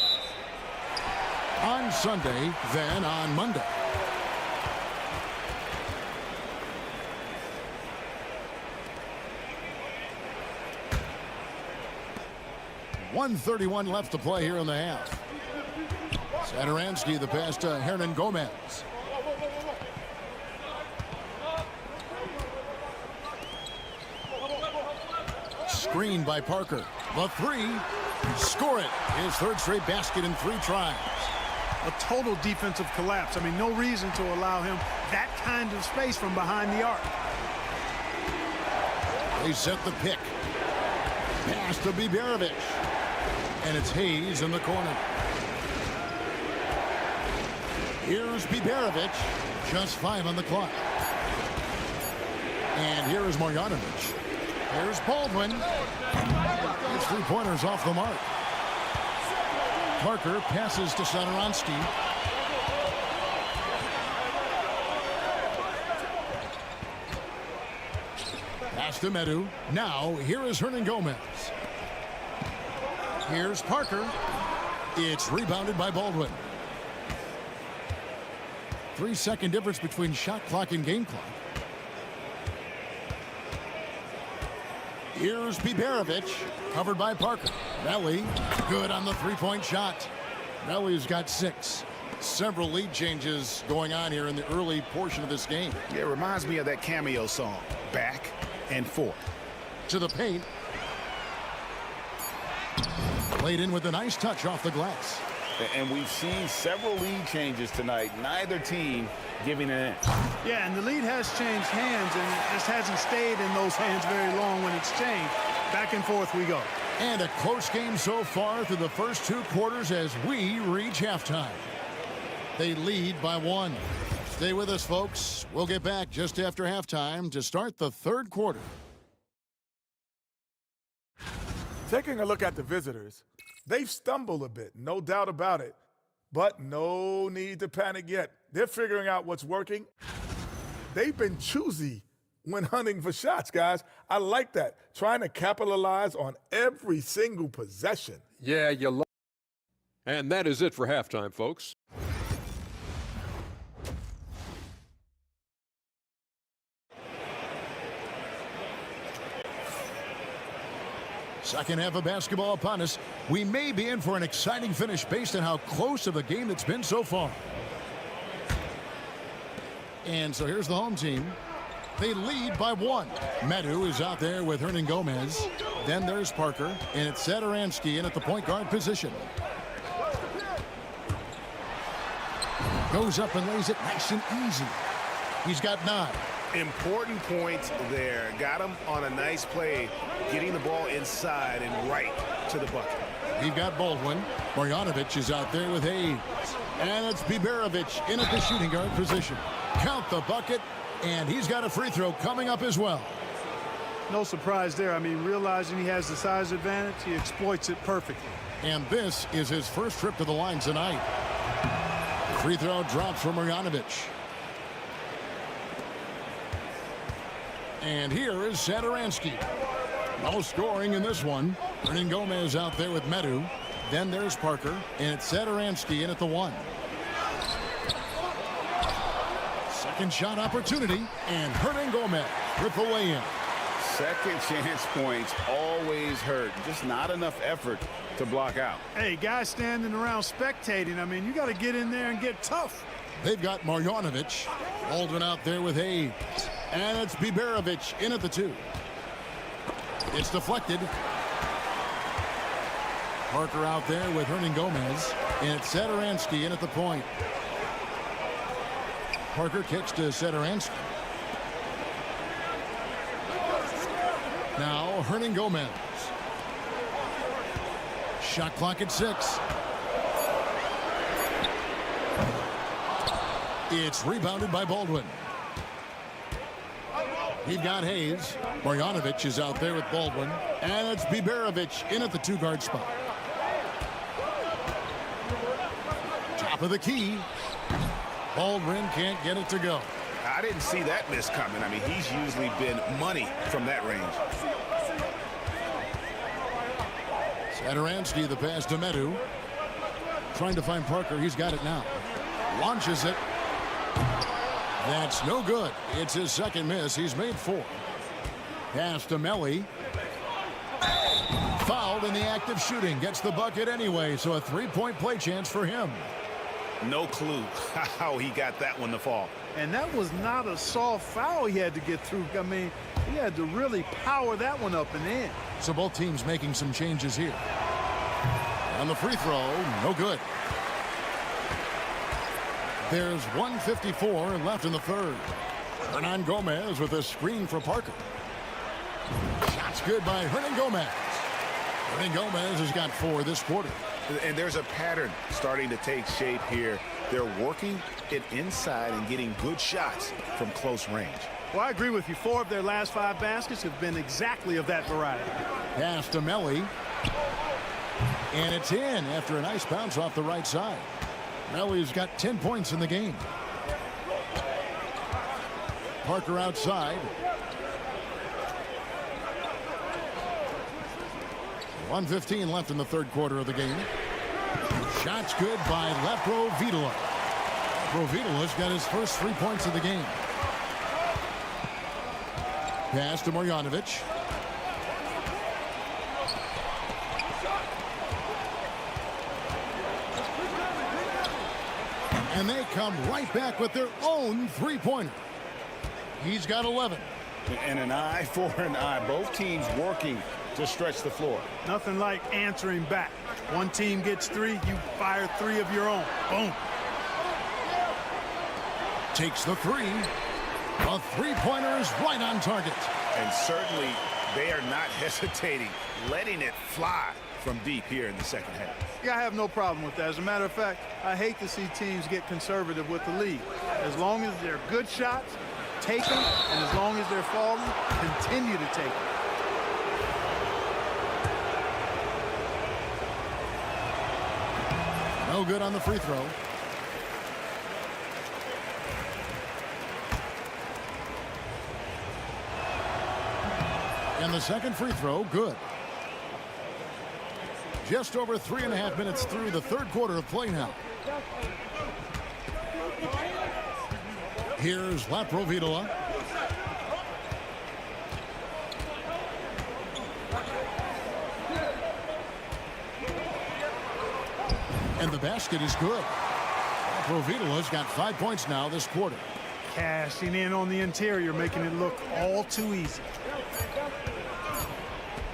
On Sunday, then on Monday. .131 left to play here in the half. Satoransky, the pass to Hernan Gomez. Screened by Parker. The 3. Score it. His third straight basket in 3 tries. A total defensive collapse. I mean, no reason to allow him that kind of space from behind the arc. They set the pick. Pass to Biberovic. And it's Hayes in the corner. Here's Biberovic. Just 5 on the clock. And here is Marjanovic. Here's Baldwin. His 3-pointers off the mark. Parker passes to Satoransky. Pass to Medu. Now, here is Hernan Gomez. Here's Parker. It's rebounded by Baldwin. 3-second difference between shot clock and game clock. Here's Biberovic, covered by Parker. Belly, good on the 3-point shot. Belly's got 6. Several lead changes going on here in the early portion of this game. Yeah, it reminds me of that Cameo song, Back and Forth. To the paint. Played in with a nice touch off the glass. And we've seen several lead changes tonight. Neither team giving an inch. Yeah, and the lead has changed hands, and it just hasn't stayed in those hands very long when it's changed. Back and forth we go. And a close game so far through the first 2 quarters as we reach halftime. They lead by 1. Stay with us, folks. We'll get back just after halftime to start the 3rd quarter. Taking a look at the visitors, they've stumbled a bit, no doubt about it. But no need to panic yet. They're figuring out what's working. They've been choosy when hunting for shots, guys. I like that. Trying to capitalize on every single possession. Yeah, you love. And that is it for halftime, folks. Second half of basketball upon us. We may be in for an exciting finish based on how close of a game it's been so far. And so here's the home team. They lead by 1. Medu is out there with Hernan Gomez. Then there's Parker, and it's Satoransky in at the point guard position. Goes up and lays it nice and easy. He's got 9. Important points there. Got him on a nice play, getting the ball inside and right to the bucket. We've got Baldwin. Marjanovic is out there with Hayes. And it's Biberovic in at the shooting guard position. Count the bucket, and he's got a free throw coming up as well. No surprise there. I mean, realizing he has the size advantage, he exploits it perfectly. And this is his first trip to the line tonight. Free throw drops for Marjanovic. And here is Satoransky. No scoring in this one. Hernan Gomez out there with Medu. Then there's Parker, and it's Satoransky in at the 1. Second shot opportunity, and Hernan Gomez with the lay-in. Second chance points always hurt. Just not enough effort to block out. Hey, guys standing around spectating, I mean, you got to get in there and get tough. They've got Marjanovic. Baldwin out there with Hayes. And it's Biberovic in at the 2. It's deflected. Parker out there with Hernan Gomez. And it's Satoransky in at the point. Parker kicks to Satoransky. Now Hernan Gomez. Shot clock at 6. It's rebounded by Baldwin. We've got Hayes. Marjanovic is out there with Baldwin. And it's Biberovic in at the 2-guard spot. Top of the key. Baldwin can't get it to go. I didn't see that miss coming. I mean, he's usually been money from that range. Satoransky, the pass to Medu. Trying to find Parker. He's got it now. Launches it. That's no good. It's his second miss. He's made 4. Pass to Melly. Fouled in the act of shooting. Gets the bucket anyway, so a 3-point play chance for him. No clue how he got that one to fall. And that was not a soft foul he had to get through. I mean, he had to really power that one up and in. So both teams making some changes here. On the free throw, no good. There's 1:54 left in the 3rd. Hernan Gomez with a screen for Parker. Shots good by Hernan Gomez. Hernan Gomez has got 4 this quarter. And there's a pattern starting to take shape here. They're working it inside and getting good shots from close range. Well, I agree with you. 4 of their last 5 baskets have been exactly of that variety. Pass to Melly. And it's in after a nice bounce off the right side. Melly's got 10 points in the game. Parker outside. 1:15 left in the 3rd quarter of the game. Shots good by Lepro-Vitola. Lepro-Vitola's got his first 3 points of the game. Pass to Marjanovic. And they come right back with their own 3-pointer. He's got 11. And an eye for an eye. Both teams working to stretch the floor. Nothing like answering back. One team gets 3, you fire 3 of your own. Boom. Takes the 3. A three-pointer is right on target. And certainly they are not hesitating, letting it fly from deep here in the second half. Yeah, I have no problem with that. As a matter of fact, I hate to see teams get conservative with the lead. As long as they're good shots, take them, and as long as they're falling, continue to take them. No good on the free throw. And the second free throw, good. Just over 3.5 minutes through the third quarter of play now. Here's Laprovitola. And the basket is good. Laprovitola's got 5 points now this quarter. Cashing in on the interior, making it look all too easy.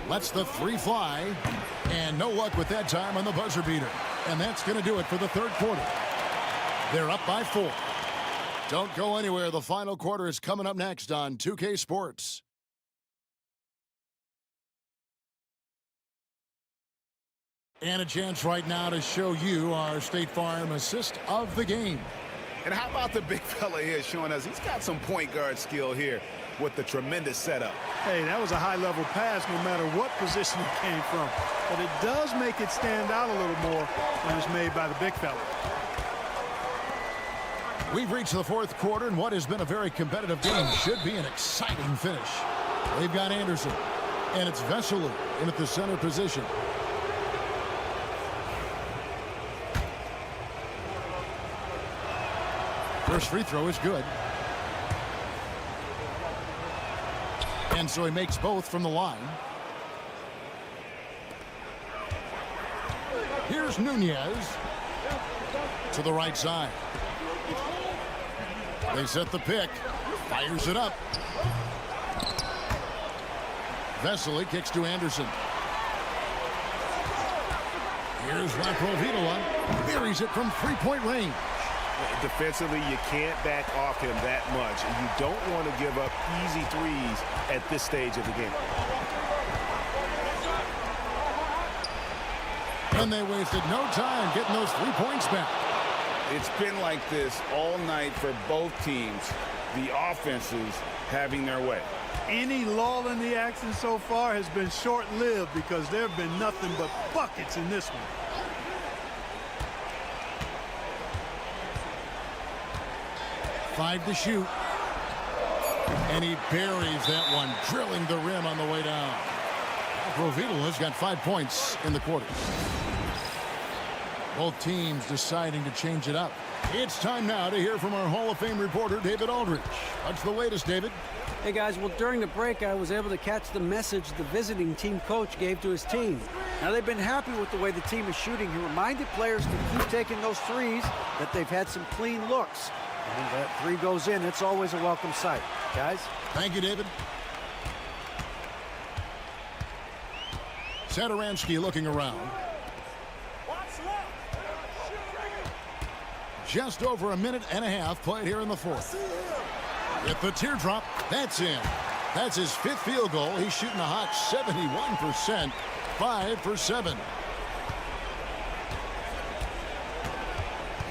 Lets the 3 fly. And no luck with that time on the buzzer beater. And that's going to do it for the third quarter. They're up by 4. Don't go anywhere. The final quarter is coming up next on 2K Sports. And a chance right now to show you our State Farm assist of the game. And how about the big fella here showing us he's got some point guard skill here with the tremendous setup. Hey, that was a high-level pass no matter what position it came from. But it does make it stand out a little more when it's made by the big fella. We've reached the fourth quarter, and what has been a very competitive game should be an exciting finish. They've got Anderson, and it's Vesely in at the center position. First free throw is good. And so he makes both from the line. Here's Nunez to the right side. They set the pick. Fires it up. Vesely kicks to Anderson. Here's Laprovitola. Buries it from three-point range. Defensively, you can't back off him that much. You don't want to give up easy threes at this stage of the game. And they wasted no time getting those 3 points back. It's been like this all night for both teams. The offenses having their way. Any lull in the action so far has been short-lived because there have been nothing but buckets in this one. 5 to shoot. And he buries that one, drilling the rim on the way down. Laprovitola's got 5 points in the quarter. Both teams deciding to change it up. It's time now to hear from our Hall of Fame reporter, David Aldridge. What's the latest, David? Hey, guys, well, during the break, I was able to catch the message the visiting team coach gave to his team. Now, they've been happy with the way the team is shooting. He reminded players to keep taking those threes, that they've had some clean looks. And that 3 goes in, it's always a welcome sight. Guys? Thank you, David. Satoransky looking around. Just over a minute and a half played here in the fourth. With the teardrop, that's in. That's his 5th field goal. He's shooting a hot 71%, 5 for 7.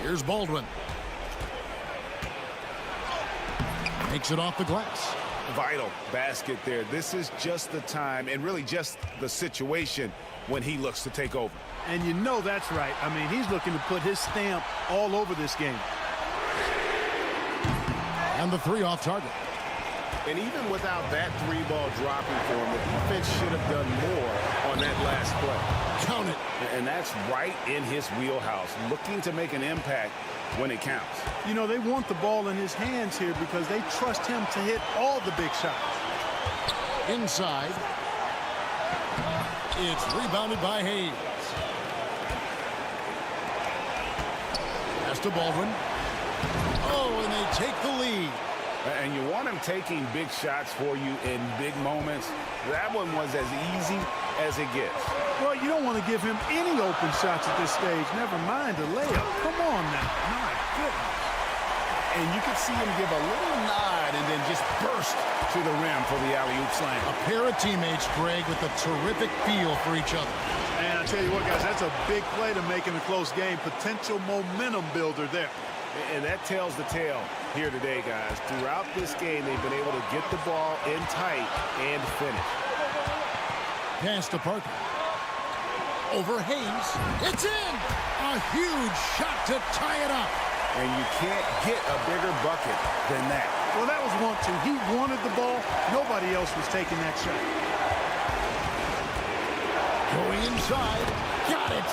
Here's Baldwin. Makes it off the glass. Vital basket there. This is just the time and really just the situation when he looks to take over. And you know that's right. I mean, he's looking to put his stamp all over this game. And the 3 off target. And even without that 3-ball dropping for him, the defense should have done more on that last play. Count it. And that's right in his wheelhouse, looking to make an impact when it counts. You know, they want the ball in his hands here because they trust him to hit all the big shots. Inside. It's rebounded by Hayes. Pass to Baldwin. Oh, and they take the lead. And you want him taking big shots for you in big moments. That one was as easy as it gets. Well, you don't want to give him any open shots at this stage. Never mind a layup. Come on now. My goodness. And you could see him give a little nod and then just burst to the rim for the alley-oop slam. A pair of teammates, Greg, with a terrific feel for each other. And I tell you what, guys, that's a big play to make in a close game. Potential momentum builder there. And that tells the tale here today, guys. Throughout this game, they've been able to get the ball in tight and finish. Pass to Parker. Over Hayes. It's in! A huge shot to tie it up. And you can't get a bigger bucket than that. Well, that was want to. He wanted the ball. Nobody else was taking that shot. Going inside. Got it!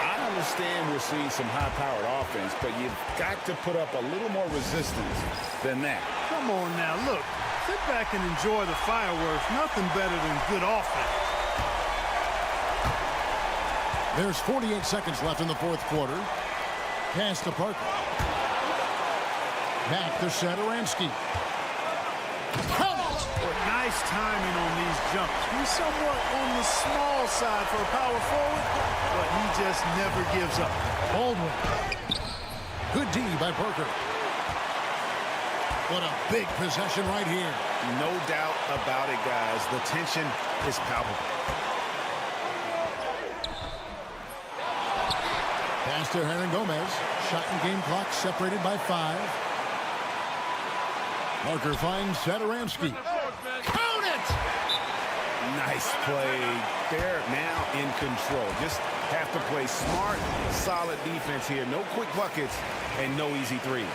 I understand we're seeing some high-powered offense, but you've got to put up a little more resistance than that. Come on now, look. Sit back and enjoy the fireworks. Nothing better than good offense. There's 48 seconds left in the fourth quarter. Pass to Parker. Back to Satoransky. Count it! Nice timing on these jumps. He's somewhat on the small side for a power forward, but he just never gives up. Baldwin. Good D by Parker. What a big possession right here. No doubt about it, guys. The tension is palpable. Pass to Hernan Gomez. Shot and game clock separated by 5. Parker finds Satoransky. Count it! Nice play. They're now in control. Just have to play smart, solid defense here. No quick buckets and no easy threes.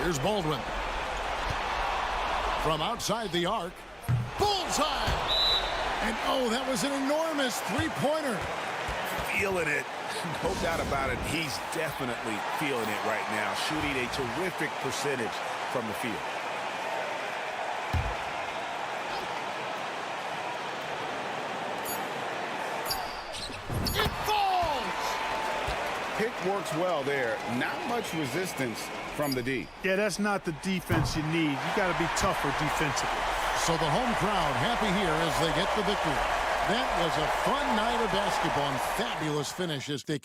Here's Baldwin. From outside the arc. Bullseye! And oh, that was an enormous three-pointer. Feeling it. No doubt about it. He's definitely feeling it right now. Shooting a terrific percentage from the field. It falls! Pick works well there. Not much resistance from the D. Yeah, that's not the defense you need. You got to be tougher defensively. So the home crowd happy here as they get the victory. That was a fun night of basketball and fabulous finish as they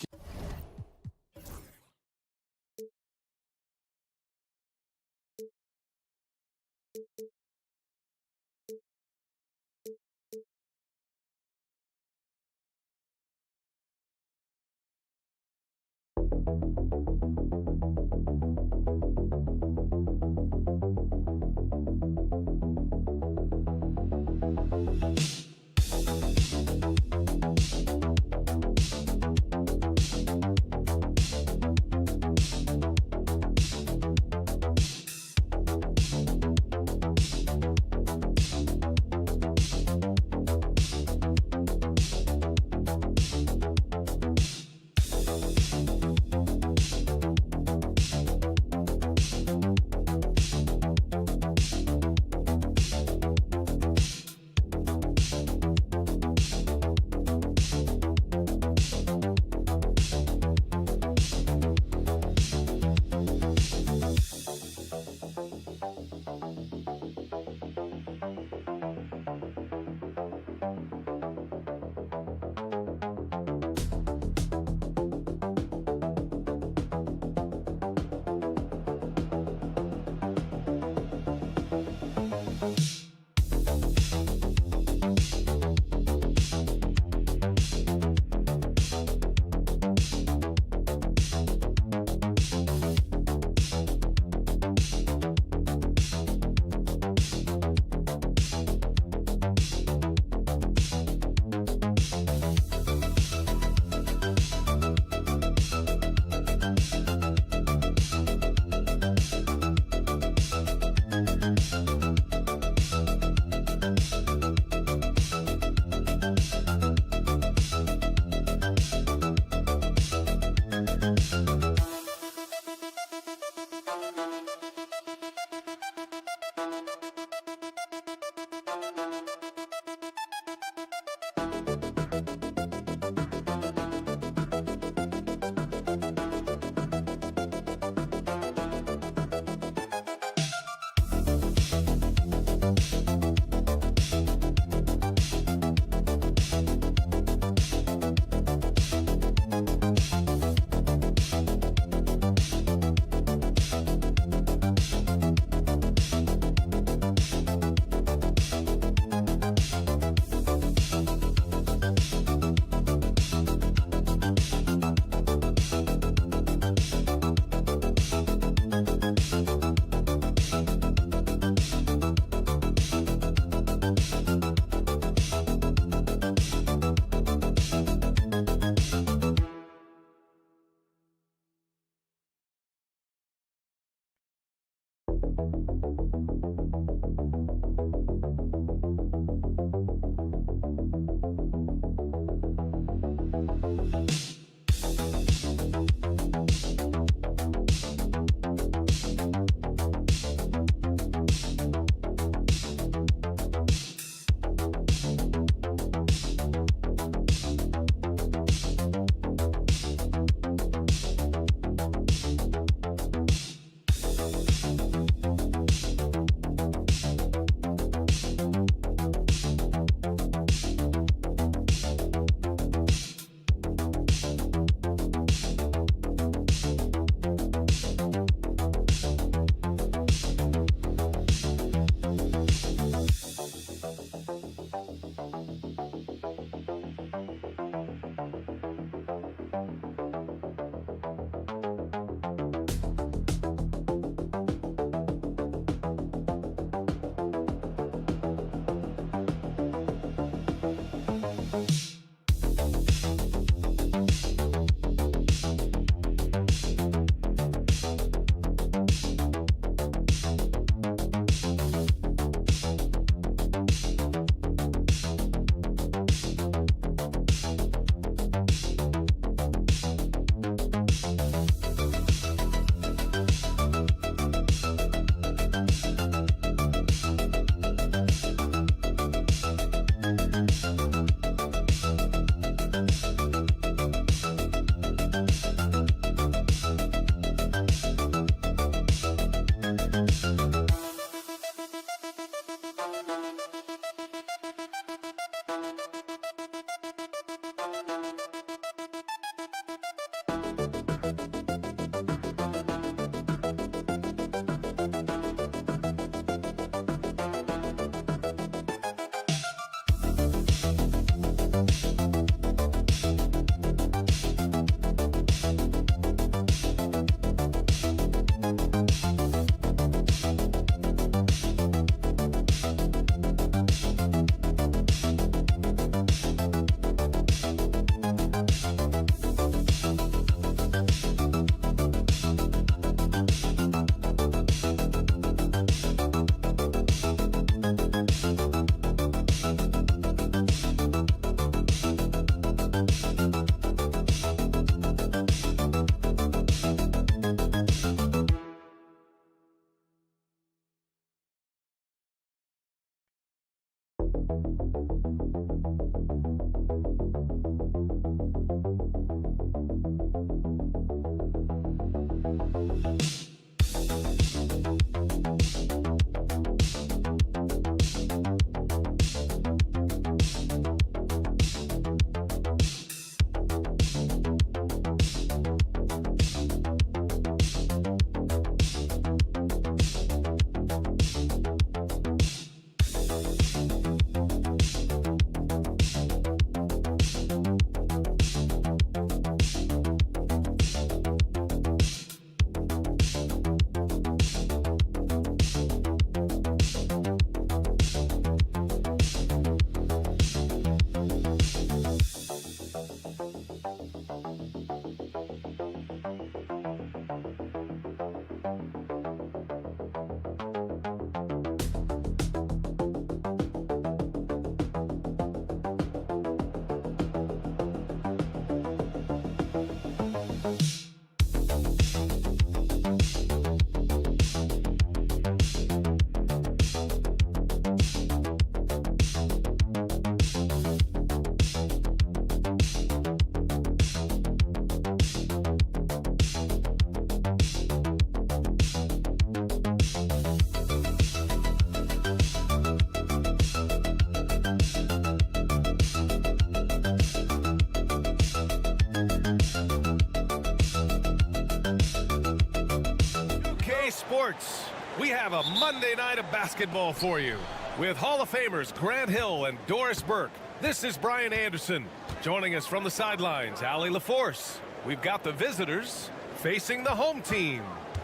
Sports. We have a Monday night of basketball for you with Hall of Famers Grant Hill and Doris Burke. This is Brian Anderson. Joining us from the sidelines, Allie LaForce. We've got the visitors facing the home team.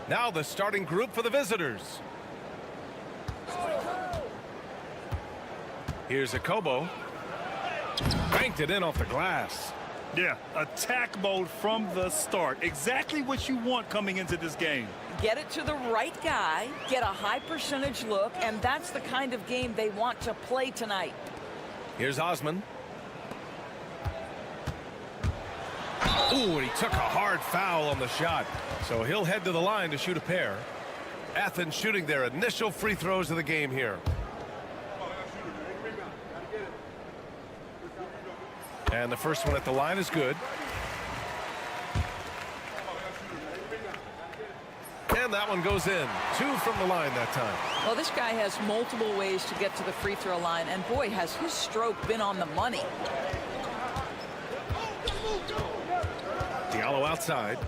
Now the starting group for the visitors. Here's Akobo. Banked it in off the glass. Yeah, attack mode from the start. Exactly what you want coming into this game. Get it to the right guy, get a high percentage look, and that's the kind of game they want to play tonight. Here's Osman. Ooh, and he took a hard foul on the shot. So he'll head to the line to shoot a pair. Athens shooting their initial free throws of the game here. And the first one at the line is good. And that one goes in. 2 from the line that time. Well, this guy has multiple ways to get to the free throw line, and boy, has his stroke been on the money. Diallo outside.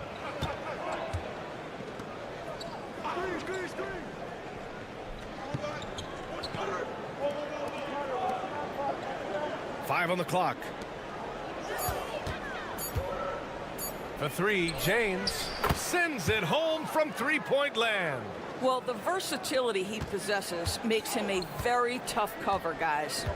Five on the clock. For 3, James sends it home from three-point land. Well, the versatility he possesses makes him a very tough cover, guys.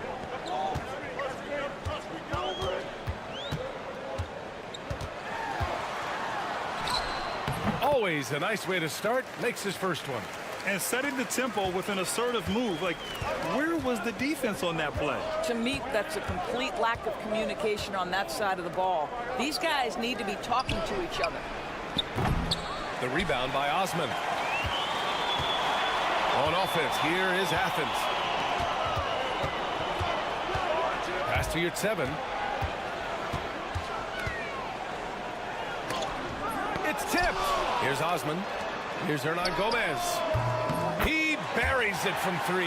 Always a nice way to start. Makes his first one. And setting the tempo with an assertive move. Like, where was the defense on that play? To me, that's a complete lack of communication on that side of the ball. These guys need to be talking to each other. The rebound by Osman. On offense, here is Athens. Pass to Yurtseven. It's tipped. Here's Osman. Here's Hernan Gomez. He buries it from 3.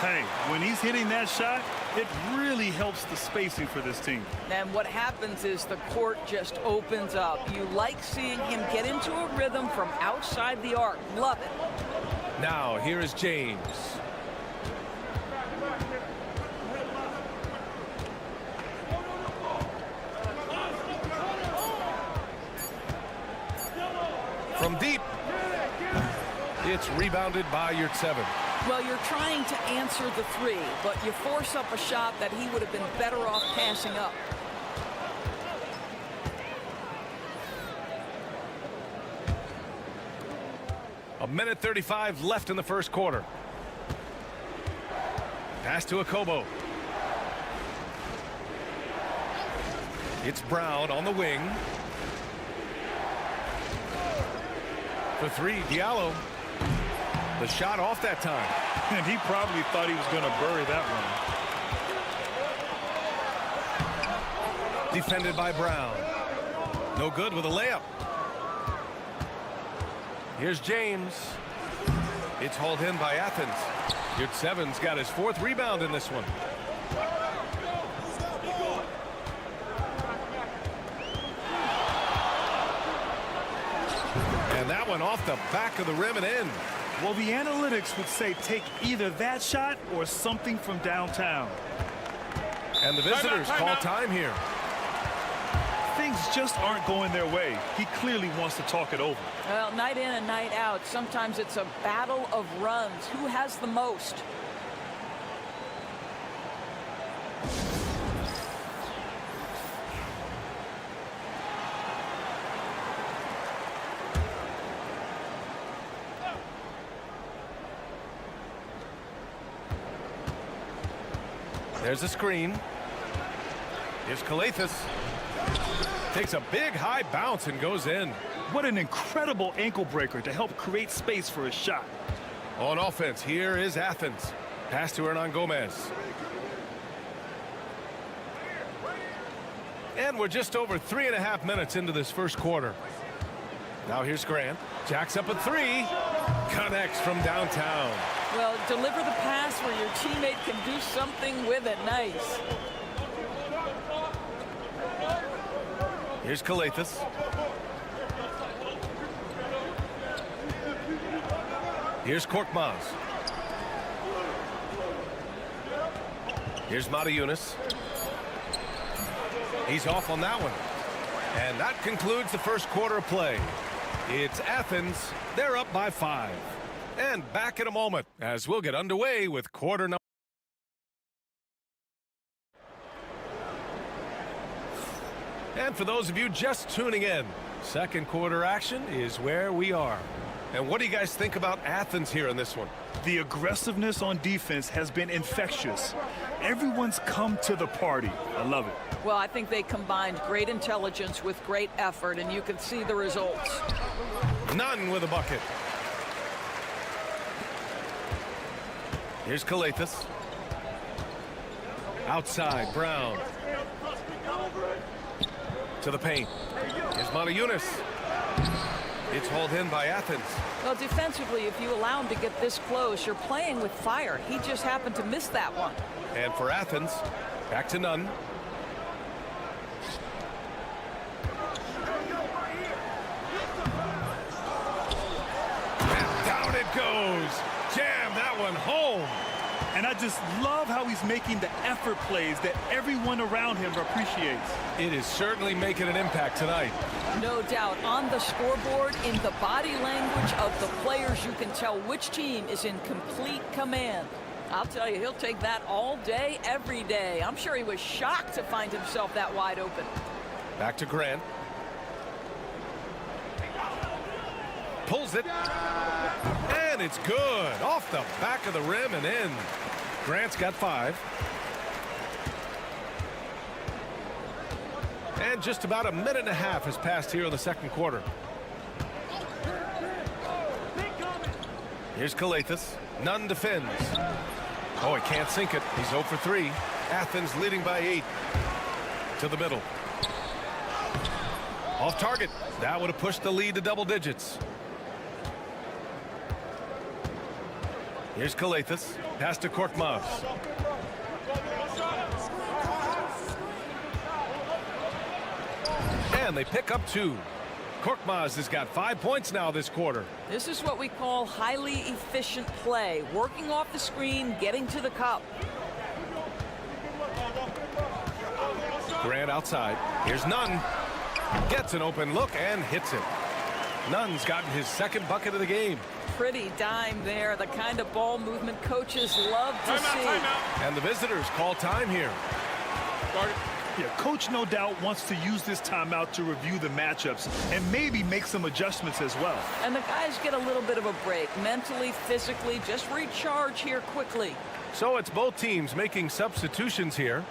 Hey, when he's hitting that shot, it really helps the spacing for this team. And what happens is the court just opens up. You like seeing him get into a rhythm from outside the arc. Love it. Now, here is James. From deep. It's rebounded by Yurtseven. Well, you're trying to answer the 3, but you force up a shot that he would have been better off passing up. A minute 35 left in the first quarter. Pass to Akobo. It's Brown on the wing. For 3, Diallo. The shot off that time. And he probably thought he was going to bury that one. Defended by Brown. No good with a layup. Here's James. It's hauled in by Athens. Yurtseven's got his 4th rebound in this one. And that one off the back of the rim and in. Well, the analytics would say take either that shot or something from downtown. And the visitors call time here. Things just aren't going their way. He clearly wants to talk it over. Well, night in and night out, sometimes it's a battle of runs. Who has the most? There's a screen. Here's Kalathis. Takes a big high bounce and goes in. What an incredible ankle breaker to help create space for a shot. On offense, here is Athens. Pass to Hernan Gomez. And we're just over 3.5 minutes into this first quarter. Now here's Grant. Jacks up a 3. Connects from downtown. Well, deliver the pass where your teammate can do something with it. Nice. Here's Kalathis. Here's Korkmaz. Here's Mata-Yunus. He's off on that one. And that concludes the first quarter of play. It's Athens. They're up by 5. And back in a moment as we'll get underway with quarter number. And for those of you just tuning in, second quarter action is where we are. And what do you guys think about Athens here in this one? The aggressiveness on defense has been infectious. Everyone's come to the party. I love it. Well, I think they combined great intelligence with great effort, and you can see the results. None with a bucket. Here's Kalathis. Outside, Brown. To the paint. Here's Montayunas. It's hauled in by Athens. Well, defensively, if you allow him to get this close, you're playing with fire. He just happened to miss that one. And for Athens, back to Nunn. And down it goes. Jam that one home. And I just love how he's making the effort plays that everyone around him appreciates. It is certainly making an impact tonight. No doubt. On the scoreboard, in the body language of the players, you can tell which team is in complete command. I'll tell you, he'll take that all day, every day. I'm sure he was shocked to find himself that wide open. Back to Grant. Pulls it. And it's good. Off the back of the rim and in. Grant's got 5. And just about a minute and a half has passed here in the second quarter. Here's Kalathis. Nunn defends. Oh, he can't sink it. He's 0 for 3. Athens leading by 8. To the middle. Off target. That would have pushed the lead to double digits. Here's Kalathis. Pass to Korkmaz. And they pick up 2. Korkmaz has got 5 points now this quarter. This is what we call highly efficient play. Working off the screen, getting to the cup. Grant outside. Here's Nunn. Gets an open look and hits it. Nunn's gotten his second bucket of the game. Pretty dime there. The kind of ball movement coaches love to see. And the visitors call time here. Yeah, coach no doubt wants to use this timeout to review the matchups and maybe make some adjustments as well. And the guys get a little bit of a break, mentally, physically, just recharge here quickly. So it's both teams making substitutions here.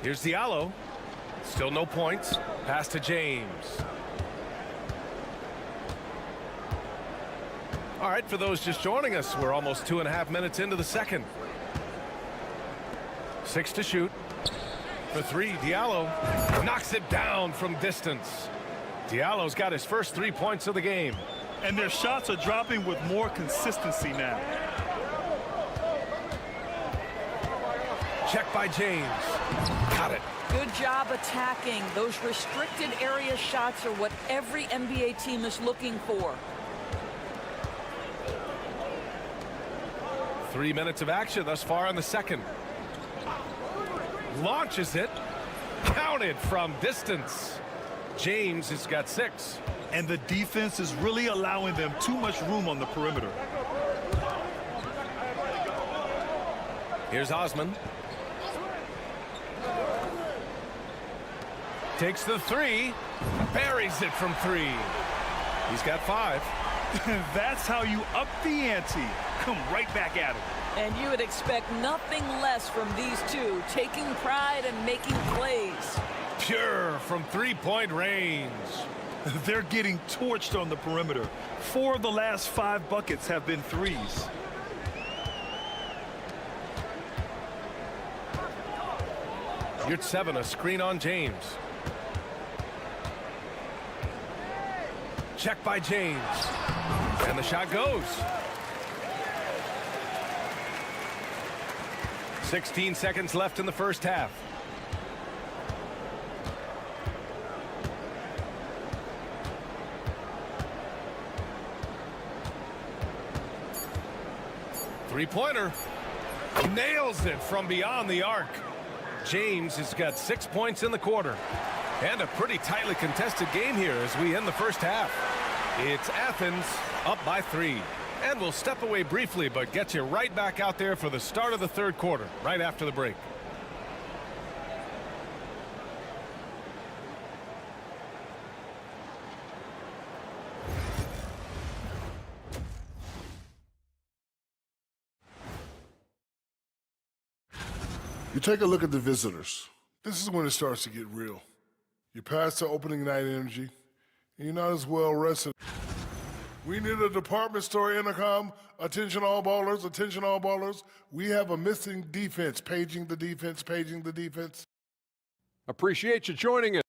Here's Diallo. Still no points. Pass to James. All right, for those just joining us, we're almost 2.5 minutes into the second. 6 to shoot. For 3, Diallo knocks it down from distance. Diallo's got his first 3 points of the game. And their shots are dropping with more consistency now. Check by James. Got it. Good job attacking. Those restricted area shots are what every NBA team is looking for. 3 minutes of action thus far in the second. Launches it. Counted from distance. James has got 6. And the defense is really allowing them too much room on the perimeter. Here's Osman. Takes the 3. Buries it from 3. He's got 5. That's how you up the ante. Come right back at it. And you would expect nothing less from these two, taking pride and making plays. Pure from 3-point range. They're getting torched on the perimeter. 4 of the last 5 buckets have been threes. You're 7, a screen on James. Check by James. And the shot goes. 16 seconds left in the first half. Three-pointer. Nails it from beyond the arc. James has got 6 points in the quarter. And a pretty tightly contested game here as we end the first half. It's Athens up by 3. And we'll step away briefly, but get you right back out there for the start of the third quarter, right after the break. You take a look at the visitors. This is when it starts to get real. You're past the opening night energy, and you're not as well rested. We need a department store intercom. Attention all ballers, attention all ballers. We have a missing defense. Paging the defense, paging the defense. Appreciate you joining us.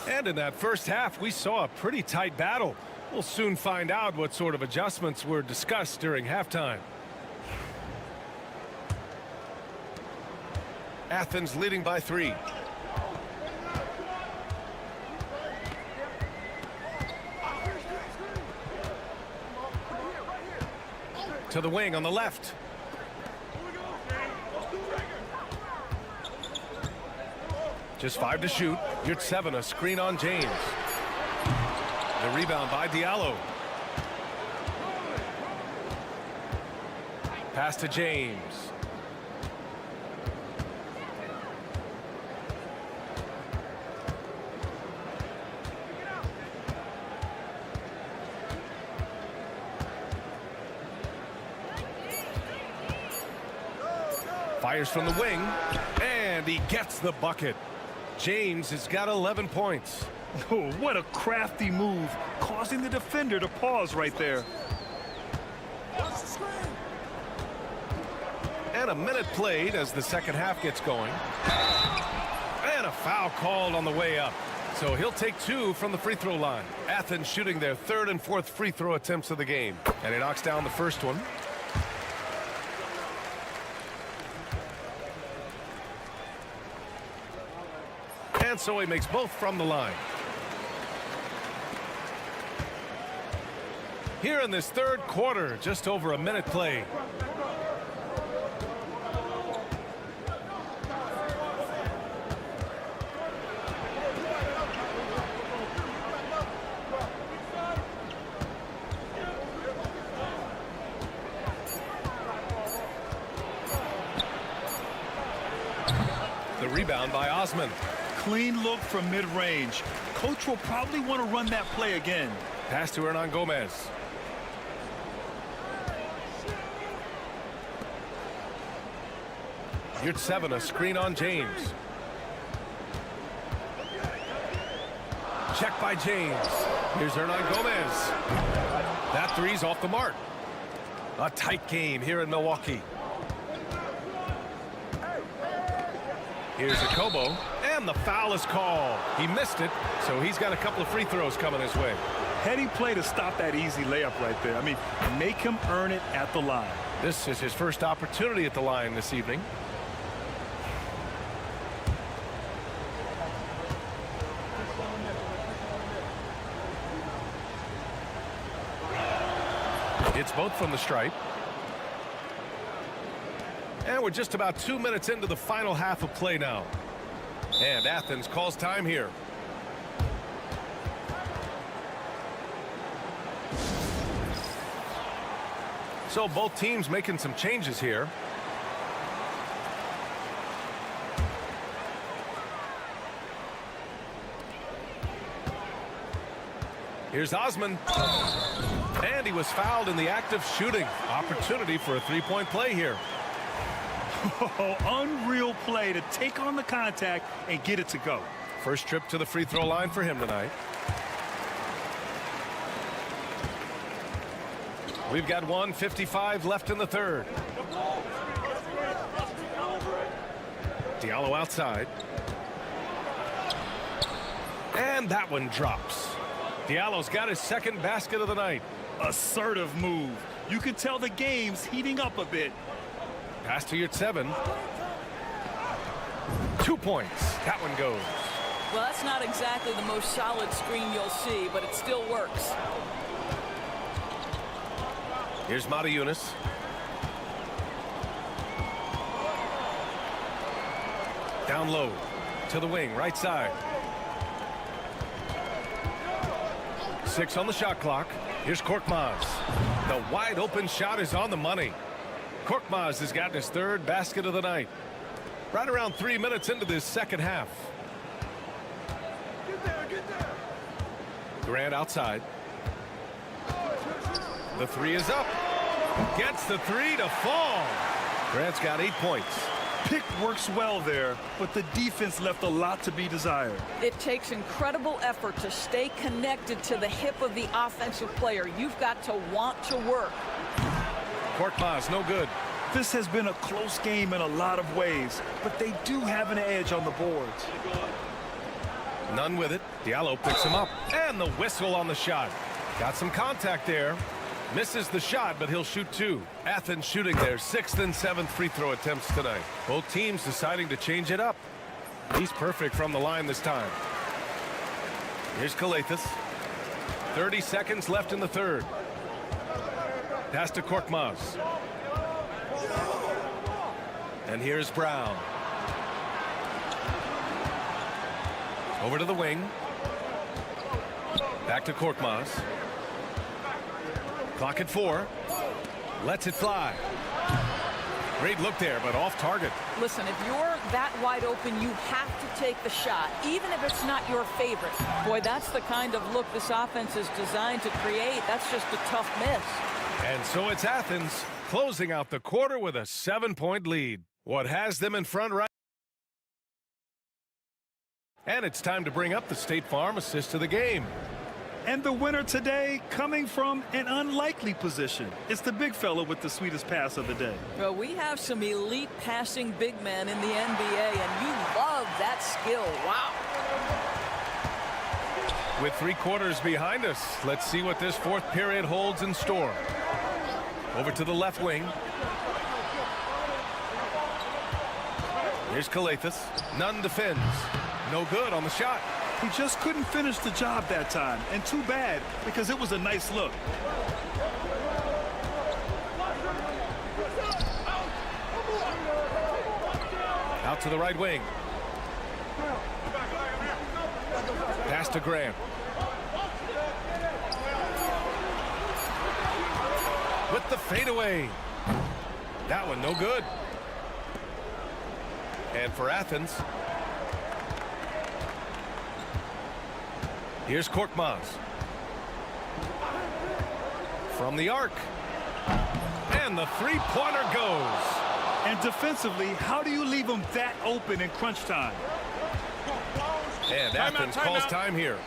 And in that first half, we saw a pretty tight battle. We'll soon find out what sort of adjustments were discussed during halftime. Athens leading by 3. To the wing on the left. Just 5 to shoot. You're 7, a screen on James. The rebound by Diallo. Pass to James. Fires from the wing, and he gets the bucket. James has got 11 points. Oh, what a crafty move, causing the defender to pause right there. And a minute played as the second half gets going. And a foul called on the way up. So he'll take 2 from the free throw line. Athens shooting their 3rd and 4th free throw attempts of the game. And he knocks down the first one. And so he makes both from the line. Here in this third quarter, just over a minute played. The rebound by Osman. Clean look from mid-range. Coach will probably want to run that play again. Pass to Hernan Gomez. You're 7, a screen on James. Check by James. Here's Hernan Gomez. That three's off the mark. A tight game here in Milwaukee. Here's Akobo, and the foul is called. He missed it, so he's got a couple of free throws coming his way. Heady play to stop that easy layup right there. I mean, make him earn it at the line. This is his first opportunity at the line this evening. It's both from the stripe. And we're just about 2 minutes into the final half of play now. And Athens calls time here. So both teams making some changes here. Here's Osman. And he was fouled in the act of shooting. Opportunity for a three-point play here. Oh, unreal play to take on the contact and get it to go. First trip to the free throw line for him tonight. We've got 1:55 left in the third. Diallo outside. And that one drops. Diallo's got his second basket of the night. Assertive move. You can tell the game's heating up a bit. Pass to your 7. 2 points. That one goes. Well, that's not exactly the most solid screen you'll see, but it still works. Here's Matajunas. Down low to the wing, right side. 6 on the shot clock. Here's Korkmaz. The wide open shot is on the money. Korkmaz has gotten his 3rd basket of the night. Right around 3 minutes into this second half. Grant outside. The 3 is up. Gets the 3 to fall. Grant's got 8 points. Pick works well there, but the defense left a lot to be desired. It takes incredible effort to stay connected to the hip of the offensive player. You've got to want to work. Korkmaz, no good. This has been a close game in a lot of ways, but they do have an edge on the boards. None with it. Diallo picks him up. And the whistle on the shot. Got some contact there. Misses the shot, but he'll shoot 2. Athens shooting their 6th and 7th free throw attempts tonight. Both teams deciding to change it up. He's perfect from the line this time. Here's Kalathis. 30 seconds left in the 3rd. Pass to Korkmaz. And here's Brown. Over to the wing. Back to Korkmaz. Clock at 4. Lets it fly. Great look there, but off target. Listen, if you're that wide open, you have to take the shot, even if it's not your favorite. Boy, that's the kind of look this offense is designed to create. That's just a tough miss. And so it's Athens closing out the quarter with a 7-point lead. What has them in front right? And it's time to bring up the State Farm assist of the game. And the winner today coming from an unlikely position. It's the big fella with the sweetest pass of the day. Well, we have some elite passing big men in the NBA, and you love that skill. Wow. With 3 quarters behind us, let's see what this 4th period holds in store. Over to the left wing. Here's Kalathis. Nunn defends. No good on the shot. He just couldn't finish the job that time, and too bad, because it was a nice look. Out to the right wing. Pass to Grant. With the fadeaway. That one no good. And for Athens, here's Korkmaz. From the arc. And the 3-pointer goes. And defensively, how do you leave them that open in crunch time? And Athens calls time here.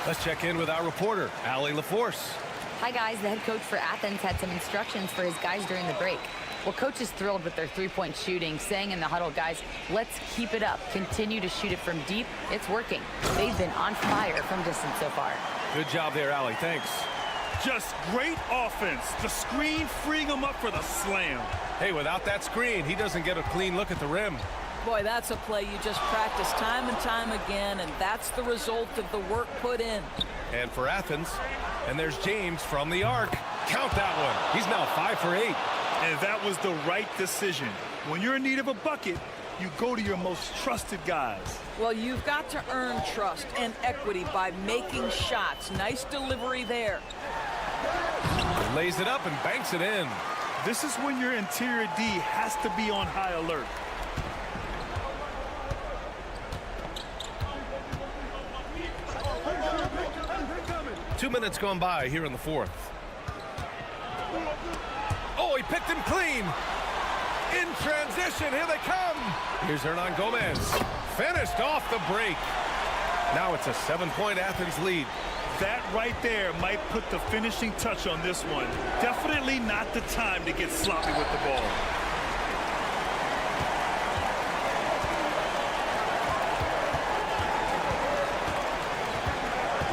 Let's check in with our reporter, Allie LaForce. Hi, guys. The head coach for Athens had some instructions for his guys during the break. Well, coach is thrilled with their 3-point shooting, saying in the huddle, guys, let's keep it up. Continue to shoot it from deep. It's working. They've been on fire from distance so far. Good job there, Allie. Thanks. Just great offense. The screen freeing him up for the slam. Hey, without that screen, he doesn't get a clean look at the rim. Boy, that's a play you just practice time and time again, and that's the result of the work put in. And for Athens, and there's James from the arc. Count that one. He's now 5 for 8. And that was the right decision. When you're in need of a bucket, you go to your most trusted guys. Well, you've got to earn trust and equity by making shots. Nice delivery there. He lays it up and banks it in. This is when your interior D has to be on high alert. Two minutes gone by here in the 4th. Oh, he picked him clean. In transition, here they come. Here's Hernan Gomez. Finished off the break. Now it's a 7-point Athens lead. That right there might put the finishing touch on this one. Definitely not the time to get sloppy with the ball.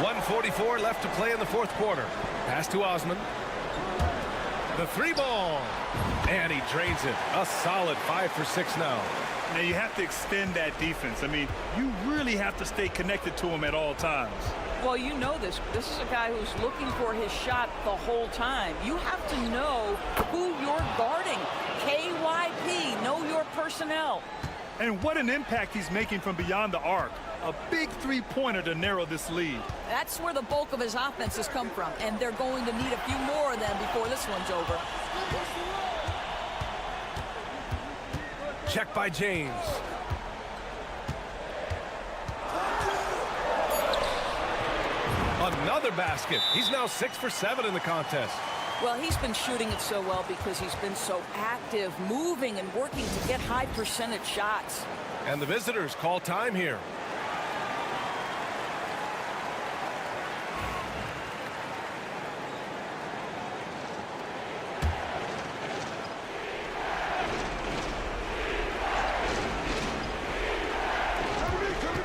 .144 left to play in the 4th quarter. Pass to Osman. The 3-ball. And he drains it. A solid 5 for 6 now. Now you have to extend that defense. I mean, you really have to stay connected to him at all times. Well, you know this. This is a guy who's looking for his shot the whole time. You have to know who you're guarding. KYP, know your personnel. And what an impact he's making from beyond the arc. A big three-pointer to narrow this lead. That's where the bulk of his offense has come from, and they're going to need a few more of them before this one's over. Check by James. Another basket. He's now 6 for 7 in the contest. Well, he's been shooting it so well because he's been so active, moving and working to get high percentage shots. And the visitors call time here.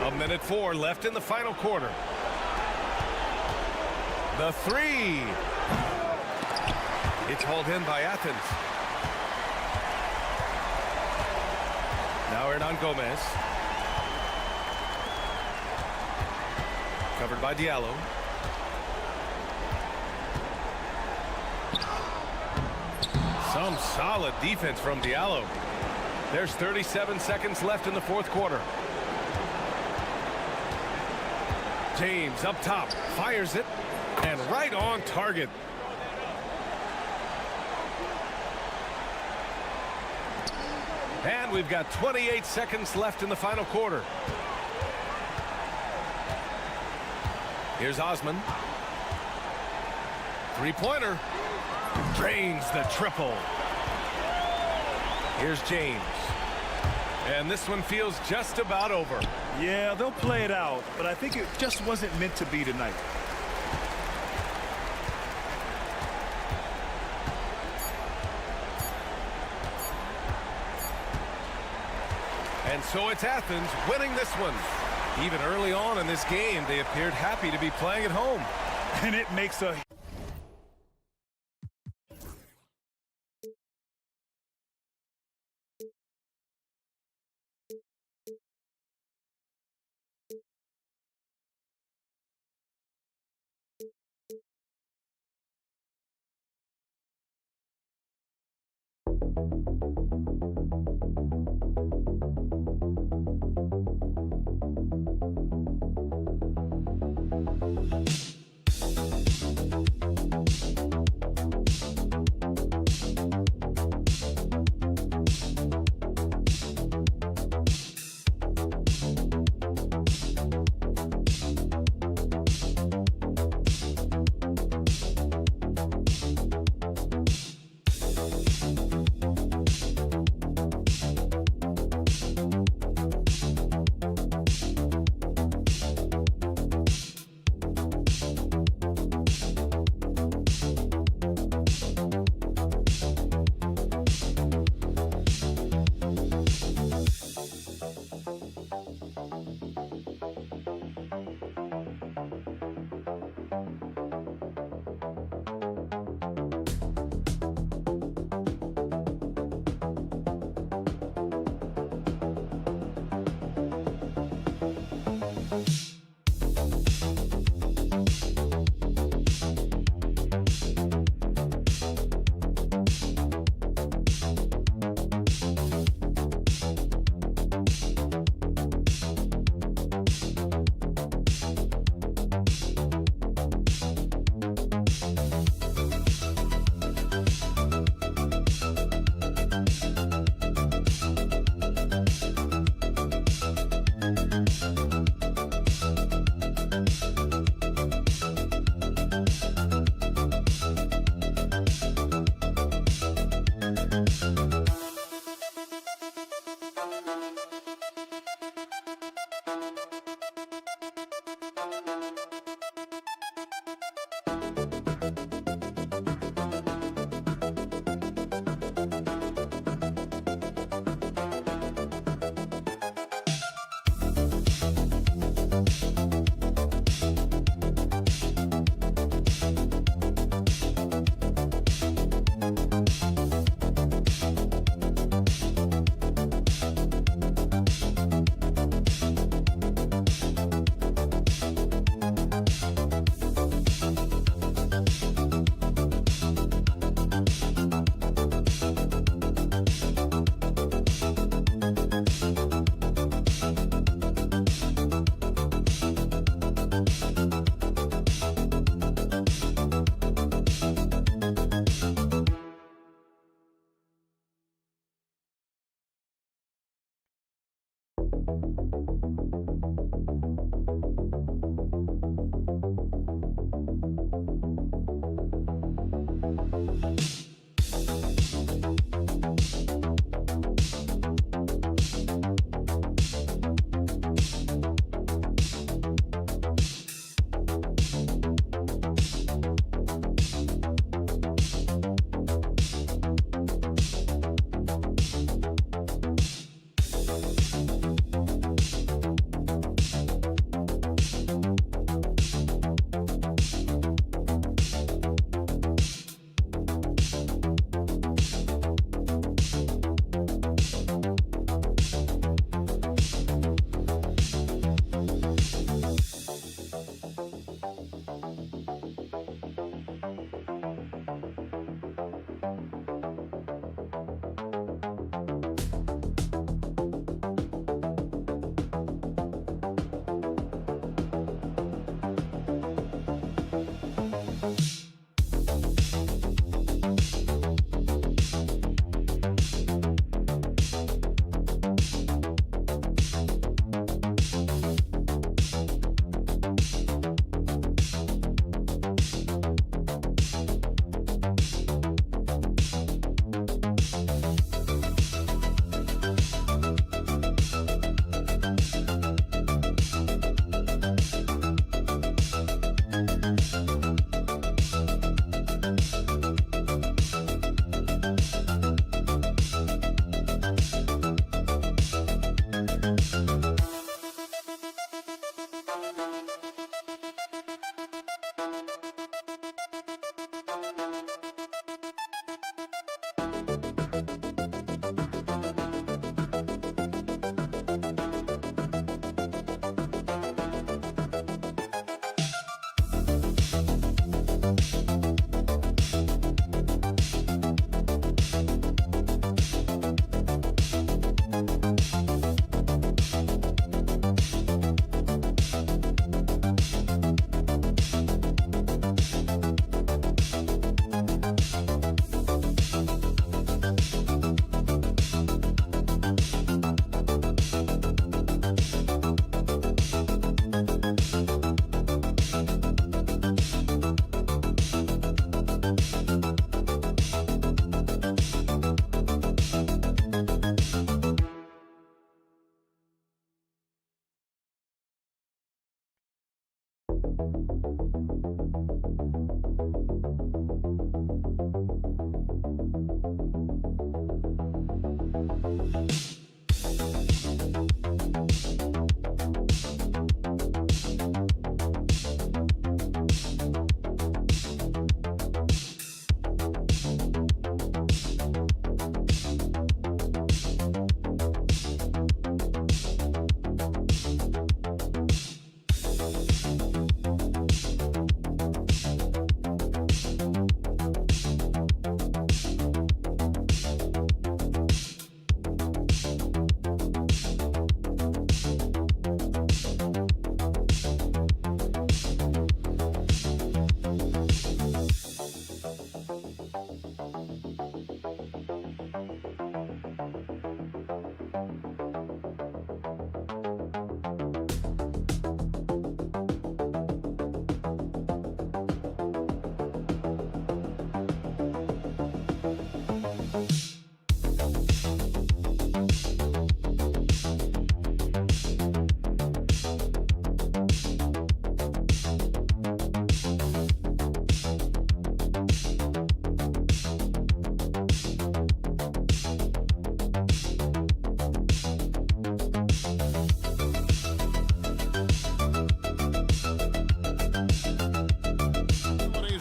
A minute 4 left in the final quarter. The three. It's hauled in by Athens. Now Hernan Gomez. Covered by Diallo. Some solid defense from Diallo. There's 37 seconds left in the fourth quarter. James up top, fires it, and right on target. And we've got 28 seconds left in the final quarter. Here's Osman. Three-pointer. Drains the triple. Here's James. And this one feels just about over. Yeah, they'll play it out, but I think it just wasn't meant to be tonight. And so it's Athens winning this one. Even early on in this game, they appeared happy to be playing at home. And it makes a...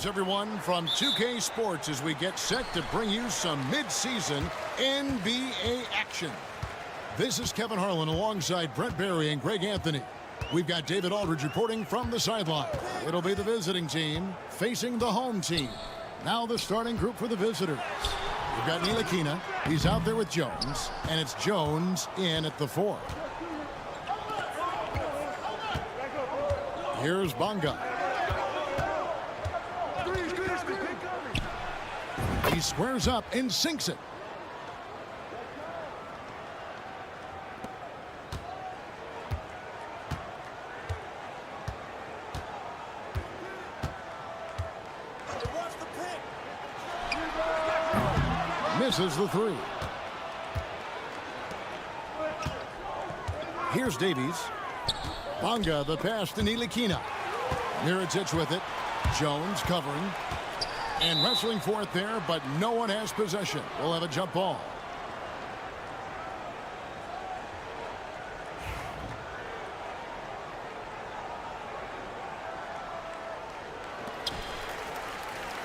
Greetings, everyone, from 2K Sports as we get set to bring you some mid-season NBA action. This is Kevin Harlan alongside Brent Barry and Greg Anthony. We've got David Aldridge reporting from the sideline. It'll be the visiting team facing the home team. Now the starting group for the visitors. We've got Ntilikina. He's out there with Jones, and it's Jones in at the 4. Here's Bonga. He squares up and sinks it. Misses the 3. Here's Davies. Bonga, the pass to Ntilikina. Mirotic with it. Jones covering. And wrestling for it there, but no one has possession. We'll have a jump ball.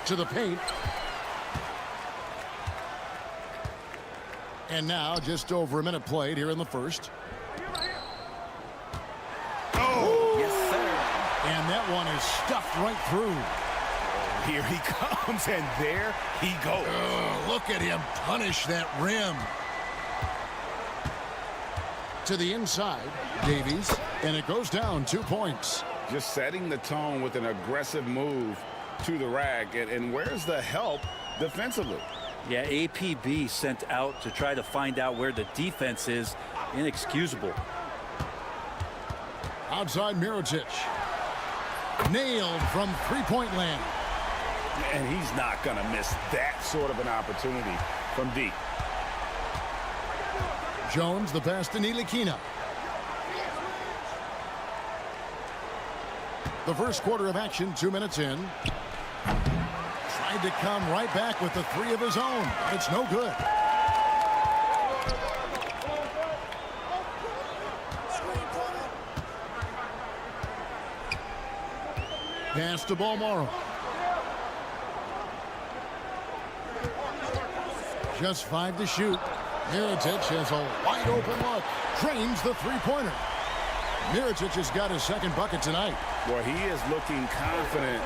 To the paint. And now just over a minute played here in the first. Oh, yes, sir. And that one is stuffed right through. Here he comes, and there he goes. Look at him punish that rim. To the inside, Davies, and it goes down 2 points. Just setting the tone with an aggressive move to the rack. And where's the help defensively? Yeah, APB sent out to try to find out where the defense is. Inexcusable. Outside Mirotic. Nailed from three-point land. And he's not going to miss that sort of an opportunity from deep. Jones, the pass to Ntilikina. The first quarter of action, 2 minutes in. Tried to come right back with the 3 of his own. It's no good. Pass to Balmoro. Just 5 to shoot. Mirotic has a wide open look. Trains the three-pointer. Mirotic has got his second bucket tonight. Boy, he is looking confident.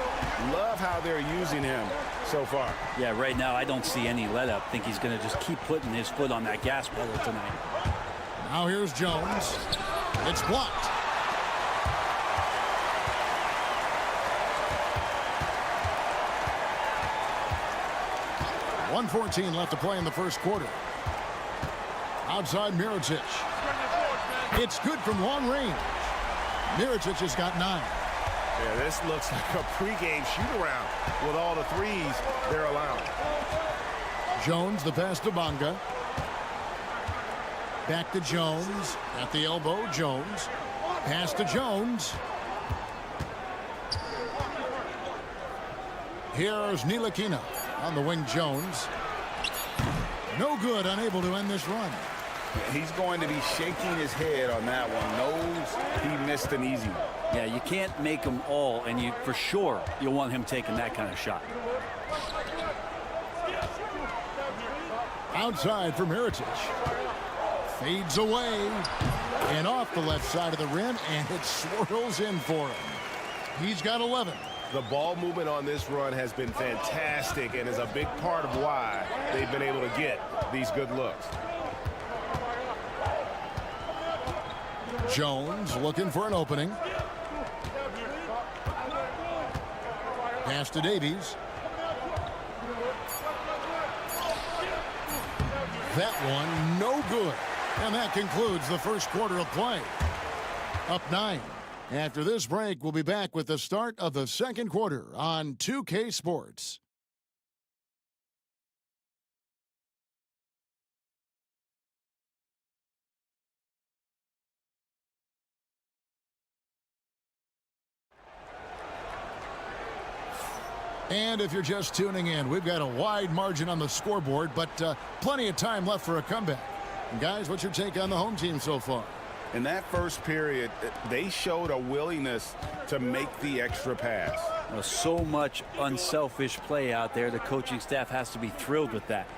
Love how they're using him so far. Yeah, right now I don't see any let up. I think he's going to just keep putting his foot on that gas pedal tonight. Now here's Jones. It's blocked. .114 left to play in the first quarter. Outside Mirotic. It's good from long range. Mirotic has got 9. Yeah, this looks like a pregame shoot-around with all the threes they're allowing. Jones, the pass to Bonga. Back to Jones. At the elbow, Jones. Pass to Jones. Here's Ntilikina. On the wing, Jones. No good, unable to end this run. He's going to be shaking his head on that one. Knows he missed an easy one. Yeah, you can't make them all, and you for sure you'll want him taking that kind of shot. Outside for Mirotic. Fades away. And off the left side of the rim, and it swirls in for him. He's got 11. The ball movement on this run has been fantastic and is a big part of why they've been able to get these good looks. Jones looking for an opening. Pass to Davies. That one no good. And that concludes the first quarter of play. Up 9. After this break, we'll be back with the start of the second quarter on 2K Sports. And if you're just tuning in, we've got a wide margin on the scoreboard, but plenty of time left for a comeback. And guys, what's your take on the home team so far? In that first period, they showed a willingness to make the extra pass. So much unselfish play out there. The coaching staff has to be thrilled with that.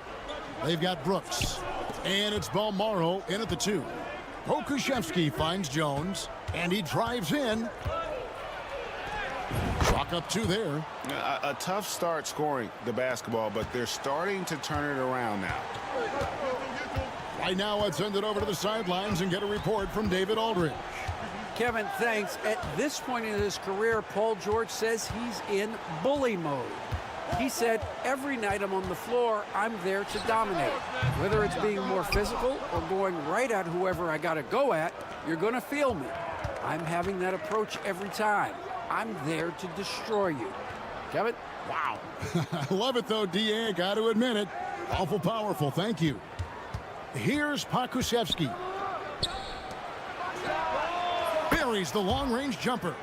They've got Brooks. And it's Balmaro in at the 2. Pokusevski finds Jones. And he drives in. Chalk up 2 there. A tough start scoring the basketball, but they're starting to turn it around now. Right now, let's send it over to the sidelines and get a report from David Aldridge. Kevin, thanks. At this point in his career, Paul George says he's in bully mode. He said, every night I'm on the floor, I'm there to dominate. Whether it's being more physical or going right at whoever I got to go at, you're going to feel me. I'm having that approach every time. I'm there to destroy you. Kevin? Wow. I love it, though, D.A. Got to admit it. Awful powerful. Thank you. Here's Pokusevski. Buries the long-range jumper.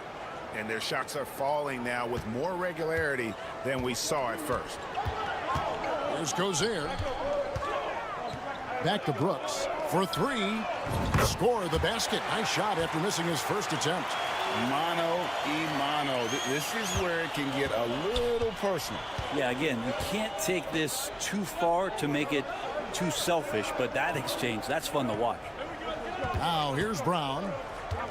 And their shots are falling now with more regularity than we saw at first. Here's Gozer. Back to Brooks for 3. Score the basket. Nice shot after missing his first attempt. Mano. This is where it can get a little personal. Yeah, again, you can't take this too far to make it too selfish, but that exchange, that's fun to watch. Now here's Brown.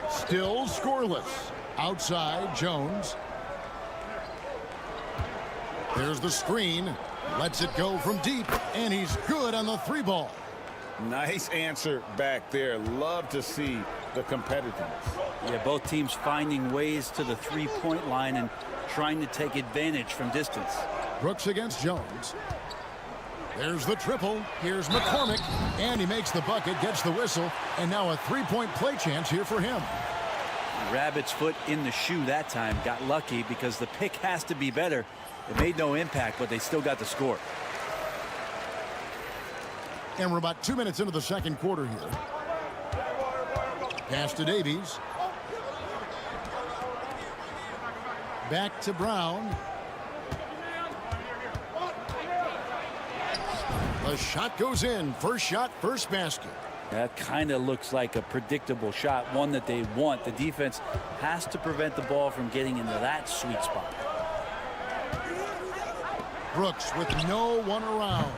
Still scoreless. Outside, Jones. There's the screen. Lets it go from deep, and he's good on the 3 ball. Nice answer back there. Love to see the competitiveness. Yeah, both teams finding ways to the 3-point line and trying to take advantage from distance. Brooks against Jones. There's the triple. Here's McCormick, and he makes the bucket, gets the whistle, and now a 3-point play chance here for him. Rabbit's foot in the shoe that time. Got lucky because the pick has to be better. It made no impact, but they still got the score. And we're about 2 minutes into the second quarter here. Pass to Davies. Back to Brown. The shot goes in. First shot, first basket. That kind of looks like a predictable shot, one that they want. The defense has to prevent the ball from getting into that sweet spot. Brooks with no one around.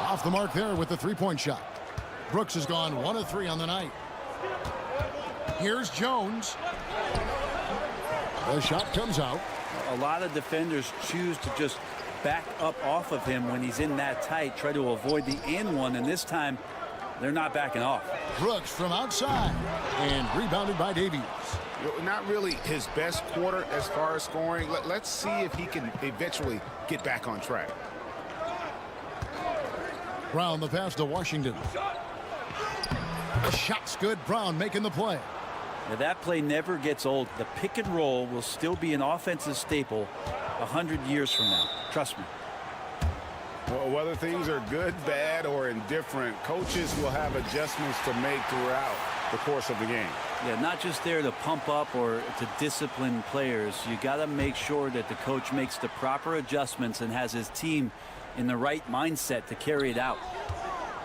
Off the mark there with the 3-point shot. Brooks has gone 1 of 3 on the night. Here's Jones. The shot comes out. A lot of defenders choose to just back up off of him when he's in that tight, try to avoid the and one, and this time they're not backing off. Brooks from outside and rebounded by Davies. Not really his best quarter as far as scoring. Let's see if he can eventually get back on track. Brown the pass to Washington. The shot's good. Brown making the play. Now that play never gets old. The pick and roll will still be an offensive staple 100 years from now. Trust me. Well, whether things are good, bad, or indifferent, coaches will have adjustments to make throughout the course of the game. Yeah, not just there to pump up or to discipline players. You got to make sure that the coach makes the proper adjustments and has his team in the right mindset to carry it out.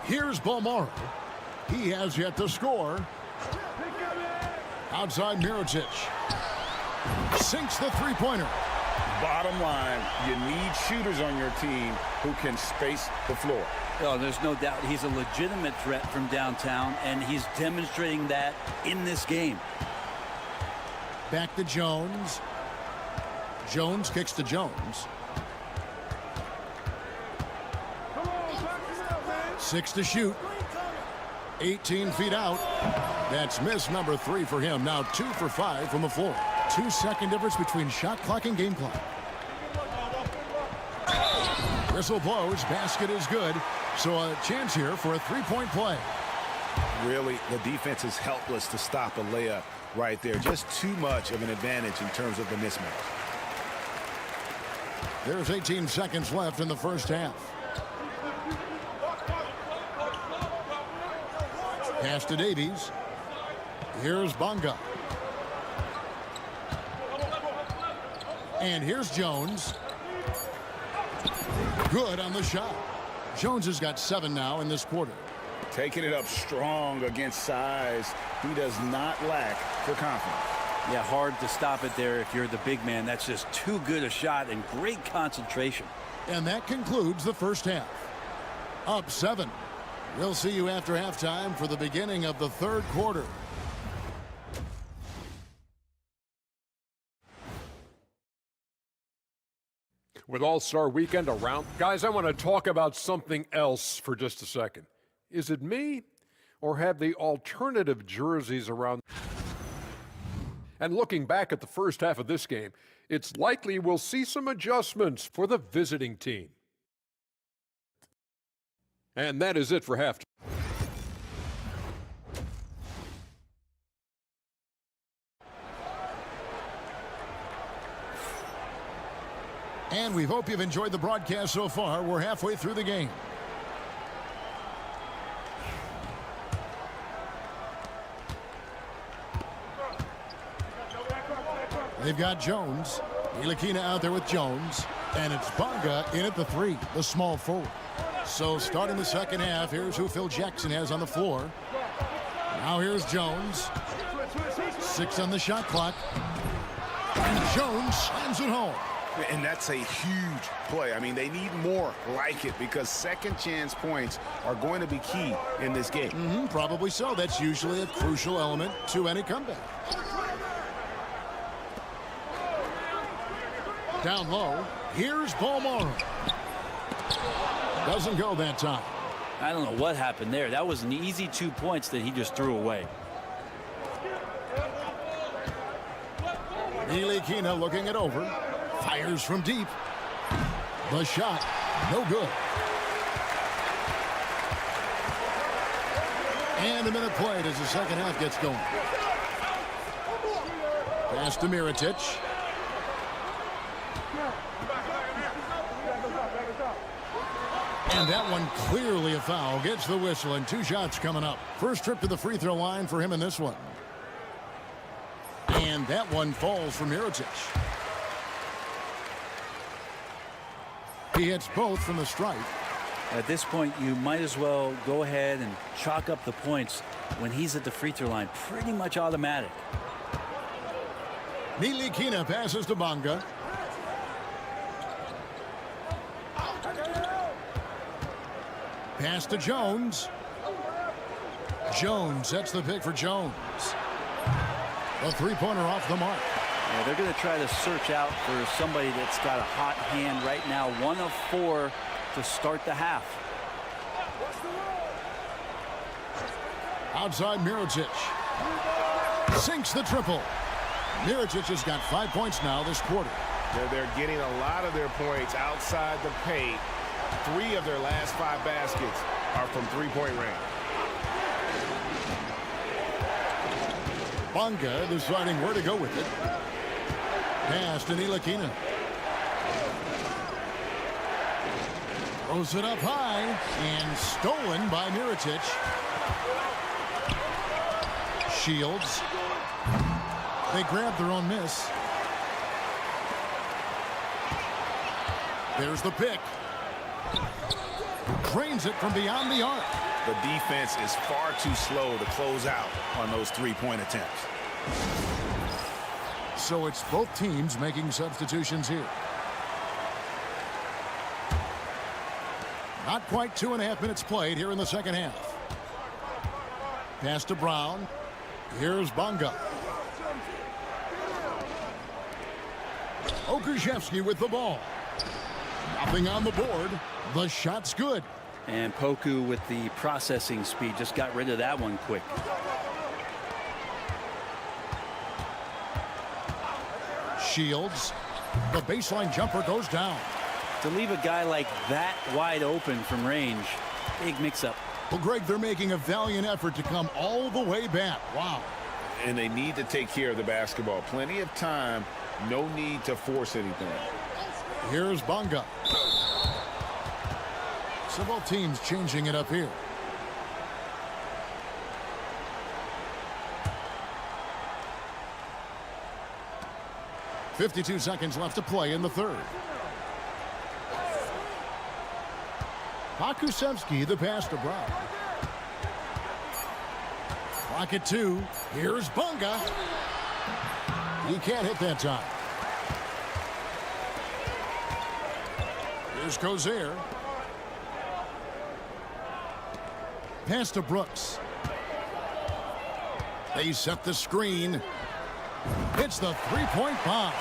Here's Balmaro. He has yet to score. Outside Mirotic. Sinks the 3-pointer. Bottom line, you need shooters on your team who can space the floor. Oh, there's no doubt he's a legitimate threat from downtown, and he's demonstrating that in this game. Back to Jones. Jones kicks to Jones. 6 to shoot. 18 feet out. That's miss number 3 for him. Now 2 for 5 from the floor. 2-second difference between shot clock and game clock. Whistle blows. Basket is good. So a chance here for a 3-point play. Really, the defense is helpless to stop a layup right there. Just too much of an advantage in terms of the mismatch. There's 18 seconds left in the first half. Pass to Davies. Here's Bonga. And here's Jones. Good on the shot. Jones has got 7 now in this quarter. Taking it up strong against size. He does not lack for confidence. Yeah, hard to stop it there if you're the big man. That's just too good a shot and great concentration. And that concludes the first half. Up 7. We'll see you after halftime for the beginning of the third quarter. With All-Star Weekend around, guys, I want to talk about something else for just a second. Is it me, or have the alternative jerseys around? And looking back at the first half of this game, it's likely we'll see some adjustments for the visiting team. And that is it for halftime. And we hope you've enjoyed the broadcast so far. We're halfway through the game. They've got Jones. Ntilikina out there with Jones. And it's Bonga in at the 3, the small forward. So starting the second half, here's who Phil Jackson has on the floor. Now here's Jones. 6 on the shot clock. And Jones slams it home. And that's a huge play. I mean, they need more like it because second chance points are going to be key in this game. Probably so. That's usually a crucial element to any comeback. Down low, here's Balmaro. Doesn't go that time. I don't know what happened there. That was an easy 2 points that he just threw away. Ntilikina looking it over. Fires from deep. The shot, no good. And a minute played as the second half gets going. Pass to Mirotic. And that one clearly a foul. Gets the whistle and 2 shots coming up. First trip to the free throw line for him in this one. And that one falls for Mirotic. He hits both from the stripe. At this point, you might as well go ahead and chalk up the points when he's at the free throw line. Pretty much automatic. Ntilikina passes to Bonga. Pass to Jones. Jones sets the pick for Jones. A three-pointer off the mark. Yeah, they're going to try to search out for somebody that's got a hot hand right now. 1 of 4 to start the half. Outside Mirotic. Sinks the triple. Mirotic has got 5 points now this quarter. They're getting a lot of their points outside the paint. 3 of their last 5 baskets are from three-point range. Bonga deciding where to go with it. Pass to Ntilikina. Throws it up high and stolen by Mirotic. Shields. They grab their own miss. There's the pick. Drains it from beyond the arc. The defense is far too slow to close out on those three-point attempts. So it's both teams making substitutions here. Not quite 2.5 minutes played here in the second half. Pass to Brown. Here's Bonga. Okashevsky with the ball. Nothing on the board. The shot's good. And Poku with the processing speed just got rid of that one quick. Shields. The baseline jumper goes down. To leave a guy like that wide open from range, big mix-up. Well, Greg, they're making a valiant effort to come all the way back. Wow. And they need to take care of the basketball. Plenty of time. No need to force anything. Here's Bonga. So both teams changing it up here. .52 seconds left to play in the third. Pokusevsky the pass to Brown. Clock at 2. Here's Bunga. He can't hit that time. Here's Kozier. Pass to Brooks. They set the screen. It's the three-point bomb.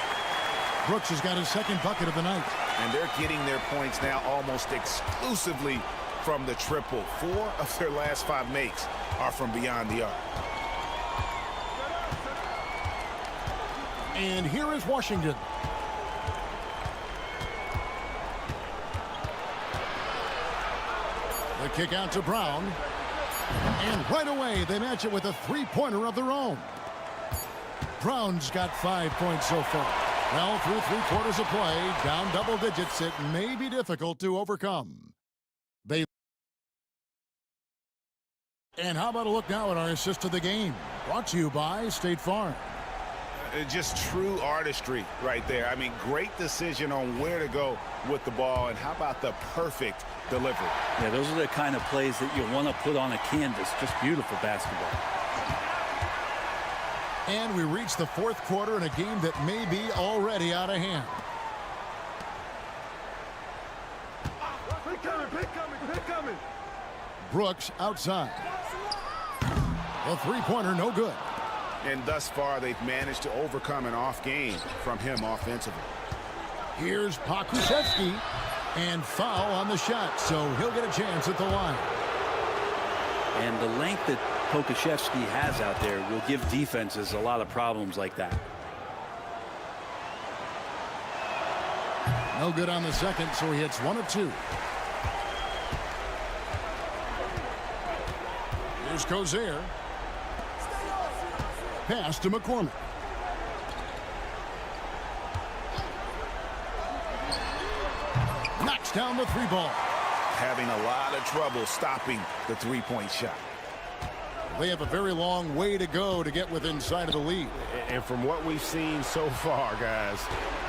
Brooks has got his second bucket of the night. And they're getting their points now almost exclusively from the triple. 4 of their last 5 makes are from beyond the arc. And here is Washington. The kick out to Brown. And right away, they match it with a three-pointer of their own. Brown's got 5 points so far. Well, through 3/4 of play, down double digits, it may be difficult to overcome. And how about a look now at our assist of the game? Brought to you by State Farm. Just true artistry right there. I mean, great decision on where to go with the ball, and how about the perfect delivery? Yeah, those are the kind of plays that you want to put on a canvas. Just beautiful basketball. And we reach the 4th quarter in a game that may be already out of hand. Pick coming. Brooks outside. The three-pointer no good. And thus far, they've managed to overcome an off game from him offensively. Here's Pokusevski. And foul on the shot, so he'll get a chance at the line. And the length that Pokusevski has out there will give defenses a lot of problems like that. No good on the second, so he hits 1 of 2. Here's Kozier. Pass to McCormick. Knocks down the 3 ball. Having a lot of trouble stopping the 3-point shot. They have a very long way to go to get within sight of the lead. And from what we've seen so far, guys,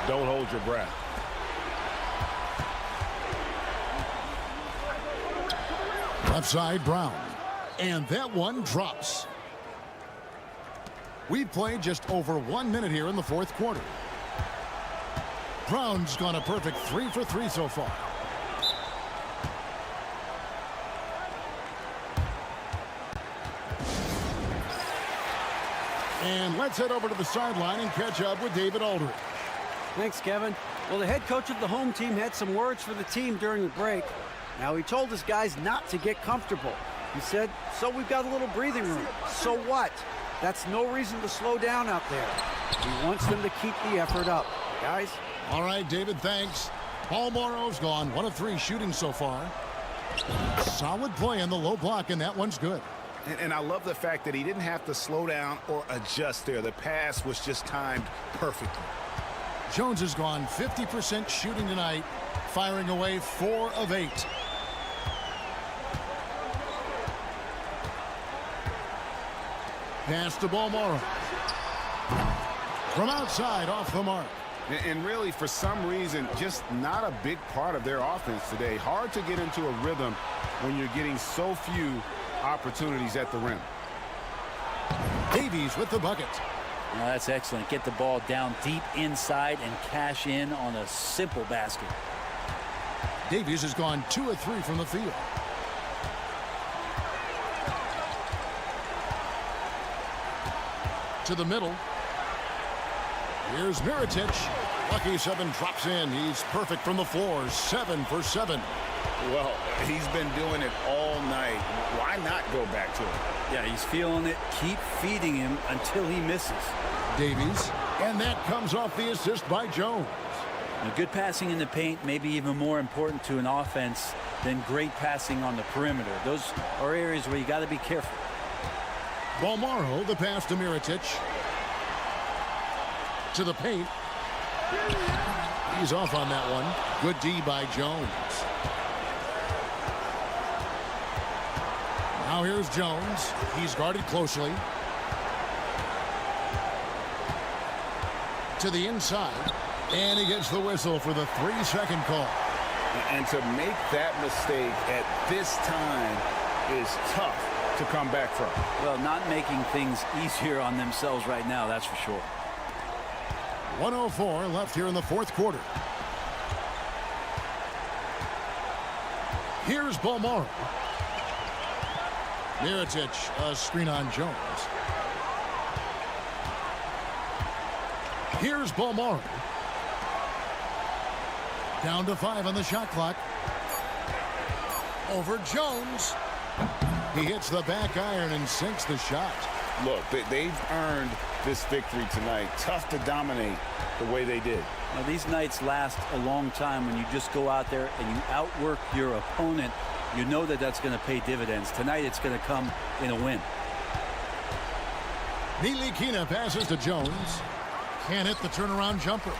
don't hold your breath. Left side, Brown. And that one drops. We've played just over 1 minute here in the 4th quarter. Brown's gone a perfect 3 for 3 so far. And let's head over to the sideline and catch up with David Aldridge. Thanks, Kevin. Well, the head coach of the home team had some words for the team during the break. Now, he told his guys not to get comfortable. He said, so we've got a little breathing room. So what? That's no reason to slow down out there. He wants them to keep the effort up. Guys? All right, David, thanks. Paul Morrow's gone 1 of 3 shooting so far. Solid play in the low block, and that one's good. And I love the fact that he didn't have to slow down or adjust there. The pass was just timed perfectly. Jones has gone 50% shooting tonight, firing away 4 of 8. Pass to Balmoro. From outside, off the mark. And really, for some reason, just not a big part of their offense today. Hard to get into a rhythm when you're getting so few opportunities at the rim. Davies with the bucket. Well, that's excellent. Get the ball down deep inside and cash in on a simple basket. Davies has gone 2 of 3 from the field. To the middle. Here's Mirotic. Lucky 7 drops in. He's perfect from the floor. 7 for 7. Well, he's been doing it all night. Why not go back to it? Yeah, he's feeling it. Keep feeding him until he misses. Davies. And that comes off the assist by Jones. Now, good passing in the paint may be even more important to an offense than great passing on the perimeter. Those are areas where you got to be careful. Balmoro, the pass to Mirotic. To the paint. He's off on that one. Good D by Jones. Now here's Jones. He's guarded closely. To the inside. And he gets the whistle for the 3-second call. And to make that mistake at this time is tough to come back from. Well, not making things easier on themselves right now, that's for sure. 1:04 left here in the fourth quarter. Here's Balmora. Mirotic, a screen on Jones. Here's Balmora. Down to 5 on the shot clock. Over Jones. He hits the back iron and sinks the shot. Look, they've earned this victory tonight. Tough to dominate the way they did. Now, these nights last a long time when you just go out there and you outwork your opponent. You know that that's going to pay dividends. Tonight it's going to come in a win. Nilikina passes to Jones. Can't hit the turnaround jumper.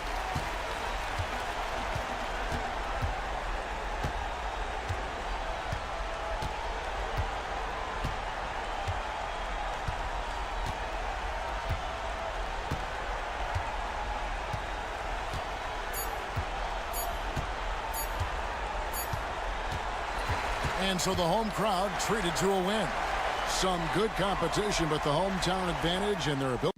And so the home crowd treated to a win. Some good competition, but the hometown advantage and their ability